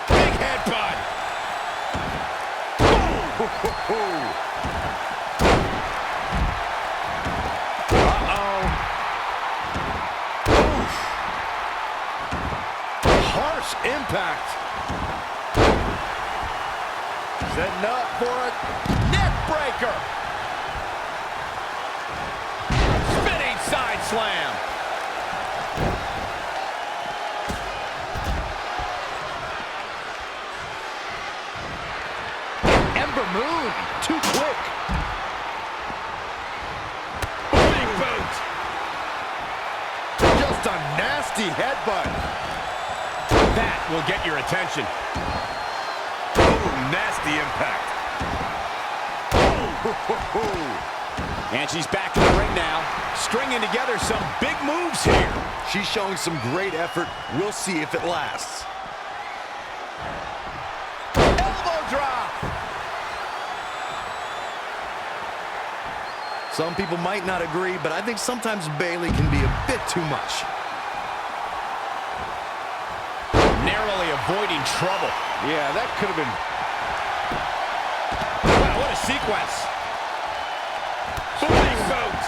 Big headbutt. Uh-oh. Harsh impact. Setting up for a neck breaker. Spinning side slam. Moon, too quick. Big boot. Just a nasty headbutt. That will get your attention. Oh, nasty impact. And she's back in the ring now, stringing together some big moves here. She's showing some great effort. We'll see if it lasts. Elbow drop. Some people might not agree, but I think sometimes Bayley can be a bit too much. Narrowly avoiding trouble. Yeah, that could have been. Wow, what a sequence. Big boot.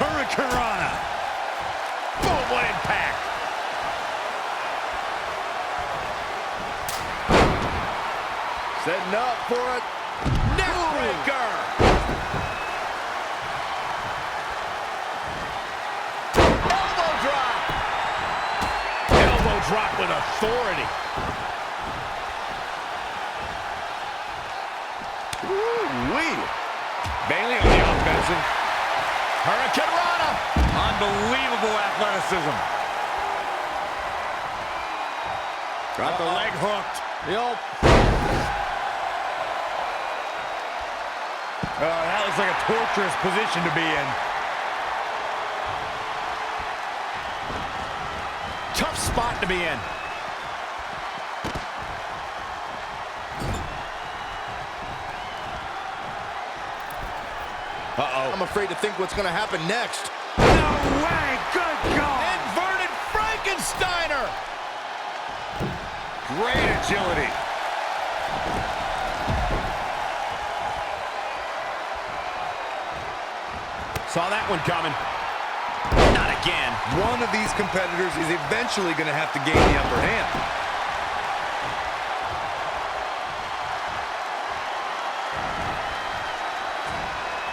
Hurricanrana. Boom, what impact. Setting up for a neck breaker. drop with authority. Ooh-wee. Bailey on the offensive. Hurricane Rana. Unbelievable athleticism. Got the leg hooked. Yup. That looks like a torturous position to be in. Tough spot to be in. I'm afraid to think what's going to happen next. No way! Good God! Inverted Frankensteiner! Great agility. Saw that one coming. Not again. One of these competitors is eventually going to have to gain the upper hand.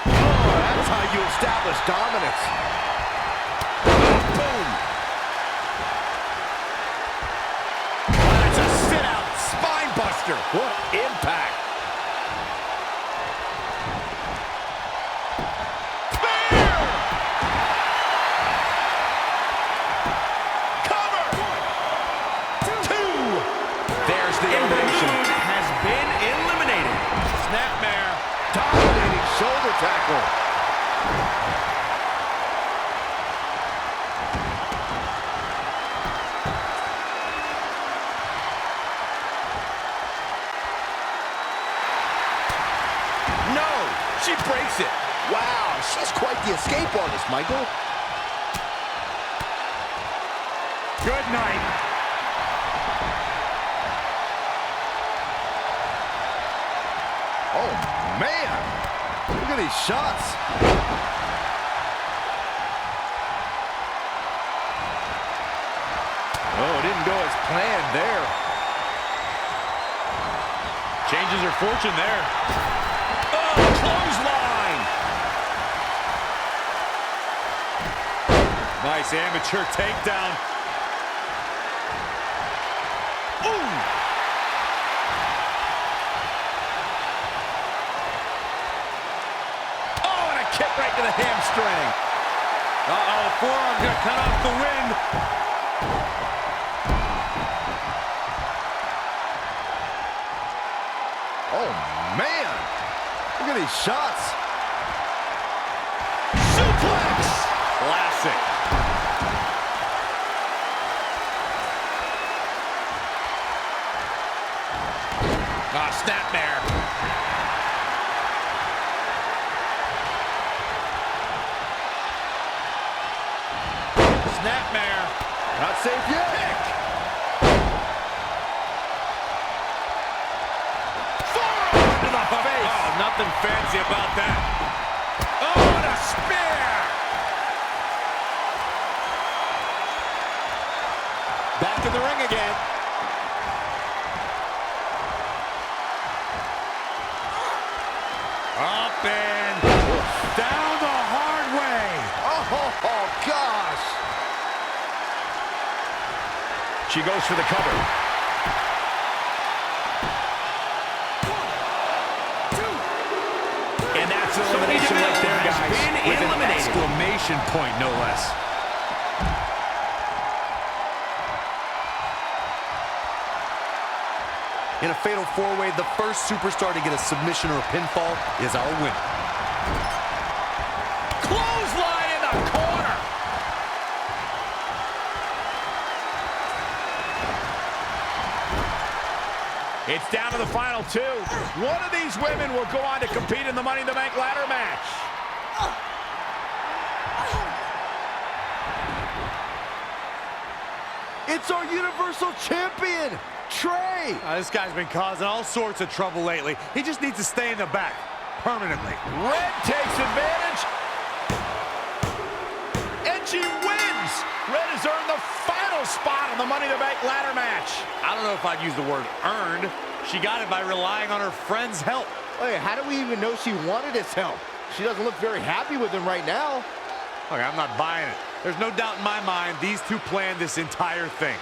Oh, that's how you establish dominance. Boom! That's a sit-out spine buster. What impact. Shoulder tackle. No, she breaks it. Wow, she's quite the escape artist, Michael. Good night. Oh, man. Look at these shots. Oh, it didn't go as planned there. Changes her fortune there. Oh, clothesline. Nice amateur takedown. Ooh. Kick right to the hamstring. Uh-oh, forearm gonna cut off the wind. Oh, man. Look at these shots. Suplex. Classic. Snapmare. Snapmare. Not safe yet. Kick. Forearm to the face. Oh, nothing fancy about that. Oh, and a spear. Back to the ring again. Up and down the hard way. Oh, gosh. She goes for the cover. 1, 2. And that's an elimination right there, guys. With an exclamation point, no less. In a fatal four-way, the first superstar to get a submission or a pinfall is our winner. Clothesline in the corner. It's down to the final 2. One of these women will go on to compete in the Money in the Bank ladder match. It's our Universal Champion, Trey. This guy's been causing all sorts of trouble lately. He just needs to stay in the back permanently. Red takes advantage. And she wins. Red has earned the final spot on the Money in the Bank ladder match. I don't know if I'd use the word earned. She got it by relying on her friend's help. Hey, how do we even know she wanted his help? She doesn't look very happy with him right now. Okay, I'm not buying it. There's no doubt in my mind these two planned this entire thing.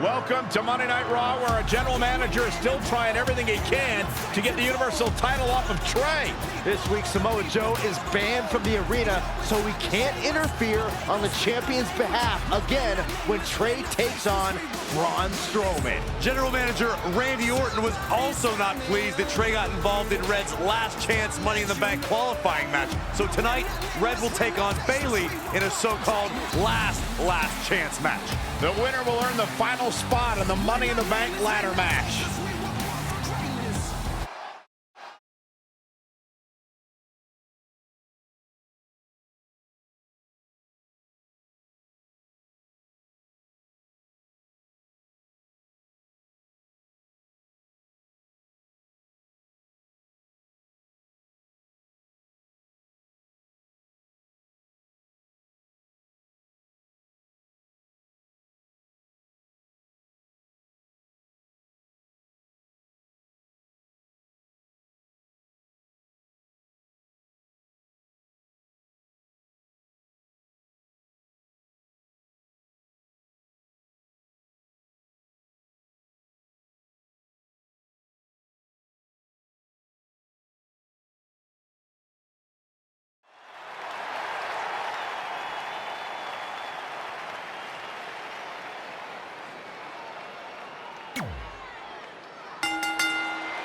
Welcome to Monday Night Raw, where a general manager is still trying everything he can to get the Universal title off of Trey. This week, Samoa Joe is banned from the arena, so we can't interfere on the champion's behalf again when Trey takes on Braun Strowman. General Manager Randy Orton was also not pleased that Trey got involved in Red's last chance Money in the Bank qualifying match. So tonight, Red will take on Bayley in a so-called last chance match. The winner will earn the final spot in the Money in the Bank ladder match.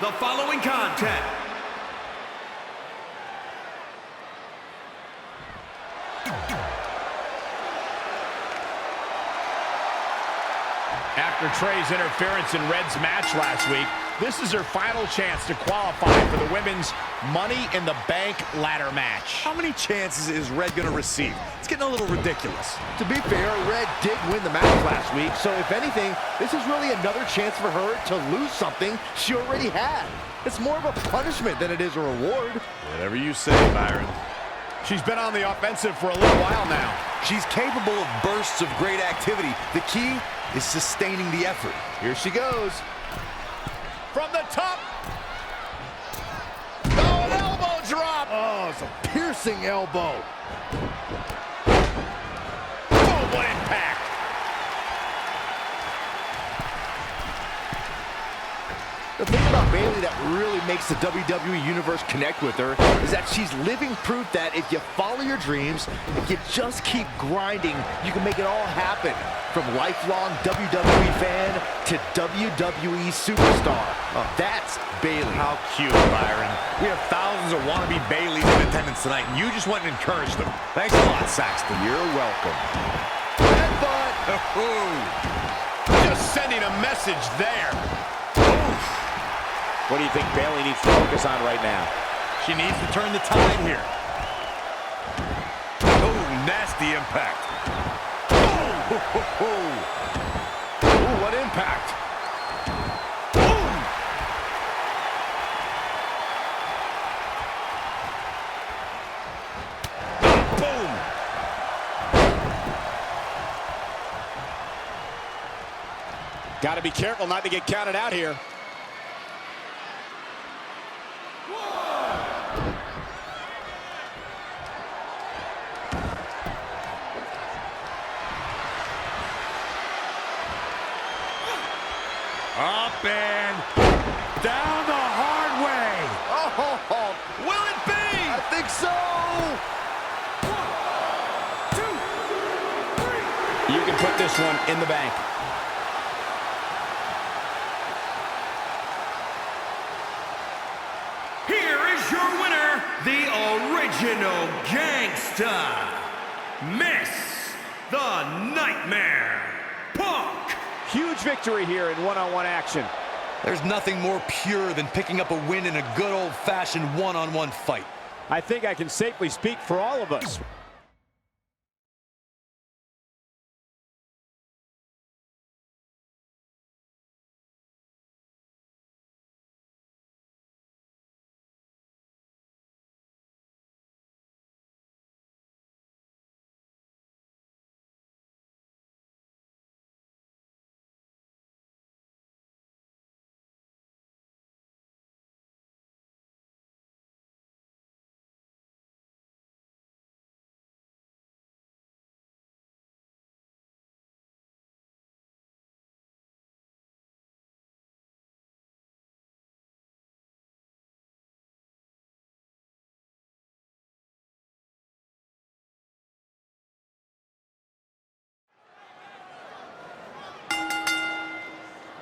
The following contest After Trey's interference in Red's match last week, this is her final chance to qualify for the women's Money in the Bank ladder match. How many chances is Red going to receive? It's getting a little ridiculous. To be fair, Red did win the match last week, so if anything, this is really another chance for her to lose something she already had. It's more of a punishment than it is a reward. Whatever you say, Byron. She's been on the offensive for a little while now. She's capable of bursts of great activity. The key is sustaining the effort. Here she goes. From the top. Oh, an elbow drop. Oh, it's a piercing elbow. Oh, what impact. The thing about Bayley that really makes the WWE Universe connect with her is that she's living proof that if you follow your dreams, if you just keep grinding, you can make it all happen. From lifelong WWE fan to WWE superstar. That's Bayley. How cute, Byron. We have thousands of wannabe Baileys in attendance tonight, and you just went and encouraged them. Thanks a lot, Saxton. You're welcome. Headbutt. Just sending a message there. What do you think Bayley needs to focus on right now? She needs to turn the tide here. Oh, nasty impact. Ooh, what impact. Boom. Got to be careful not to get counted out here. Up and down the hard way. Oh, will it be? I think so. 1, 2, 3. You can put this one in the bank. Here is your winner, the original gangsta, Miss the Nightmare, Punk. Huge victory here in one-on-one action. There's nothing more pure than picking up a win in a good old-fashioned one-on-one fight. I think I can safely speak for all of us.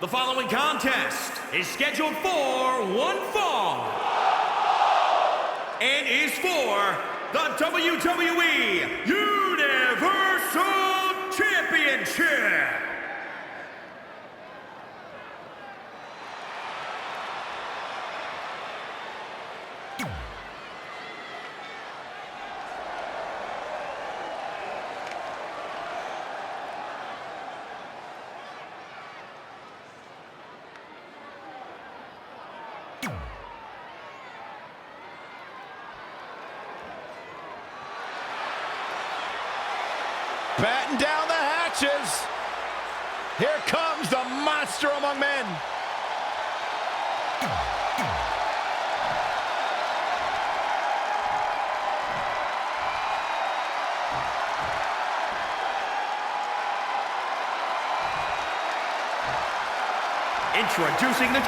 The following contest is scheduled for one fall and is for the WWE Universal Championship. Batten down the hatches. Here comes the monster among men. Introducing the...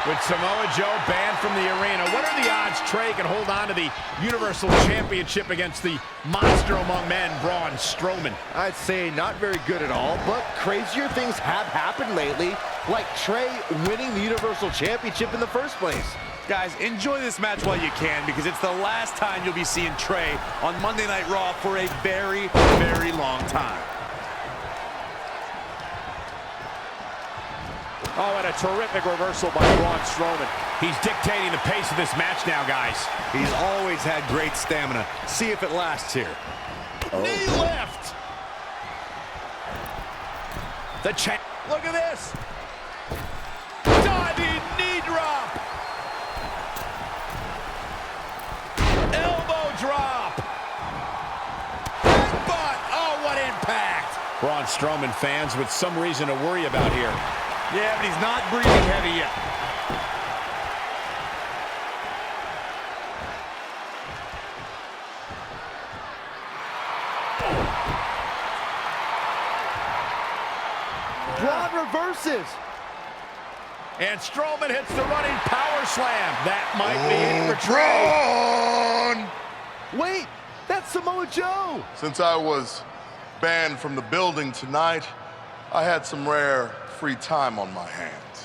With Samoa Joe banned from the arena, what are the odds Trey can hold on to the Universal Championship against the monster among men, Braun Strowman? I'd say not very good at all, but crazier things have happened lately, like Trey winning the Universal Championship in the first place. Guys, enjoy this match while you can, because it's the last time you'll be seeing Trey on Monday Night Raw for a very, very long time. Oh, and a terrific reversal by Braun Strowman. He's dictating the pace of this match now, guys. He's always had great stamina. See if it lasts here. Knee lift. The champ. Look at this. Diving knee drop. Elbow drop. Headbutt. Oh, what impact. Braun Strowman fans with some reason to worry about here. Yeah, but he's not breathing heavy yet. Braun reverses. And Strowman hits the running power slam. That might be it for Trey. Wait, that's Samoa Joe. Since I was banned from the building tonight, I had some rare free time on my hands.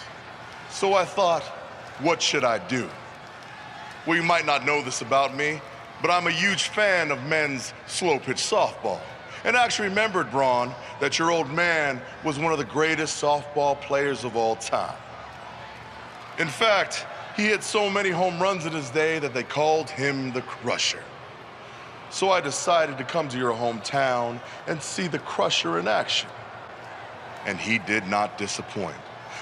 So I thought, what should I do? Well, you might not know this about me, but I'm a huge fan of men's slow-pitch softball. And I actually remembered, Braun, that your old man was one of the greatest softball players of all time. In fact, he hit so many home runs in his day that they called him the Crusher. So I decided to come to your hometown and see the Crusher in action. And he did not disappoint.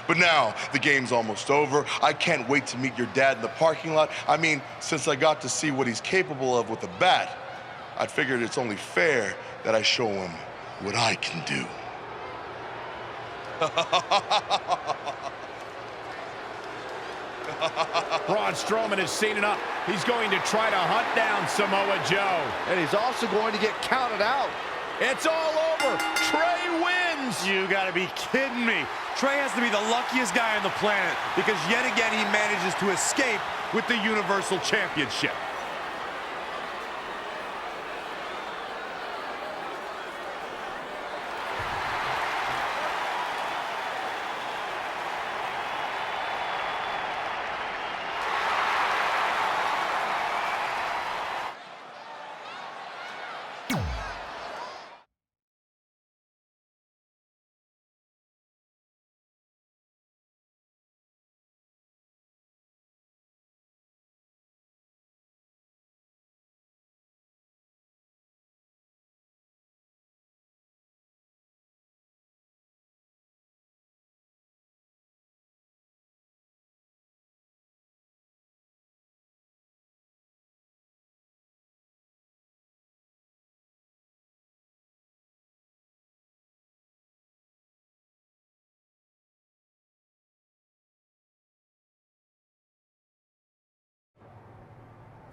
But now, the game's almost over. I can't wait to meet your dad in the parking lot. I mean, since I got to see what he's capable of with a bat, I figured it's only fair that I show him what I can do. Braun Strowman has seen it up. He's going to try to hunt down Samoa Joe. And he's also going to get counted out. It's all over. Trey wins. You gotta be kidding me. Trey has to be the luckiest guy on the planet, because yet again he manages to escape with the Universal Championship.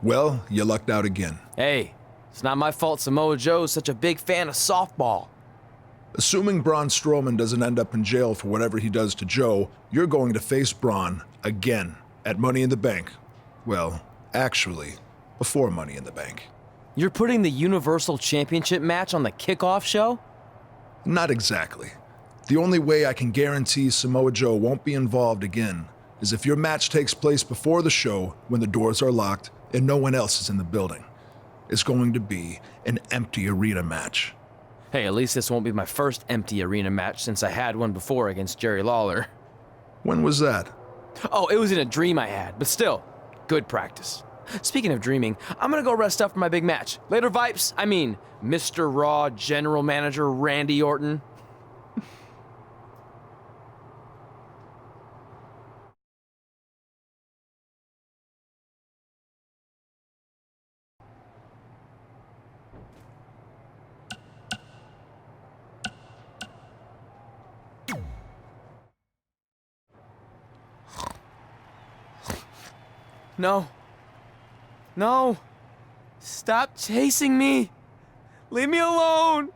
Well, you lucked out again. Hey, it's not my fault Samoa Joe's such a big fan of softball. Assuming Braun Strowman doesn't end up in jail for whatever he does to Joe, you're going to face Braun again at Money in the Bank. Well, actually, before Money in the Bank. You're putting the Universal Championship match on the kickoff show? Not exactly. The only way I can guarantee Samoa Joe won't be involved again is if your match takes place before the show when the doors are locked and no one else is in the building. It's going to be an empty arena match. Hey, at least this won't be my first empty arena match since I had one before against Jerry Lawler. When was that? Oh, it was in a dream I had, but still, good practice. Speaking of dreaming, I'm gonna go rest up for my big match. Later, Vipes. I mean, Mr. Raw General Manager Randy Orton. No. No. Stop chasing me. Leave me alone.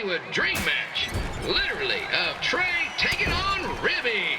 A dream match, literally, of Trey taking on Ribby.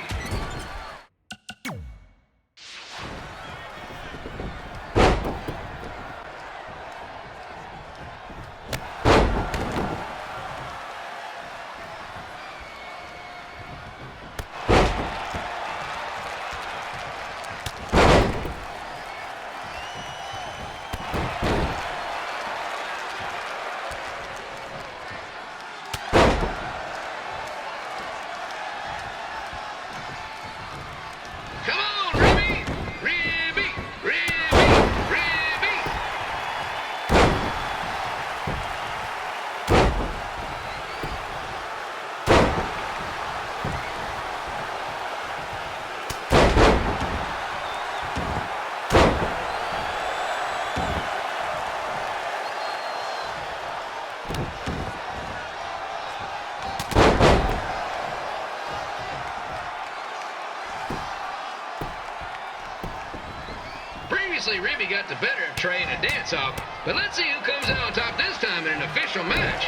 Previously, Ribby got the better of Trey in a dance-off, but let's see who comes out on top this time in an official match.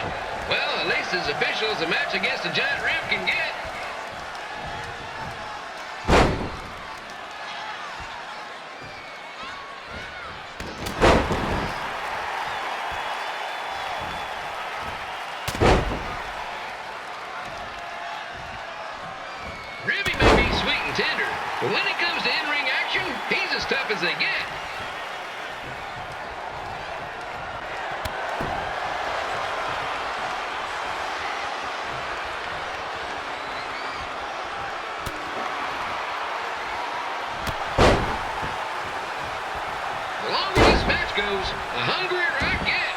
Well, at least as official as a match against a giant Rib can get. Ribby may be sweet and tender, but when it comes to in-ring action, he's as tough as they get. The longer this match goes, the hungrier I get.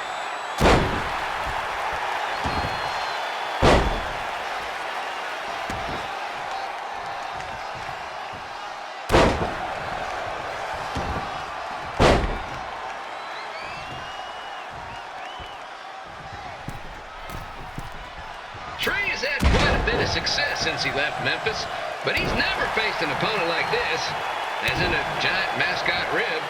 Trey has had quite a bit of success since he left Memphis, but he's never faced an opponent like this, as in a giant mascot Rib.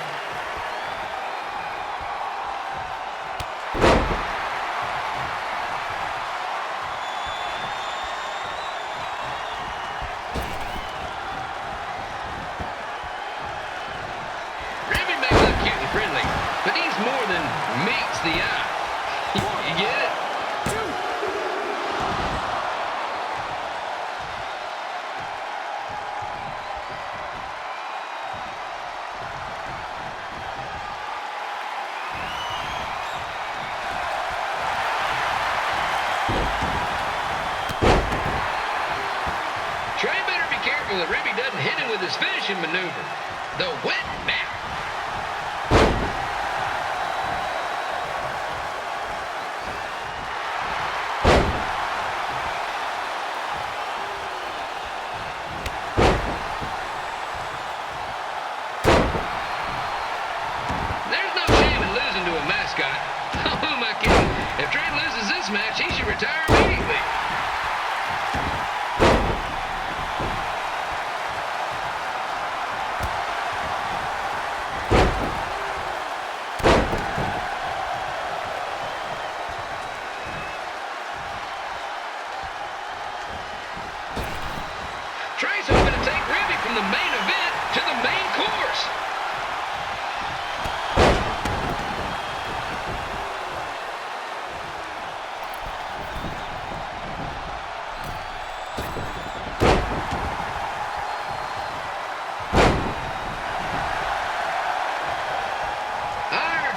careful that Ribby doesn't hit him with his finishing maneuver, the wet mat. There's no shame in losing to a mascot. Who am I kidding? If Trey loses this match, he should retire immediately. Trey's hoping to take Ribby from the main event to the main course.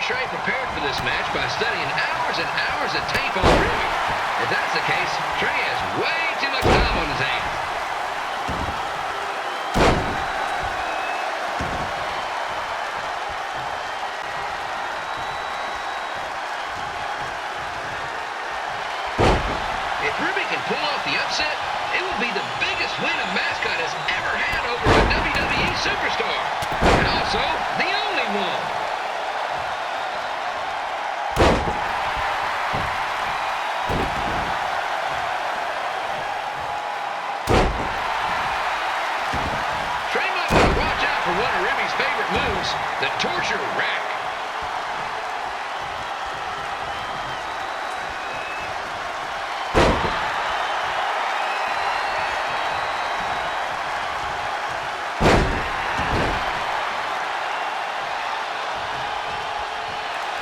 Trey prepared for this match by studying hours and hours of tape on Ribby. If that's the case, Trey has way too much time on his hands. If Ribby can pull off the upset, it will be the biggest win a mascot has ever had over a WWE superstar. And also, the only one. The torture rack.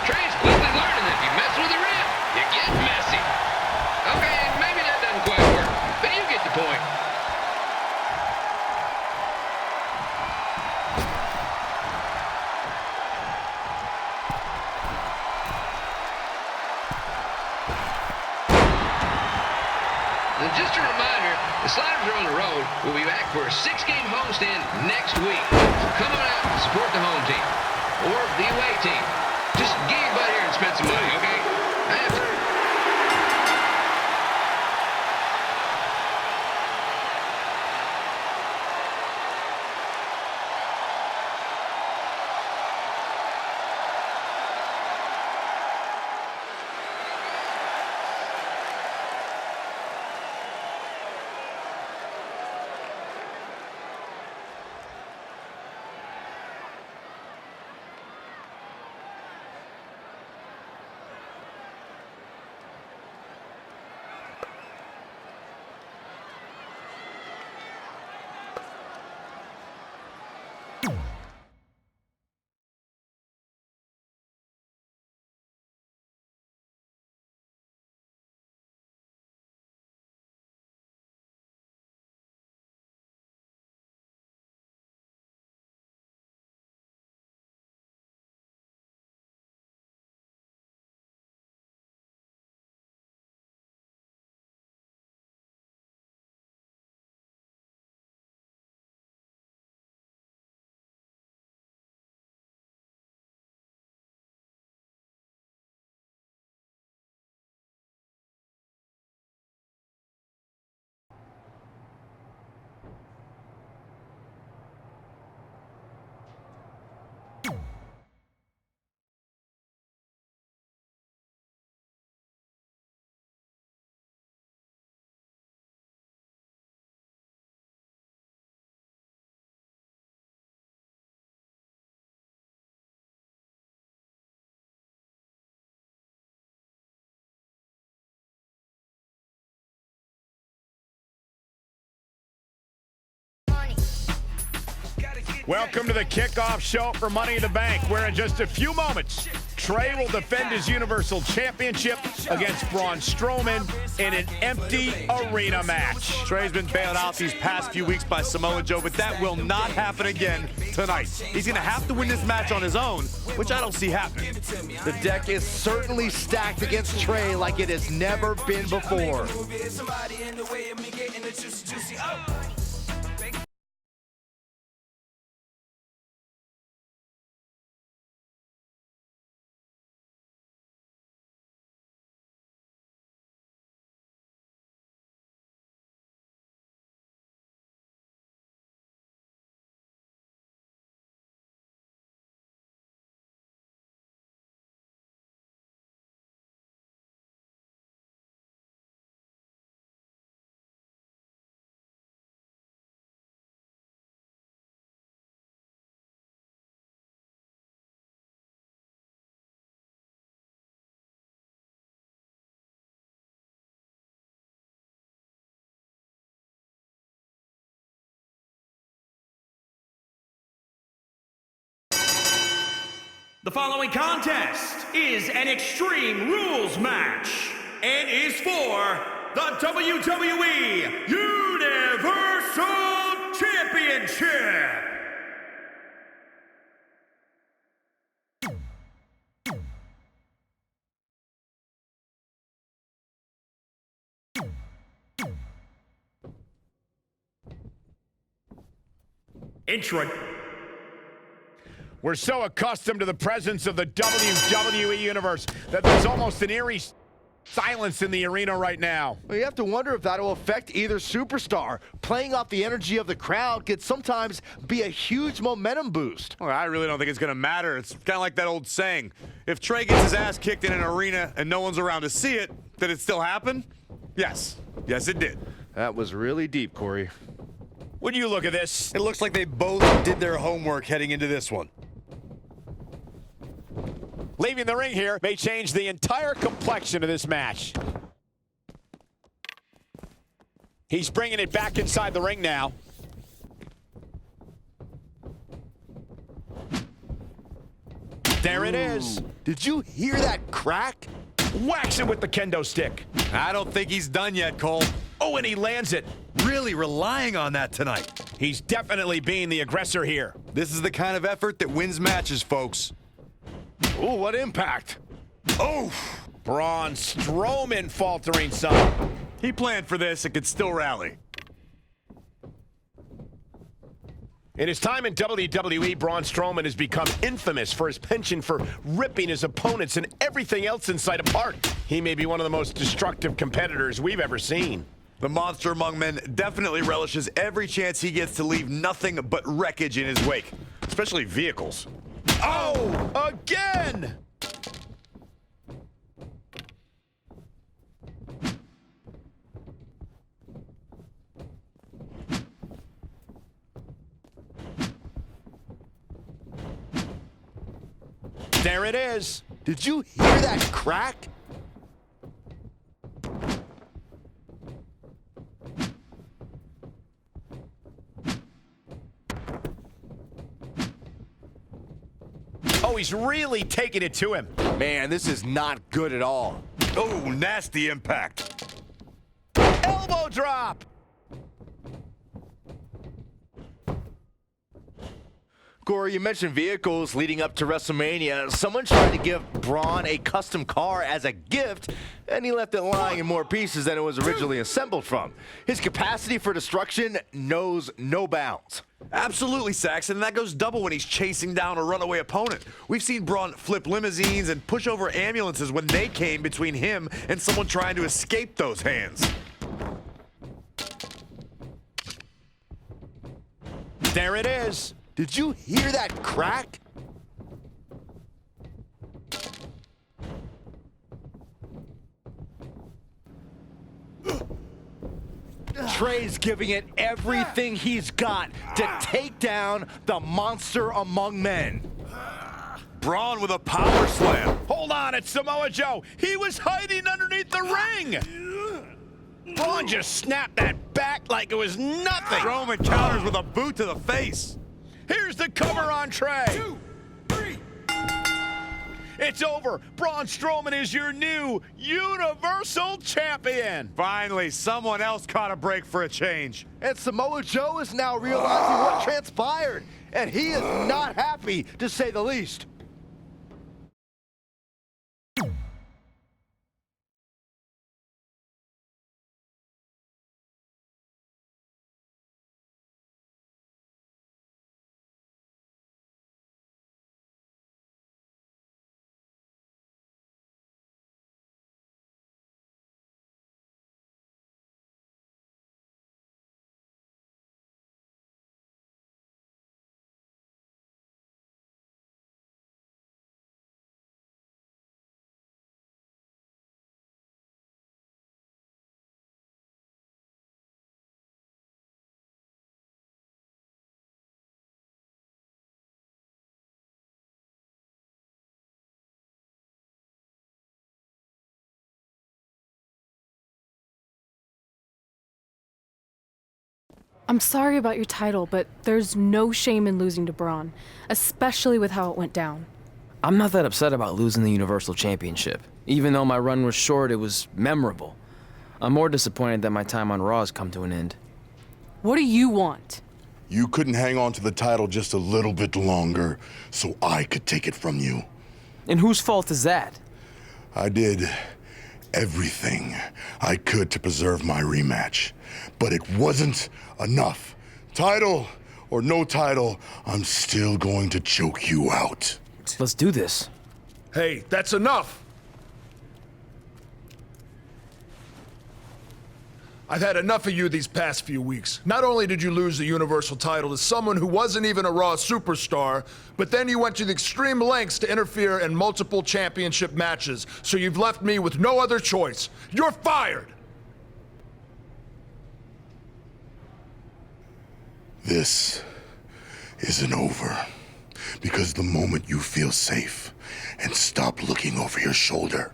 Trey's quickly learning that if you mess with a rib, you get messy. Okay, maybe that doesn't quite work, but you get the point. And just a reminder, the Sliders are on the road. We'll be back for a 6-game homestand next week. So come on out and support the home team. Or the away team. Just get your butt here and spend some money, okay? Welcome to the kickoff show for Money in the Bank, where in just a few moments, Trey will defend his Universal Championship against Braun Strowman in an empty arena match. Trey's been bailed out these past few weeks by Samoa Joe, but that will not happen again tonight. He's going to have to win this match on his own, which I don't see happening. The deck is certainly stacked against Trey like it has never been before. The following contest is an Extreme Rules match and is for the WWE Universal Championship. Intro. We're so accustomed to the presence of the WWE Universe that there's almost an eerie silence in the arena right now. Well, you have to wonder if that'll affect either superstar. Playing off the energy of the crowd could sometimes be a huge momentum boost. Well, I really don't think it's going to matter. It's kind of like that old saying. If Trey gets his ass kicked in an arena and no one's around to see it, did it still happen? Yes. Yes, it did. That was really deep, Corey. When you look at this, it looks like they both did their homework heading into this one. Leaving the ring here may change the entire complexion of this match. He's bringing it back inside the ring now. There it is. Did you hear that crack? Whacks it with the kendo stick. I don't think he's done yet, Cole. Oh, and he lands it. Really relying on that tonight. He's definitely being the aggressor here. This is the kind of effort that wins matches, folks. Oh, what impact. Oh! Braun Strowman faltering some. He planned for this and could still rally. In his time in WWE, Braun Strowman has become infamous for his penchant for ripping his opponents and everything else in sight apart. He may be one of the most destructive competitors we've ever seen. The monster among men definitely relishes every chance he gets to leave nothing but wreckage in his wake, especially vehicles. Oh, again! There it is. Did you hear that crack? Oh, he's really taking it to him. Man, this is not good at all. Oh, nasty impact. Elbow drop. Corey, you mentioned vehicles leading up to WrestleMania. Someone tried to give Braun a custom car as a gift, and he left it lying in more pieces than it was originally assembled from. His capacity for destruction knows no bounds. Absolutely, Saxon, and that goes double when he's chasing down a runaway opponent. We've seen Braun flip limousines and push over ambulances when they came between him and someone trying to escape those hands. There it is. Did you hear that crack? Trey's giving it everything he's got to take down the monster among men. Braun with a power slam. Hold on, it's Samoa Joe. He was hiding underneath the ring. Braun just snapped that back like it was nothing. Strowman counters with a boot to the face. Here's the cover on Trey. 2, 3. It's over. Braun Strowman is your new Universal Champion. Finally, someone else caught a break for a change. And Samoa Joe is now realizing what transpired, and he is not happy, to say the least. I'm sorry about your title, but there's no shame in losing to Braun, especially with how it went down. I'm not that upset about losing the Universal Championship. Even though my run was short, it was memorable. I'm more disappointed that my time on Raw has come to an end. What do you want? You couldn't hang on to the title just a little bit longer so I could take it from you. And whose fault is that? I did everything I could to preserve my rematch, but it wasn't enough. Title or no title, I'm still going to choke you out. Let's do this. Hey, that's enough! I've had enough of you these past few weeks. Not only did you lose the Universal title to someone who wasn't even a Raw superstar, but then you went to the extreme lengths to interfere in multiple championship matches, so you've left me with no other choice. You're fired! This isn't over, because the moment you feel safe and stop looking over your shoulder,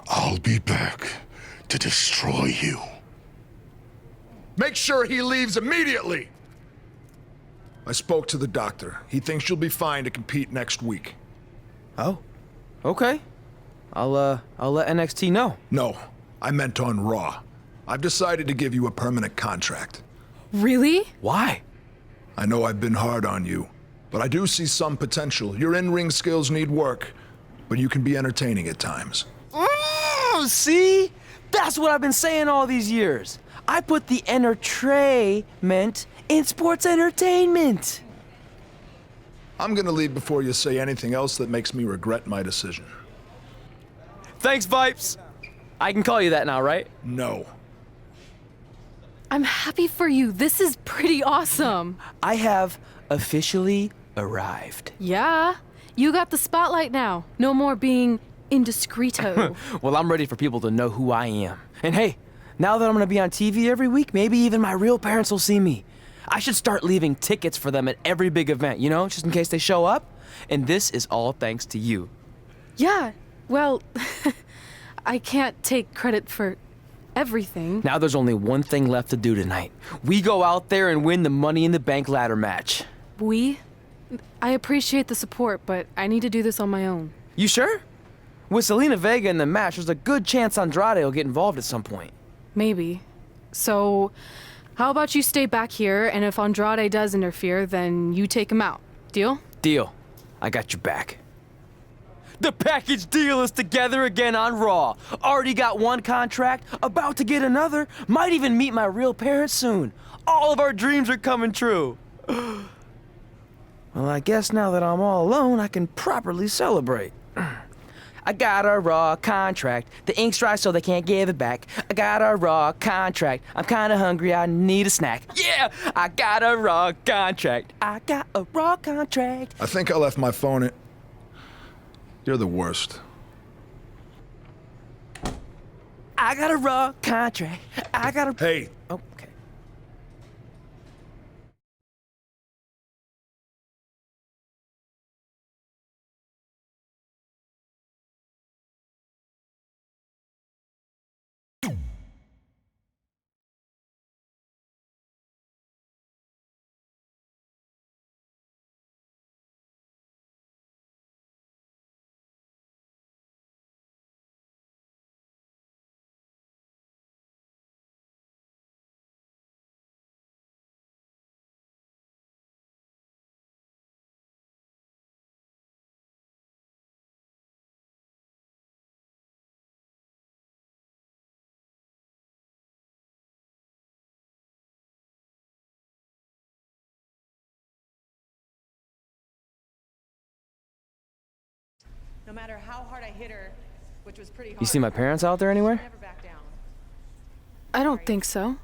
I'll be back to destroy you. Make sure he leaves immediately! I spoke to the doctor. He thinks you'll be fine to compete next week. Oh, okay. I'll let NXT know. No, I meant on Raw. I've decided to give you a permanent contract. Really? Why? I know I've been hard on you, but I do see some potential. Your in-ring skills need work, but you can be entertaining at times. See? That's what I've been saying all these years. I put the entertainment in sports entertainment. I'm gonna leave before you say anything else that makes me regret my decision. Thanks, Vipes. I can call you that now, right? No. I'm happy for you. This is pretty awesome. I have officially arrived. Yeah, you got the spotlight now. No more being indiscreto. Well, I'm ready for people to know who I am. And hey, now that I'm gonna be on TV every week, maybe even my real parents will see me. I should start leaving tickets for them at every big event, you know, just in case they show up. And this is all thanks to you. Yeah, well, I can't take credit for everything. Now there's only one thing left to do tonight. We go out there and win the Money in the Bank ladder match. I appreciate the support, but I need to do this on my own. You sure? With Selena Vega in the match, there's a good chance Andrade will get involved at some point. Maybe. So, how about you stay back here, and if Andrade does interfere, then you take him out. Deal? Deal. I got your back. The package deal is together again on Raw. Already got one contract, about to get another, might even meet my real parents soon. All of our dreams are coming true. Well, I guess now that I'm all alone, I can properly celebrate. I got a Raw contract. The ink's dry so they can't give it back. I got a Raw contract. I'm kinda hungry, I need a snack. Yeah! I got a Raw contract. I got a Raw contract. I think I left my phone in... You're the worst. I got a Raw contract. I got a... Hey! Oh. No matter how hard I hit her, which was pretty hard. You see my parents out there anywhere? I don't think so.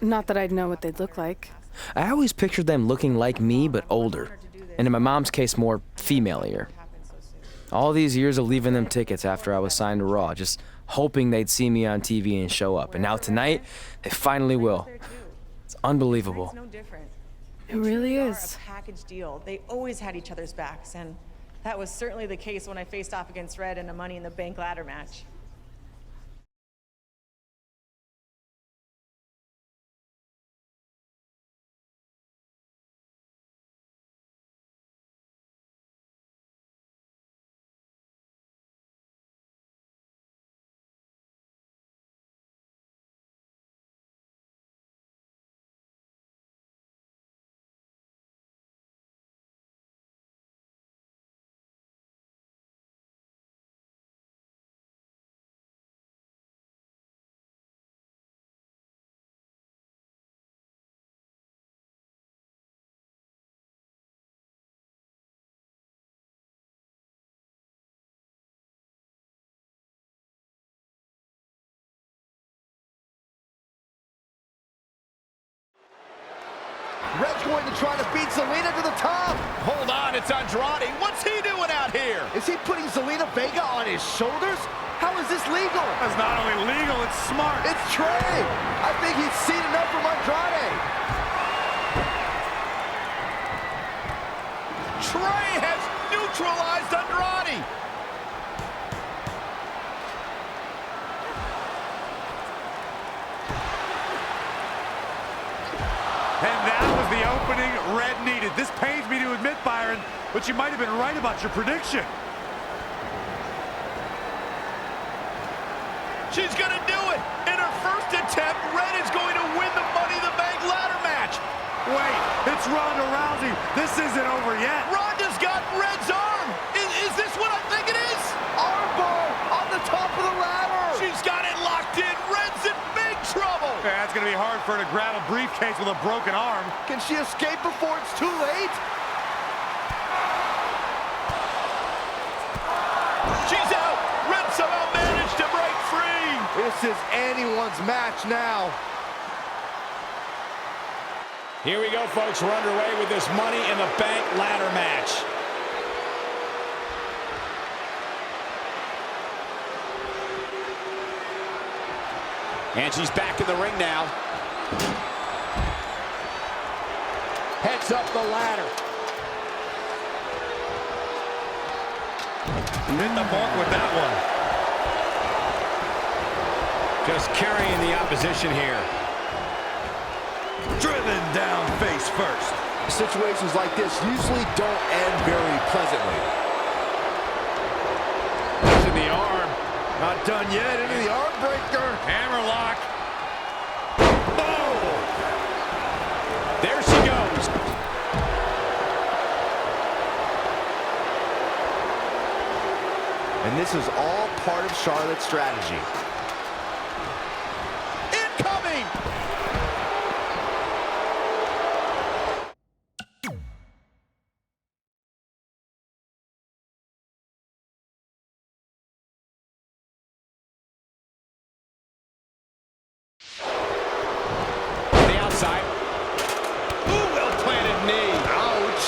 Not that I'd know what they'd look like. I always pictured them looking like me, but older. And in my mom's case, more female-ier. All these years of leaving them tickets after I was signed to Raw, just hoping they'd see me on TV and show up. And now tonight, they finally will. It's unbelievable. It really is. A package deal. They always had each other's backs, and that was certainly the case when I faced off against Red in a Money in the Bank ladder match. Red's going to try to beat Zelina to the top. Hold on, it's Andrade. What's he doing out here? Is he putting Zelina Vega on his shoulders? How is this legal? That's not only legal, it's smart. It's Trey. I think he's seen enough from Andrade. Trey has neutralized Andrade. And that was the opening Red needed. This pains me to admit, Byron, but you might have been right about your prediction. She's gonna do it! In her first attempt, Red is going to win the Money in the Bank ladder match! Wait, it's Ronda Rousey. This isn't over yet. Ronda's got Red's arm! Is this what I think it is? Armbar on the top of the ladder! She's got it locked in! Red's in big trouble! Yeah, it's gonna be hard for her to grab a briefcase with a broken arm. Can she escape before it's too late? She's out! Red somehow managed to break free! This is anyone's match now. Here we go, folks. We're underway with this Money in the Bank ladder match. And she's back in the ring now. Heads up the ladder. Hit the mark with that one. Just carrying the opposition here. Driven down face first. Situations like this usually don't end very pleasantly. Into the arm. Not done yet. Into the arm breaker. Hammerlock. Oh! There she goes. And this is all part of Charlotte's strategy. Incoming! The outside. Ooh, well-planted knee. Ouch.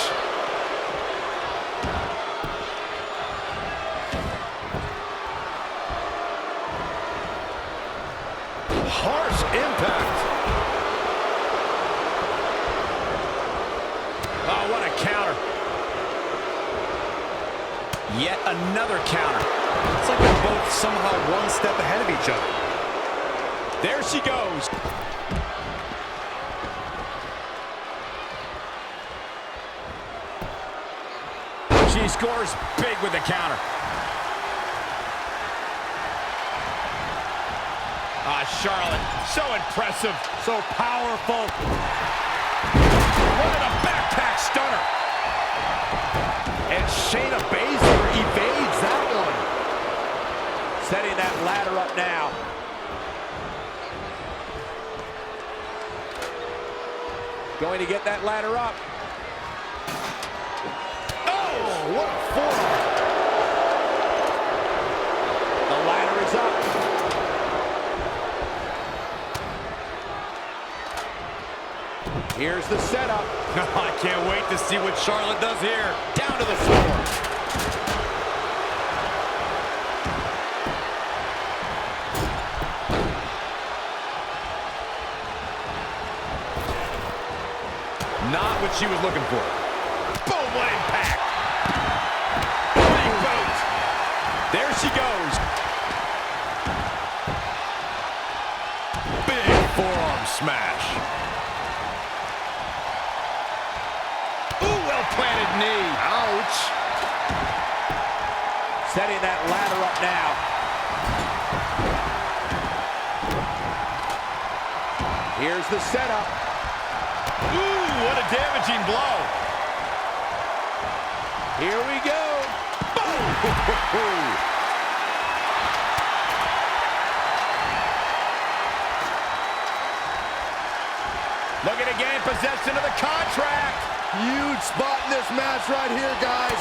Harsh impact. Oh, what a counter. Yet another counter. It's like they're both somehow one step ahead of each other. There she goes. She scores big with the counter. Charlotte, so impressive, so powerful. What a backpack stunner. And Shayna Baszler evades that one. Setting that ladder up now. Going to get that ladder up. Oh, what a forearm. The ladder is up. Here's the setup. I can't wait to see what Charlotte does here. Down to the floor. Not what she was looking for. Boom, what impact. Big boot. There she goes. Big forearm smash. Well-planted knee. Ouch. Setting that ladder up now. Here's the setup. Ooh, what a damaging blow. Here we go. Boom. Look at again, possession of the contract. Huge spot in this match right here, guys.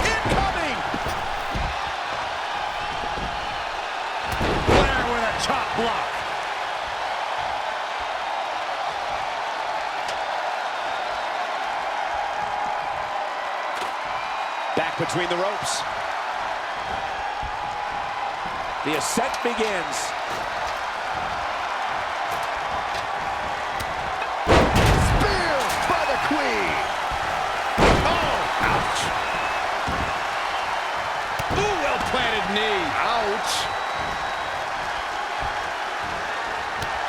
Incoming! Back between the ropes. The ascent begins. Spear by the Queen. Oh, ouch. Ooh, well-planted knee. Ouch.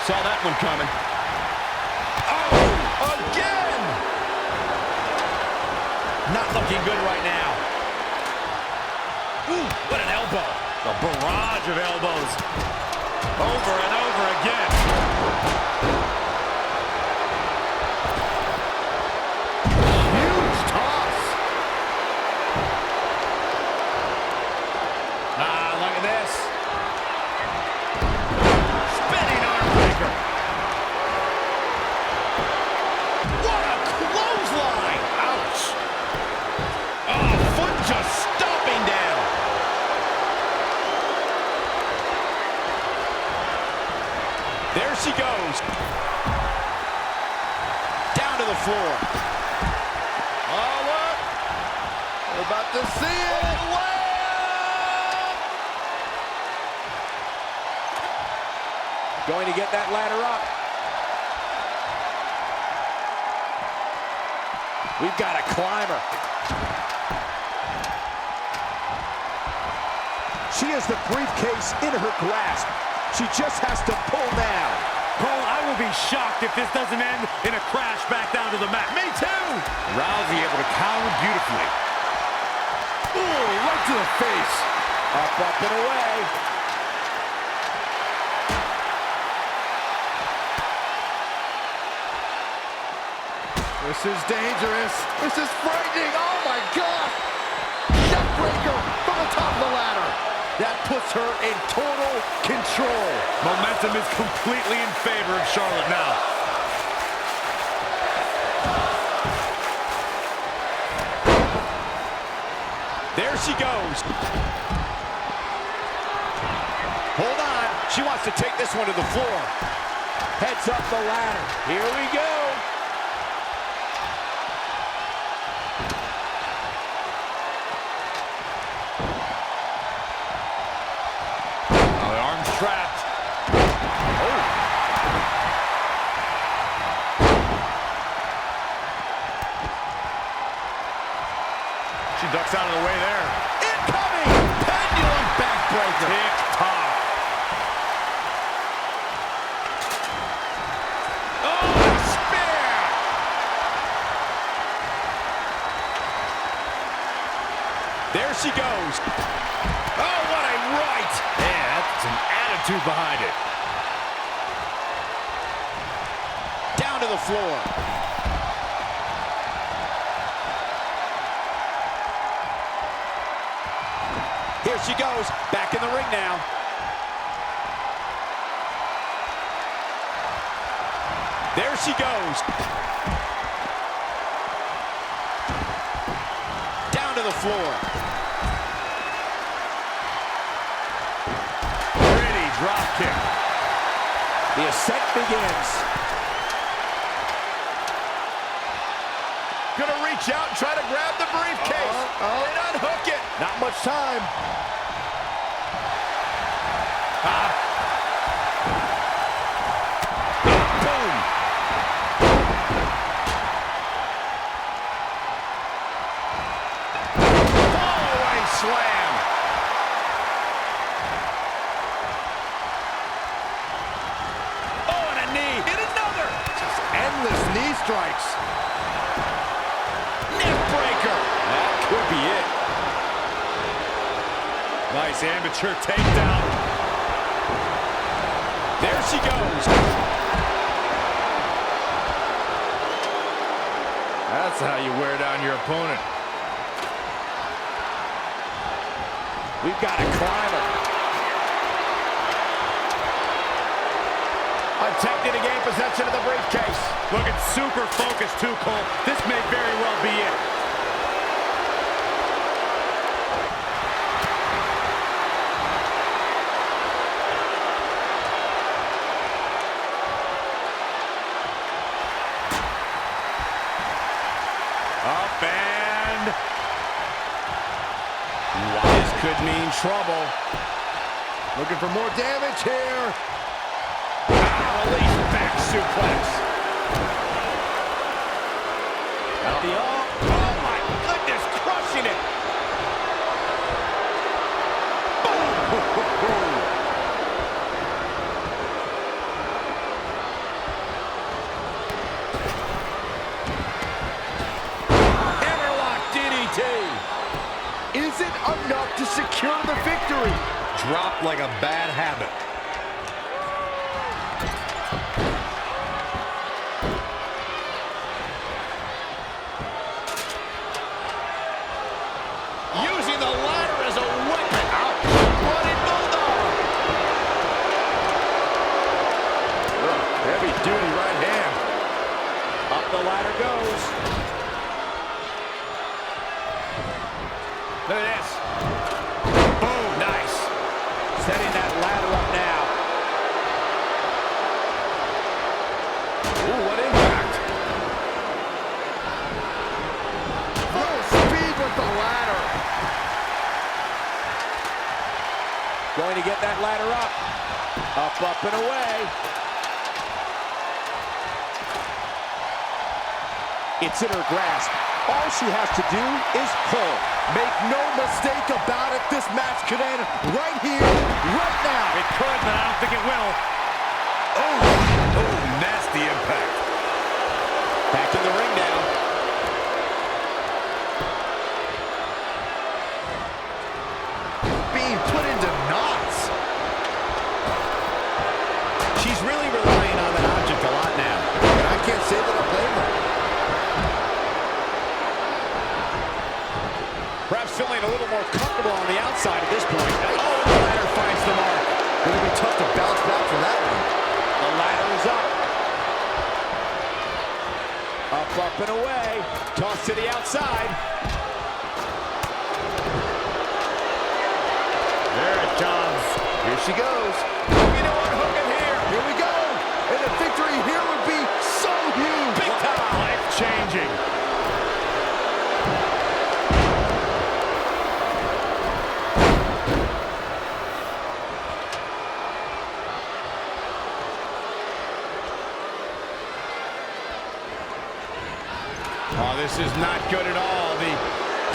Saw that one coming. Oh, again! Not looking good right now. Ooh, what an elbow. A barrage of elbows. Over and over again. Huge toss. Ah, look at this. Spinning arm breaker. What a clothesline. Ouch. Oh, foot just stomping down. There she goes. Down to the floor. Oh, look. We're about to see it. Going to get that ladder up. We've got a climber. She has the briefcase in her grasp. She just has to pull now. Cole, I will be shocked if this doesn't end in a crash back down to the mat. Me too! Rousey able to counter beautifully. Ooh, right to the face. Up, and away. This is dangerous. This is frightening. Oh, my God. Neckbreaker from the top of the ladder. That puts her in total control. Momentum is completely in favor of Charlotte now. There she goes. Hold on. She wants to take this one to the floor. Heads up the ladder. Here we go. Trapped. Oh. She ducks out of the way there. Incoming! Pendulum backbreaker. Tick-tock. Oh, spear! There she goes. Oh, what a right! Yeah, that's an attitude behind it. Down to the floor. Here she goes, back in the ring now. There she goes. Down to the floor. Pretty drop kick. The ascent begins. Gonna reach out and try to grab the briefcase. And unhook it. Not much time. Boom. Fallaway slam. Oh, and a knee. And another. Just endless knee strikes. Neck breaker. That could be it. Nice amateur takedown. There she goes. That's how you wear down your opponent. We've got a climber. Attempting to gain possession of the briefcase. Looking super focused too, Cole. This may very well be it. Up and could mean trouble. Looking for more damage here. Release back suplex. Got the oh my goodness, crushing it. Hammerlock DDT. Is it enough to secure the victory? Dropped like a bad habit. Using the ladder as a weapon. Ouch. Running bulldog. Heavy duty right hand. Up the ladder goes. Look at this. Boom, nice. Setting that ladder up now. Ooh, what impact. Full speed with the ladder. Going to get that ladder up. Up, up, and away. It's in her grasp. All she has to do is pull. Make no mistake about it, this match could end right here, right now. It could, but I don't think it will. Oh, nasty impact. Back in the ring now. Being put into knots. She's really relying on that object a lot now. And I can't say that I blame her. Perhaps feeling a little more comfortable on the outside at this point. Oh, the ladder finds the mark. It'll be tough to bounce back from that one. The ladder is up. Up, up, and away. Toss to the outside. There it comes. Here she goes. You know what? Hook him here. Here we go. And the victory here would be so huge. Big time. Life-changing. Oh, this is not good at all. The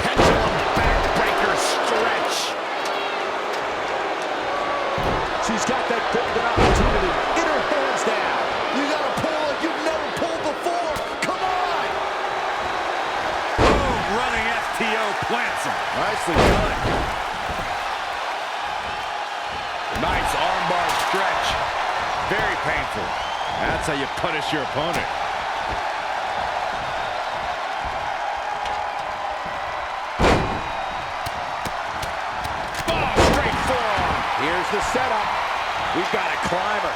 pendulum backbreaker stretch. She's got that golden opportunity in her hands now. You gotta pull like you've never pulled before. Come on. Boom, running FTO plants him. Nicely done. Nice armbar stretch. Very painful. That's how you punish your opponent. Here's the setup. We've got a climber.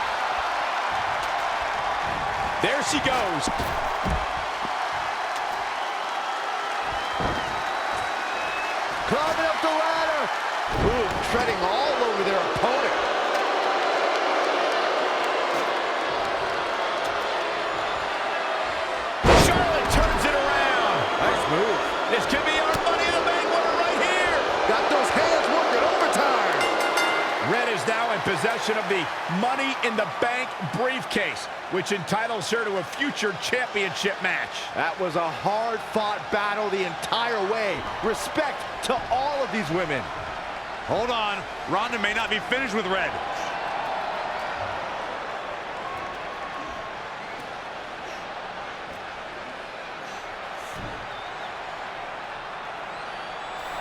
There she goes. Climbing up the ladder. Ooh, treading all over their opponent. Charlotte turns it around. Nice move. This could be our Money in the Bank winner right here. Got those hands working overtime. Red is now in possession of the Money in the Bank briefcase, which entitles her to a future championship match. That was a hard-fought battle the entire way. Respect to all of these women. Hold on. Ronda may not be finished with Red.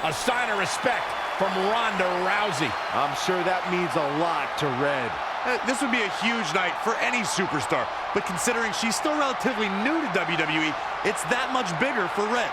A sign of respect from Ronda Rousey. I'm sure that means a lot to Red. This would be a huge night for any superstar, but considering she's still relatively new to WWE, it's that much bigger for Red.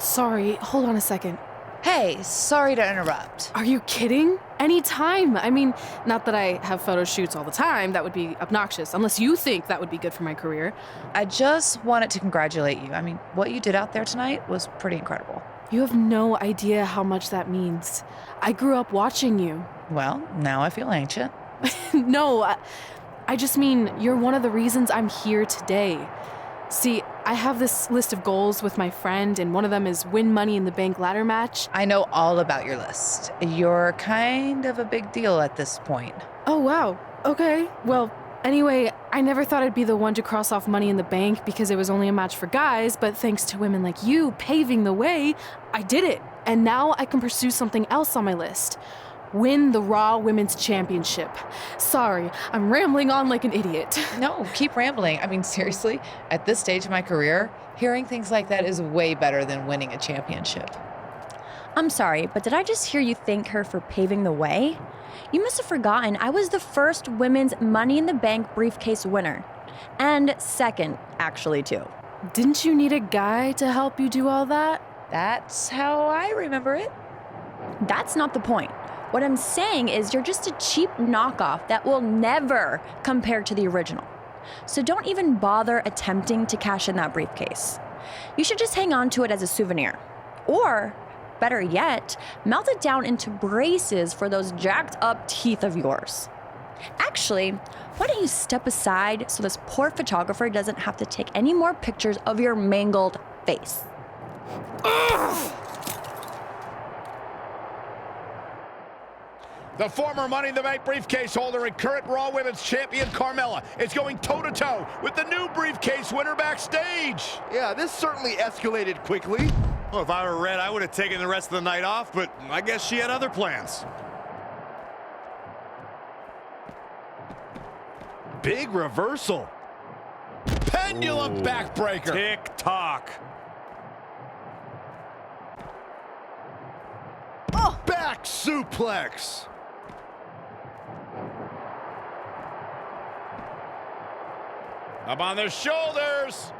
Sorry, hold on a second. Hey, sorry to interrupt. Are you kidding? Anytime. I mean, not that I have photo shoots all the time. That would be obnoxious, unless you think that would be good for my career. I just wanted to congratulate you. I mean, what you did out there tonight was pretty incredible. You have no idea how much that means. I grew up watching you. Well, now I feel ancient. No, I just mean you're one of the reasons I'm here today. See, I have this list of goals with my friend, and one of them is win Money in the Bank ladder match. I know all about your list. You're kind of a big deal at this point. Oh, wow. Okay. Well, anyway, I never thought I'd be the one to cross off Money in the Bank because it was only a match for guys, but thanks to women like you paving the way, I did it. And now I can pursue something else on my list. Win the Raw Women's Championship. Sorry, I'm rambling on like an idiot. No, keep rambling. I mean, seriously, at this stage of my career, hearing things like that is way better than winning a championship. I'm sorry, but did I just hear you thank her for paving the way? You must have forgotten I was the first women's Money in the Bank briefcase winner. And second, actually, too. Didn't you need a guy to help you do all that? That's how I remember it. That's not the point. What I'm saying is you're just a cheap knockoff that will never compare to the original. So don't even bother attempting to cash in that briefcase. You should just hang on to it as a souvenir. Or, better yet, melt it down into braces for those jacked up teeth of yours. Actually, why don't you step aside so this poor photographer doesn't have to take any more pictures of your mangled face? Ugh! The former Money in the Bank briefcase holder and current Raw Women's Champion Carmella is going toe-to-toe with the new briefcase winner backstage. Yeah, this certainly escalated quickly. Well, if I were Red, I would have taken the rest of the night off, but I guess she had other plans. Big reversal. Pendulum backbreaker. Tick-tock. Oh, back suplex. Up on their shoulders.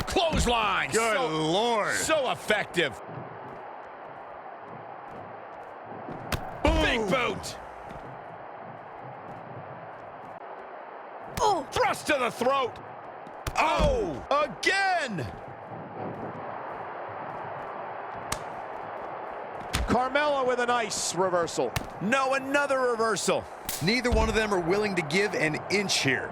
Clothesline. Good Lord. So effective. Boom. Big boot. Oh. Thrust to the throat. Oh, again. Carmella with a nice reversal. No, another reversal. Neither one of them are willing to give an inch here.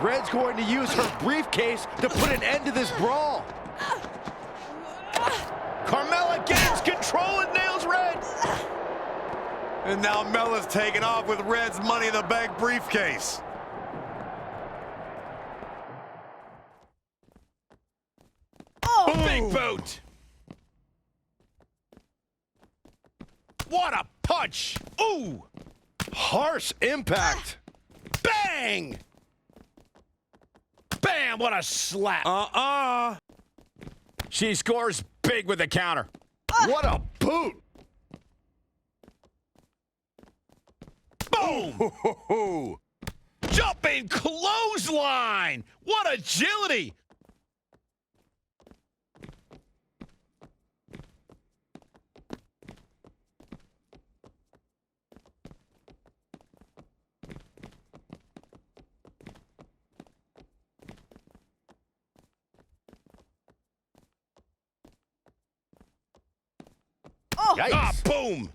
Red's going to use her briefcase to put an end to this brawl. Carmella gains control and nails Red. And now Mella's taking off with Red's Money in the Bank briefcase. Oh, big boot. What a punch. Ooh. Harsh impact. Bang. Bam, what a slap. She scores big with the counter. What a boot. Boom. Ooh. Jumping clothesline. What agility. Yikes. Ah, boom.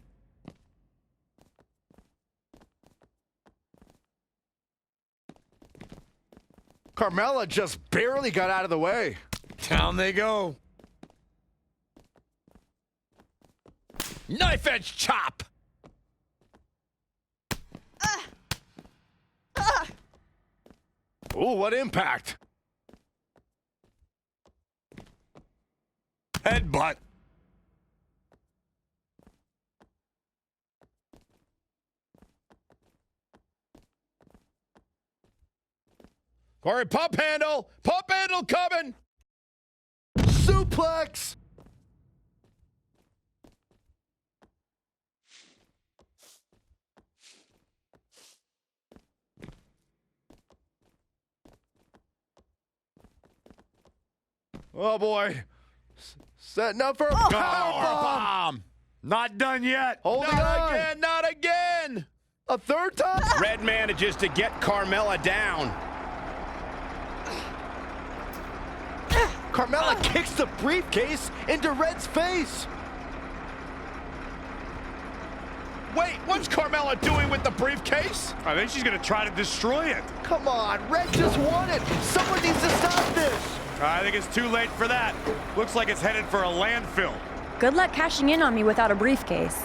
Carmella just barely got out of the way. Down they go. Knife edge chop. Ooh, what impact. Headbutt. Corey, pump handle coming. Suplex. Oh, boy. Setting up for a powerbomb. Not done yet. Holding Not on. again, not again. A third time? Red manages to get Carmella down. Carmella kicks the briefcase into Red's face. Wait, what's Carmella doing with the briefcase? I think she's going to try to destroy it. Come on, Red just won it. Someone needs to stop this. I think it's too late for that. Looks like it's headed for a landfill. Good luck cashing in on me without a briefcase.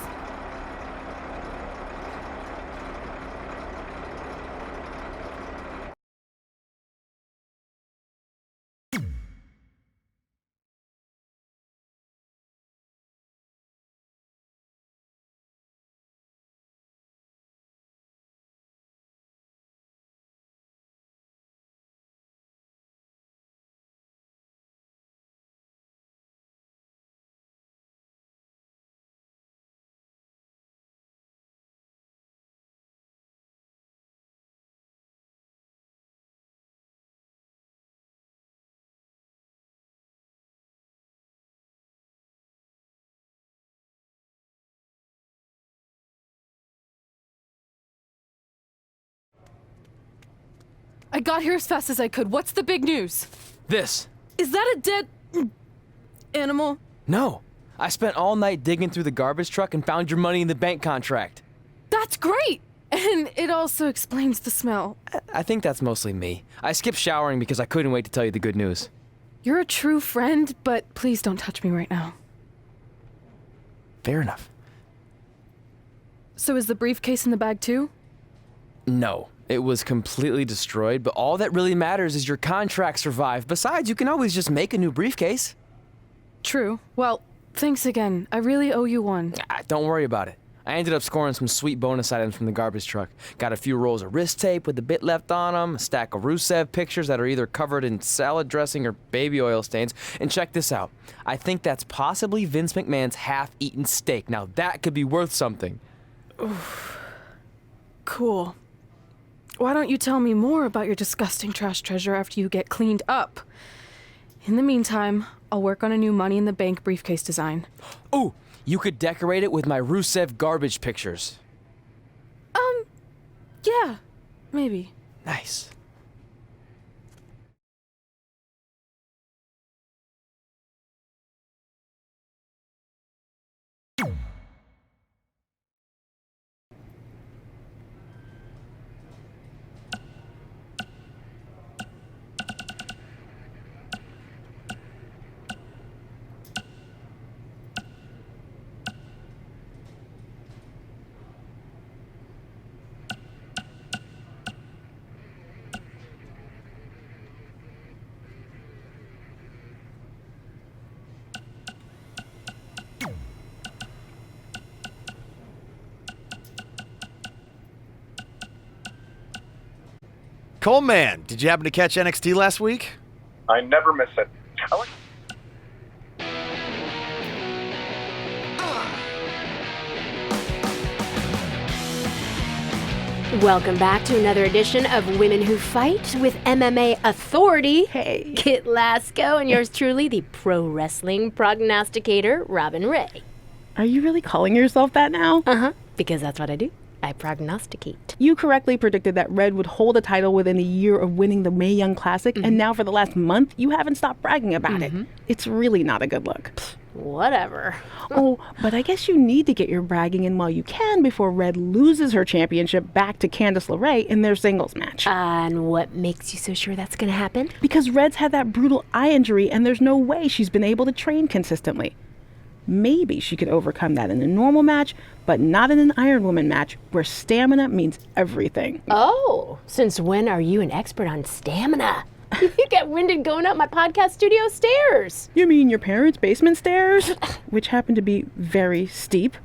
I got here as fast as I could. What's the big news? This. Is that a dead animal? No. I spent all night digging through the garbage truck and found your money in the bank contract. That's great! And it also explains the smell. I think that's mostly me. I skipped showering because I couldn't wait to tell you the good news. You're a true friend, but please don't touch me right now. Fair enough. So is the briefcase in the bag too? No. It was completely destroyed, but all that really matters is your contract survived. Besides, you can always just make a new briefcase. True. Well, thanks again. I really owe you one. Don't worry about it. I ended up scoring some sweet bonus items from the garbage truck. Got a few rolls of wrist tape with a bit left on them, a stack of Rusev pictures that are either covered in salad dressing or baby oil stains. And check this out. I think that's possibly Vince McMahon's half-eaten steak. Now that could be worth something. Oof. Cool. Why don't you tell me more about your disgusting trash treasure after you get cleaned up? In the meantime, I'll work on a new Money in the Bank briefcase design. Ooh, you could decorate it with my Rusev garbage pictures. Yeah, maybe. Nice. Coleman, did you happen to catch NXT last week? I never miss it. Welcome back to another edition of Women Who Fight with MMA Authority. Hey. Kit Lasco and yours truly, the pro wrestling prognosticator, Robin Ray. Are you really calling yourself that now? Uh-huh, because that's what I do. I prognosticate. You correctly predicted that Red would hold a title within a year of winning the Mae Young Classic, and now for the last month, you haven't stopped bragging about it. It's really not a good look. Whatever. Oh, but I guess you need to get your bragging in while you can before Red loses her championship back to Candice LeRae in their singles match. And what makes you so sure that's going to happen? Because Red's had that brutal eye injury, and there's no way she's been able to train consistently. Maybe she could overcome that in a normal match, but not in an Iron Woman match where stamina means everything. Oh, since when are you an expert on stamina? You get winded going up my podcast studio stairs. You mean your parents' basement stairs? Which happen to be very steep.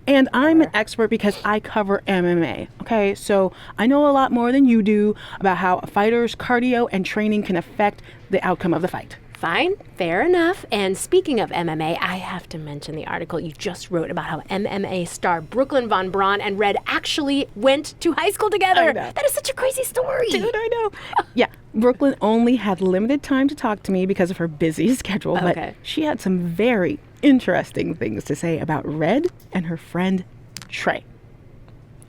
And I'm an expert because I cover MMA, okay? So I know a lot more than you do about how a fighter's cardio and training can affect the outcome of the fight. Fine, fair enough. And speaking of MMA, I have to mention the article you just wrote about how MMA star Brooklyn Von Braun and Red actually went to high school together. That is such a crazy story. Dude, I know. Yeah, Brooklyn only had limited time to talk to me because of her busy schedule, but she had some very interesting things to say about Red and her friend Trey.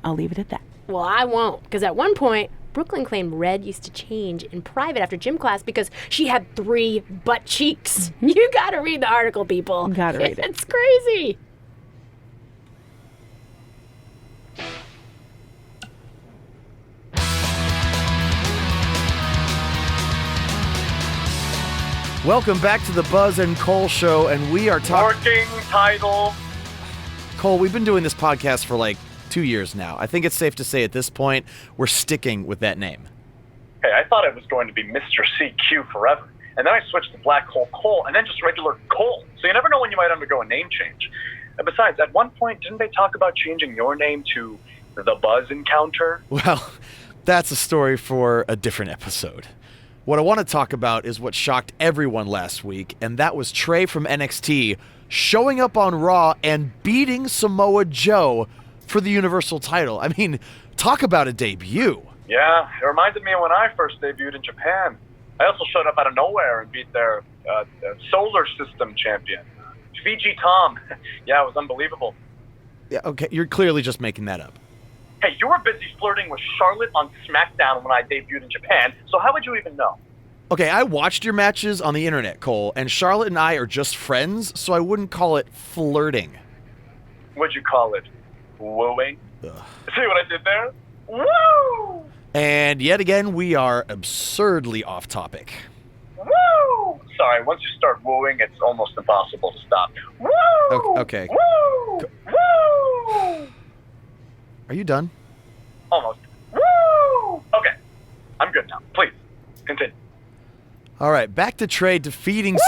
I'll leave it at that. Well, I won't, because at one point, Brooklyn claimed Red used to change in private after gym class because she had 3 butt cheeks. You gotta read the article, people. Gotta read it. It's crazy. Welcome back to the Buzz and Cole Show, and we are talking... Working title. Cole, we've been doing this podcast for like 2 years now. I think it's safe to say at this point, we're sticking with that name. Hey, I thought it was going to be Mr. CQ forever. And then I switched to Black Hole Cole, and then just regular Cole. So you never know when you might undergo a name change. And besides, at one point, didn't they talk about changing your name to The Buzz Encounter? Well, that's a story for a different episode. What I want to talk about is what shocked everyone last week, and that was Trey from NXT showing up on Raw and beating Samoa Joe for the Universal title. I mean, talk about a debut. Yeah, it reminded me of when I first debuted in Japan. I also showed up out of nowhere and beat their solar system champion, Fiji Tom. Yeah, it was unbelievable. Yeah, okay, you're clearly just making that up. Hey, you were busy flirting with Charlotte on SmackDown when I debuted in Japan, so how would you even know? Okay, I watched your matches on the internet, Cole, and Charlotte and I are just friends, so I wouldn't call it flirting. Would you call it wooing? Ugh. See what I did there? Woo! And yet again, we are absurdly off topic. Woo! Sorry, once you start wooing, it's almost impossible to stop. Woo! Okay. Woo! Woo! Are you done? Almost. Woo! Okay, I'm good now. Please, continue. All right, back to Trey defeating... Woo!